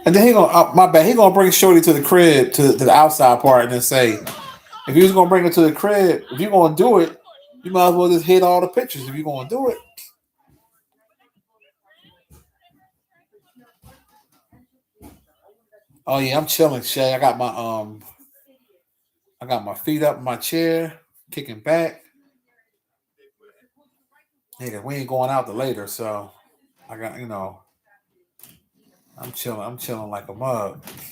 And then he gonna my bad. He gonna bring Shorty to the crib to the outside part and then say, if you was gonna bring her to the crib, if you gonna do it, you might as well just hit all the pictures if you gonna do it. Oh yeah, I'm chilling, Shay. I got my feet up in my chair, kicking back. Yeah, we ain't going out till later, so I got I'm chilling. I'm chilling like a mug. Passed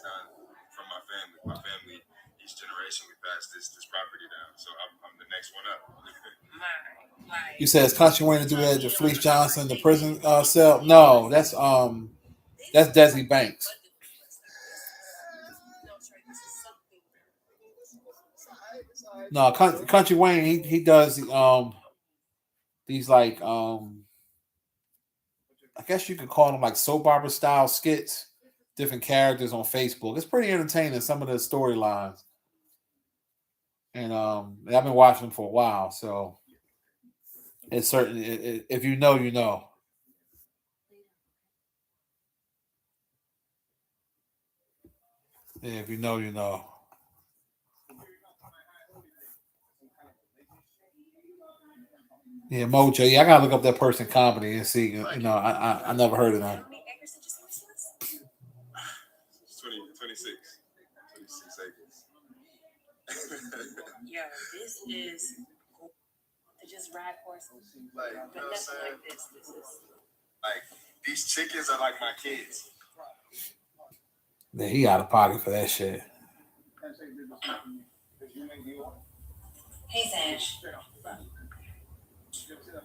down from my family. My family, each generation, we pass this property down. So I'm the next one up. You said it's Country Wayne to do that to Fleece Johnson, the prison cell. No, that's Desi Banks. No, Country Wayne he does these like I guess you could call them like soap opera style skits, different characters on Facebook. It's pretty entertaining, some of the storylines. And I've been watching them for a while, so it's certain if you know, you know. Yeah, if you know, you know. Yeah, Mojo. Yeah, I gotta look up that person comedy and see. I never heard of that. 26 acres. Like, you know what I'm saying? Like, these chickens are like my kids. Yeah, he out of pocket for that shit. Hey, Sash.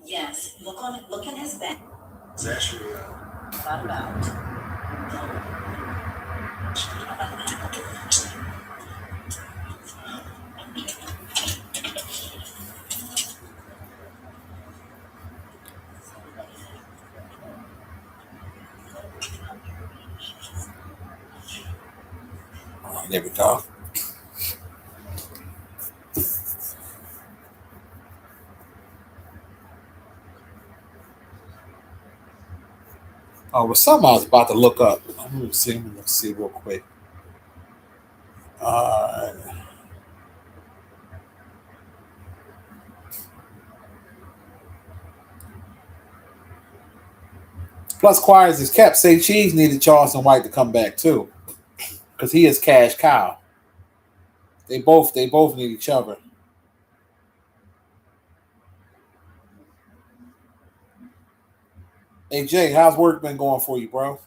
Yes, look in his bag. Sash, thought about. Oh, there we go. Oh, well, something I was about to look up. Let me see real quick. Uh, Plus, quiet is kept. Say Cheese needed Charleston White to come back too, because he is Cash Cow. They both need each other. Hey Jay, how's work been going for you, bro?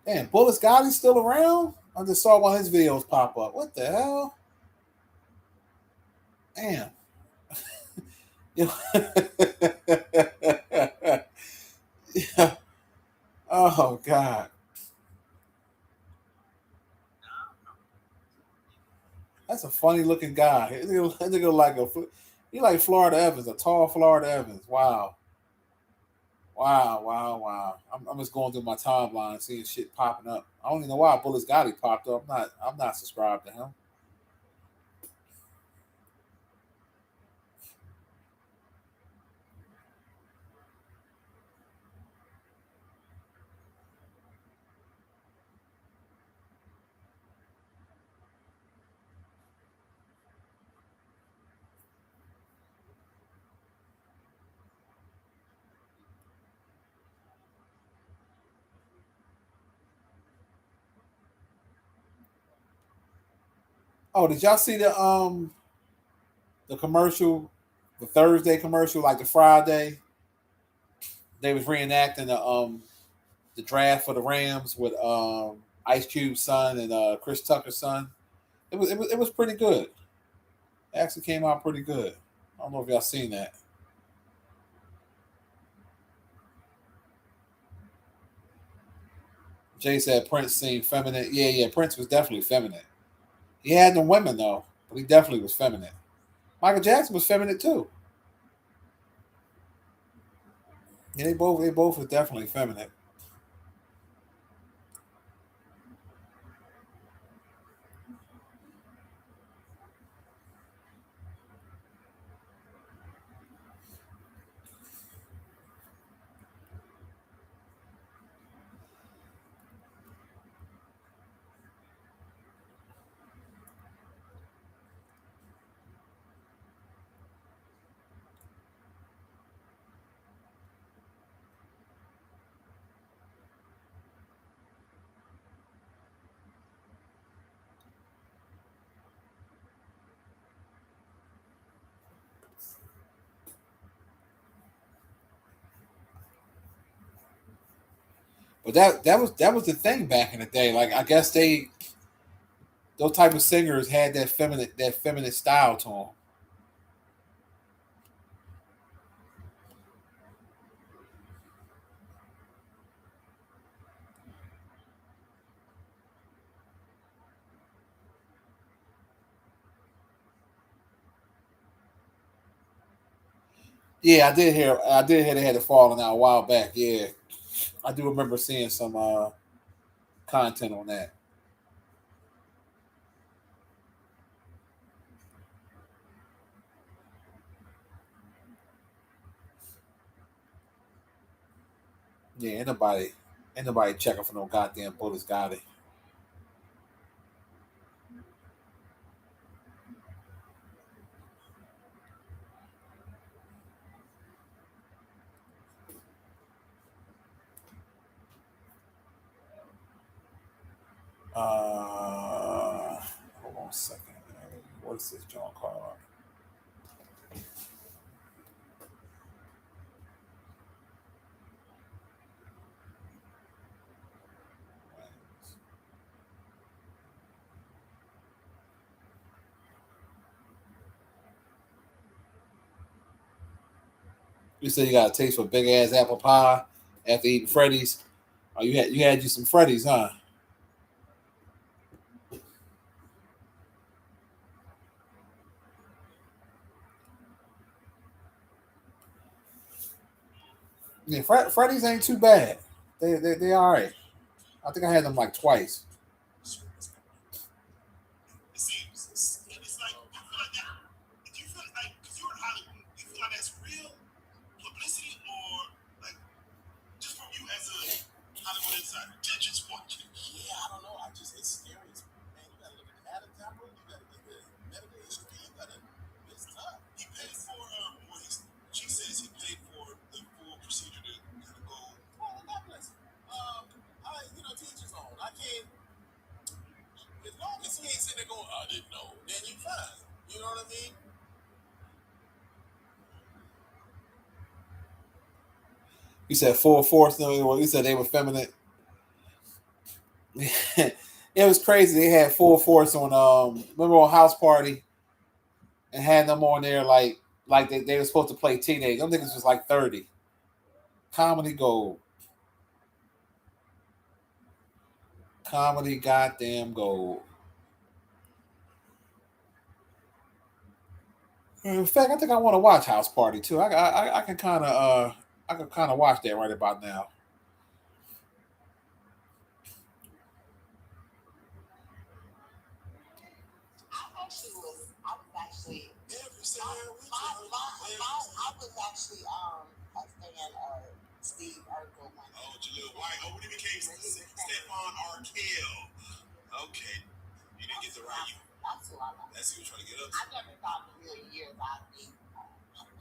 Damn, Bullis Gotti's still around? I just saw one of his videos pop up. What the hell? Damn. Yeah. Oh God. That's a funny looking guy. Nigga like he like Florida Evans, a tall Florida Evans. Wow. Wow, wow, wow. I'm just going through my timeline seeing shit popping up. I don't even know why Bullis Gotti popped up. I'm not subscribed to him. Oh, did y'all see the commercial, the Thursday commercial, like the Friday? They was reenacting the draft for the Rams with Ice Cube's son and Chris Tucker's son. It was pretty good. It actually came out pretty good. I don't know if y'all seen that. Jay said Prince seemed feminine. Yeah, yeah, Prince was definitely feminine. He had the women though, but he definitely was feminine. Michael Jackson was feminine too. Yeah, they both were definitely feminine. But that was the thing back in the day. Like I guess those type of singers had that feminine style to them. Yeah, I did hear they had it falling out a while back. Yeah, I do remember seeing some content on that. Yeah, ain't nobody checking for no goddamn Bullets Gotti. Hold on a second. What's this John called? You said you got a taste for big ass apple pie after eating Freddy's. Oh, you had some Freddy's, huh? Yeah, Freddy's ain't too bad. They all right. I think I had them like twice. It's like you feel like that. Do you feel like because you're in Hollywood, you feel like that's real publicity or like just from you as a Hollywood insider, just watching. didn't know, then you fine. You know what I mean? You said full force. No, you said they were feminine. It was crazy. They had full force on remember on House Party and had them on there like they were supposed to play teenage. Them niggas was like 30. Comedy gold. Comedy goddamn gold. In fact, I think I want to watch House Party too. I can kind of watch that right about now. I was actually a fan of Steve Urkel. Oh, Jaleel White. Oh, when he became Stephon Arkell. Okay. You didn't get the right you. That's who I like. That's who you're trying to get up to. I never thought in a million years I'd be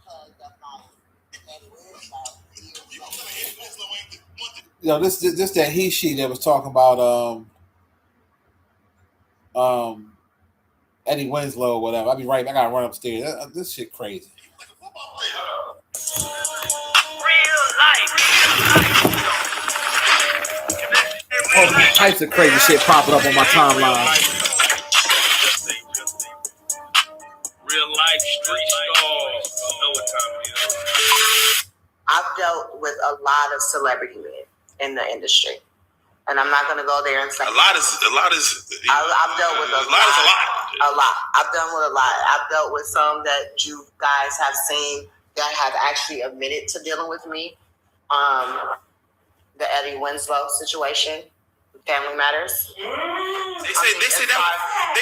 hugged up on Eddie Winslow. You gonna tell me Eddie Winslow ain't the one to... You know, this that he she that was talking about Eddie Winslow or whatever. I'll be right back. I gotta run upstairs. This shit crazy. Like a football player. Real life. All types of crazy shit popping up on my timeline. Real life street stars. Know what time it is. I've dealt with a lot of celebrity men in the industry. And I'm not going to go there and say A lot is. I've dealt with a lot. A lot. I've done with a lot. I've dealt with some that you guys have seen that have actually admitted to dealing with me. The Eddie Winslow situation, Family Matters. They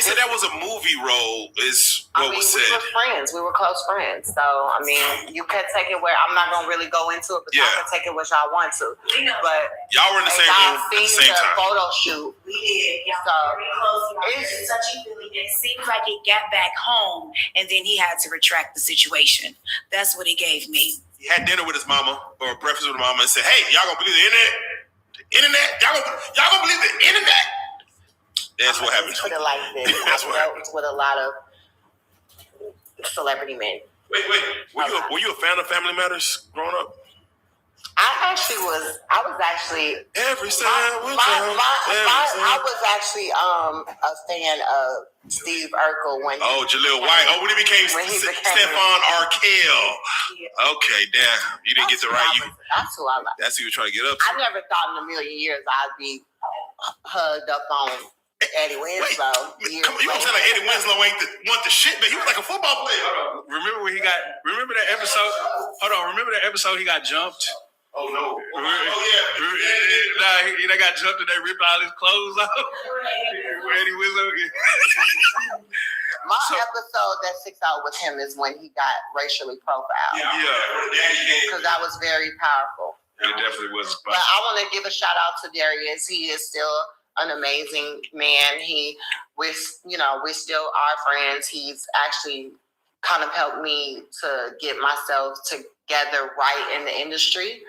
said that was a movie role. Is what was said. We were friends. We were close friends. So I mean, you could take it where I'm not gonna really go into it, but y'all can take it which y'all want to. But y'all were in the same room at the same time. Photo shoot. We did. Y'all So, very close. it's Touchy feely. It seems like it got back home, and then he had to retract the situation. That's what he gave me. He had dinner with his mama or breakfast with his mama and said, "Hey, y'all gonna believe the internet? Y'all gonna believe the internet?" That's what happened. Put it like this. That's I've what dealt happened. with a lot of celebrity men. Wait. Were you a fan of Family Matters growing up? I was actually Every time I was actually a fan of Steve Urkel when Jaleel White. Oh, when he became Stephon Arkell. Okay, damn. You didn't get the right you. That's who I like. That's who you're trying to get up to. I never thought in a million years I'd be hugged up on Eddie Winslow. Wait, come on, you don't sound like Eddie Winslow ain't the shit, but he was like a football player. Remember that episode? Hold on. Remember that episode he got jumped? Oh, no. They got jumped and they ripped all his clothes off. Eddie Winslow. My episode that sticks out with him is when he got racially profiled. Yeah. Because that was very powerful. It definitely was. But I want to give a shout out to Darius. He is still an amazing man. We still are friends. He's actually kind of helped me to get myself together right in the industry.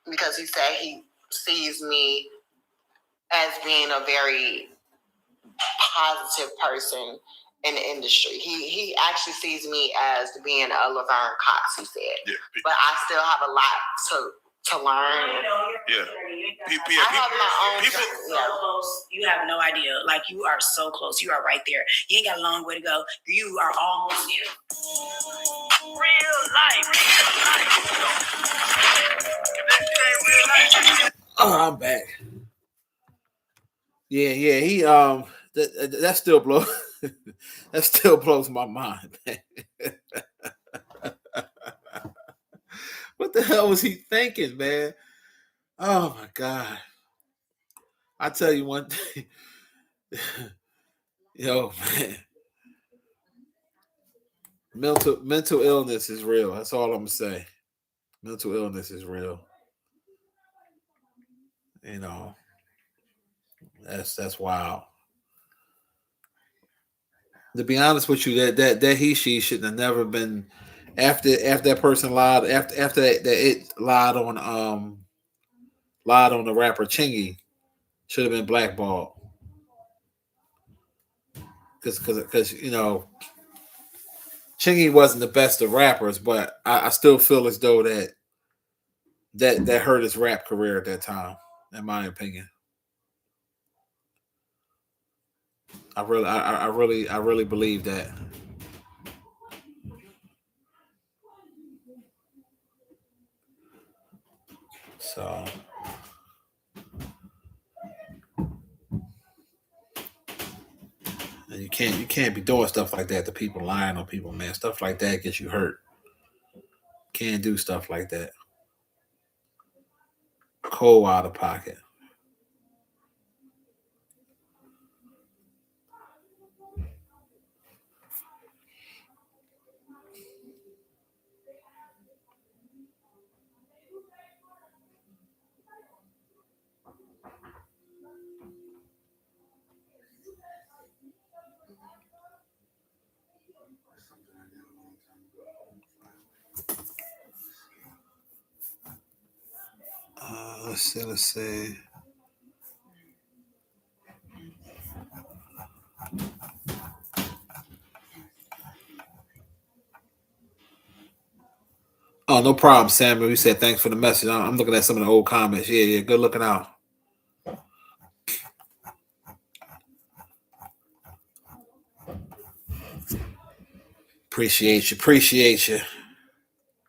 Because he said he sees me as being a very positive person in the industry. He actually sees me as being a Laverne Cox, he said. Yeah. But I still have a lot to learn. Yeah. I have my own Close. You have no idea. Like, you are so close. You are right there. You ain't got a long way to go. You are almost there. Real life. Oh, I'm back. Yeah. He that still blows. That still blows my mind, man. What the hell was he thinking, man? Oh my God. I tell you one thing. Yo, man. Mental illness is real. That's all I'm gonna say. Mental illness is real. You know, that's wild. To be honest with you, that she shouldn't have never been after that person lied after that it lied on the rapper Chingy, should have been blackballed. because Chingy wasn't the best of rappers, but I still feel as though that hurt his rap career at that time, in my opinion. I really believe that. So and you can't be doing stuff like that to people, lying on people, man. Stuff like that gets you hurt. Can't do stuff like that. Cold out of pocket. Let's see. Let's see. Oh, no problem, Samuel. You said thanks for the message. I'm looking at some of the old comments. Yeah. Good looking out. Appreciate you.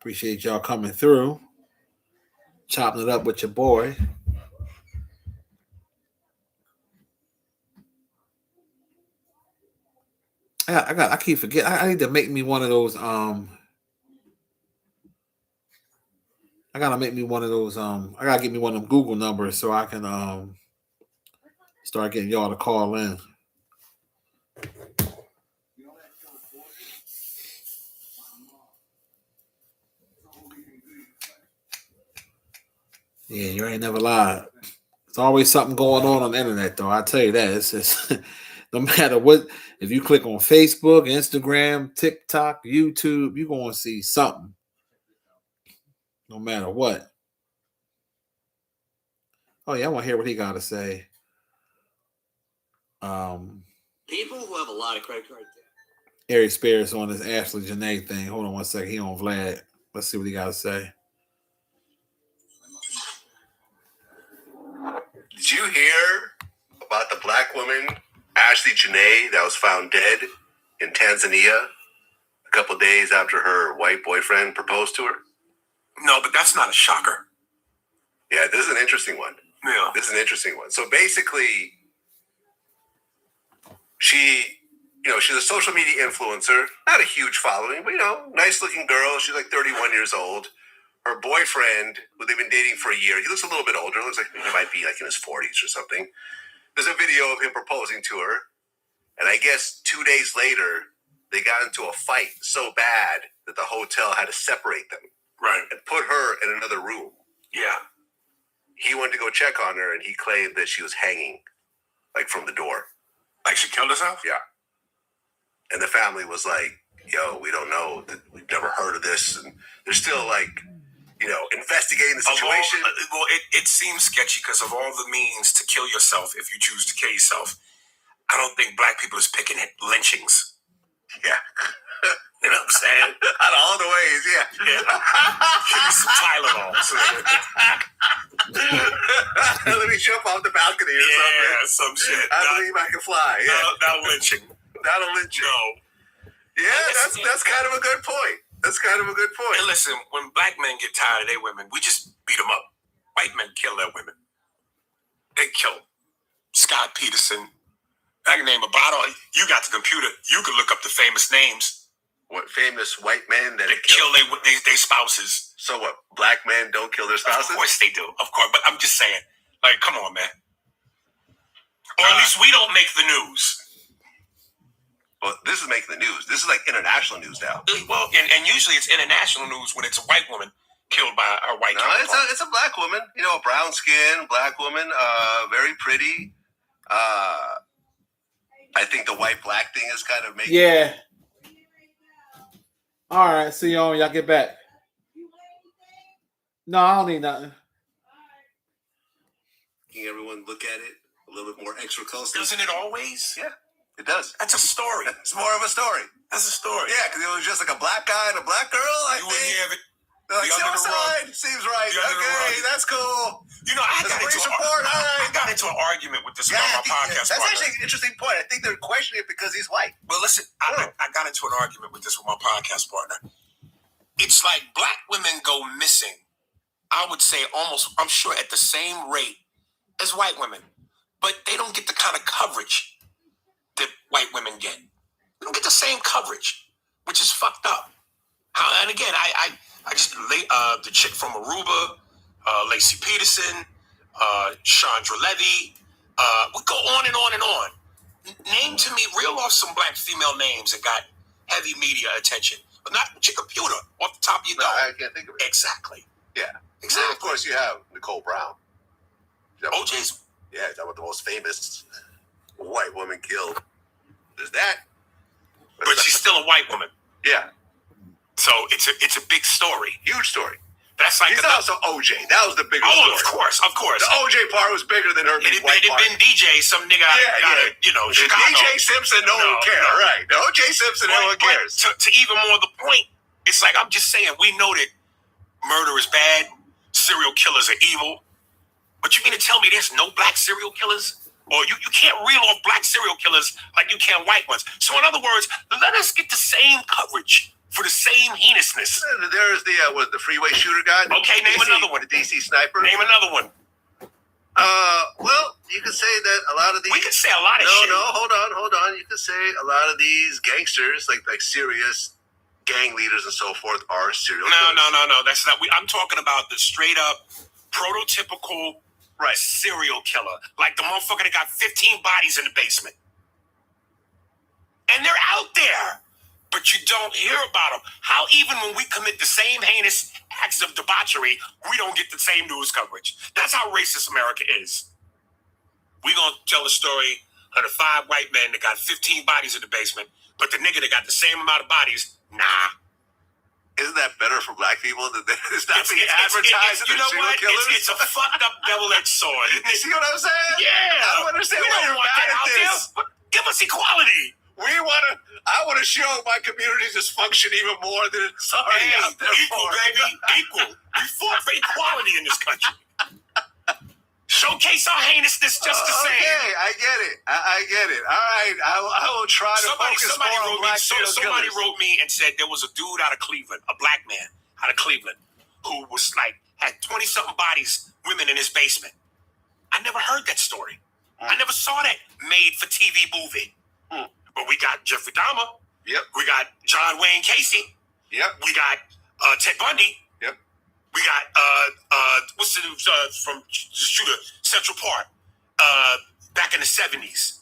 Appreciate y'all coming through. Chopping it up with your boy. I keep forgetting. I need to make me one of those. I gotta make me one of those. I gotta get me one of them Google numbers so I can start getting y'all to call in. Yeah, you ain't never lied. There's always something going on the internet, though. I tell you that. It's just no matter what. If you click on Facebook, Instagram, TikTok, YouTube, you're gonna see something. No matter what. Oh yeah, I want to hear what he got to say. People who have a lot of credit card debt. Eric Spears on this Ashley Janae thing. Hold on one second. He on Vlad. Let's see what he got to say. Did you hear about the black woman, Ashley Janae, that was found dead in Tanzania a couple days after her white boyfriend proposed to her? No, but that's not a shocker. Yeah, this is an interesting one. Yeah. This is an interesting one. So basically, she's a social media influencer, not a huge following, but, nice looking girl. She's like 31 years old. Her boyfriend, who they've been dating for a year, he looks a little bit older. Looks like he might be like in his 40s or something. There's a video of him proposing to her. And I guess 2 days later, they got into a fight so bad that the hotel had to separate them. Right. And put her in another room. Yeah. He went to go check on her, and he claimed that she was hanging, like, from the door. Like she killed herself? Yeah. And the family was like, yo, we don't know. We've never heard of this. And they're still, like, investigating the situation. It seems sketchy because of all the means to kill yourself if you choose to kill yourself. I don't think black people is picking lynchings. Yeah. You know what I'm saying? Out of all the ways, yeah. Give me some Tylenol. Let me jump off the balcony or something. Yeah, some shit. I believe I can fly. Yeah. Not lynching. Not a lynching. No. Yeah, that's kind of a good point. That's kind of a good point. And listen, when black men get tired of their women, we just beat them up. White men kill their women. They kill them. Scott Peterson. I can name a bottle. You got the computer. You can look up the famous names. What famous white men that they kill their spouses? So what? Black men don't kill their spouses? Of course they do. Of course. But I'm just saying, like, come on, man. Or at least we don't make the news. Well, this is making the news. This is like international news now. Well, and usually it's international news when it's a white woman killed by a white counterpart. No, it's a black woman. A brown skin, black woman, very pretty. I think the white-black thing is kind of making... Yeah. All right, see y'all when y'all get back. No, I don't need nothing. Making everyone look at it a little bit more extra closely. Doesn't it always? Yeah. It does. That's a story. It's more of a story. That's a story. Yeah, because it was just like a black guy and a black girl. I You wouldn't think. have it. They're like, Be under the suicide seems right. Be under the Okay, rug. that's cool. You know, I That's got a into police report. All I right. got into an argument with this Yeah, about my I think podcast that's partner. actually an interesting point. I think they're questioning it because he's white. Well, listen, I got into an argument with this with my podcast partner. It's like black women go missing, I would say almost, I'm sure, at the same rate as white women. But they don't get the kind of coverage that white women get. They don't get the same coverage, which is fucked up. And again, I just, the chick from Aruba, Lacey Peterson, Chandra Levy, we go on and on and on. Name to me, reel off some black female names that got heavy media attention, but not your computer off the top of your No, dome. I can't think of it. Exactly. Yeah. Exactly. And of course, you have Nicole Brown. OJ's. Yeah, talking about the most famous white woman killed. There's that. But she's still a white woman. Yeah. So it's a big story. Huge story. That's like He's also OJ. That was the bigger Oh, story. of course. The OJ part was bigger than her big white It part. had been DJ, some nigga out of, The Chicago. DJ Simpson, no one cares. No. Right. The OJ Simpson, no one cares. To even more the point, it's like I'm just saying, we know that murder is bad, serial killers are evil, but you mean to tell me there's no black serial killers? Or you can't reel off black serial killers like you can white ones. So in other words, let us get the same coverage for the same heinousness. There's the freeway shooter guy. Okay, name another one. The DC sniper. Name another one. Well, you could say that a lot of these. We could say a lot of shit. No, hold on. You could say a lot of these gangsters, like serious gang leaders and so forth, are serial killers. No. That's not. I'm talking about the straight up prototypical serial killer, like the motherfucker that got 15 bodies in the basement, and they're out there, but you don't hear about them. How even when we commit the same heinous acts of debauchery, we don't get the same news coverage? That's how racist America is. We gonna tell the story of the 5 white men that got 15 bodies in the basement, but the nigga that got the same amount of bodies, nah. Isn't that better for black people? It's not being advertised as serial killers. It's a fucked up double-edged sword. You see what I'm saying? Yeah. I don't understand We why don't you're want mad that at out this. there. Give us equality. I want to show my community's dysfunction even more than it's already out there Equal, for. baby. Equal. We fought for equality in this country. Showcase our heinousness just the same. Okay, I get it. I get it. All right, I will try to focus more on black serial Somebody killers. wrote me and said there was a dude out of Cleveland, a black man out of Cleveland, who was had 20-something bodies, women in his basement. I never heard that story. I never saw that made-for-TV movie. But we got Jeffrey Dahmer. Yep. We got John Wayne Casey. Yep. We got Ted Bundy. Yep. We got what's the from shooter Central Park back in the 70s.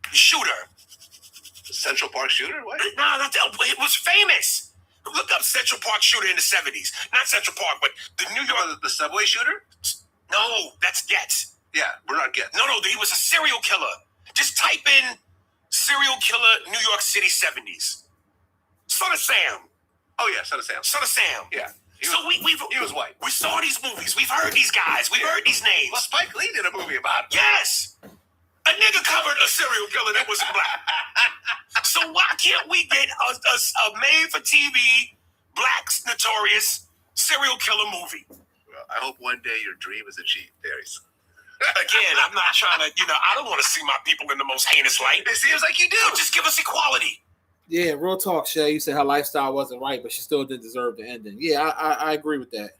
The shooter. Central Park shooter? What? No, it was famous. Look up Central Park shooter in the 70s. Not Central Park, but the New York. The subway shooter? No, that's Getz. Yeah, Bernard Getz. No, he was a serial killer. Just type in serial killer New York City 70s. Son of Sam. Oh yeah, Son of Sam. Son of Sam. Yeah. He was white. We saw these movies. We've heard these guys. We've heard these names. Well, Spike Lee did a movie about it. Yes. A nigga covered a serial killer that was black. So why can't we get a made-for-TV, black, notorious serial killer movie? Well, I hope one day your dream is achieved, Darius. Again, I'm not trying to, I don't want to see my people in the most heinous light. It seems like you do. So just give us equality. Yeah, real talk, Shay. You said her lifestyle wasn't right, but she still didn't deserve the ending. Yeah, I agree with that.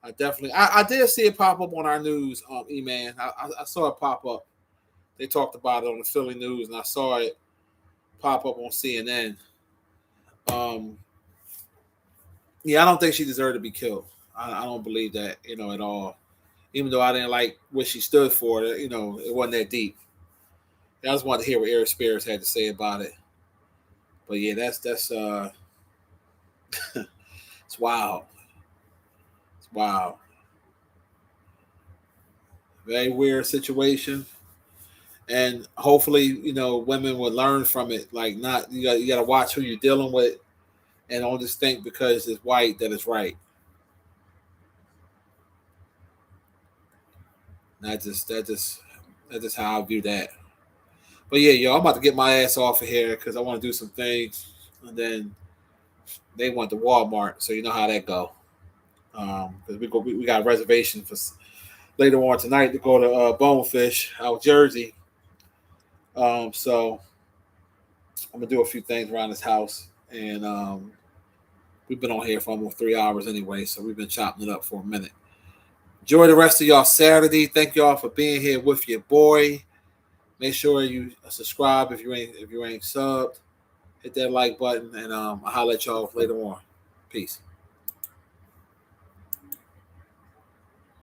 I definitely, I did see it pop up on our news, E-Man. I saw it pop up. They talked about it on the Philly news, and I saw it pop up on CNN. Yeah, I don't think she deserved to be killed. I don't believe that, at all. Even though I didn't like what she stood for, it wasn't that deep. I just wanted to hear what Eric Spears had to say about it. But yeah, that's it's wild. It's wild. Very weird situation. And hopefully, women would learn from it. Like, not you got to watch who you're dealing with, and don't just think because it's white that it's right. That's just how I view that. But yeah, yo, I'm about to get my ass off of here because I want to do some things, and then they went to Walmart, so you know how that go. Because we got a reservation for later on tonight to go to Bonefish out Jersey. So I'm gonna do a few things around this house, and we've been on here for almost 3 hours anyway, so we've been chopping it up for a minute. Enjoy the rest of y'all Saturday. Thank y'all for being here with your boy. Make sure you subscribe if you ain't subbed. Hit that like button, and I'll holler at y'all later on. Peace.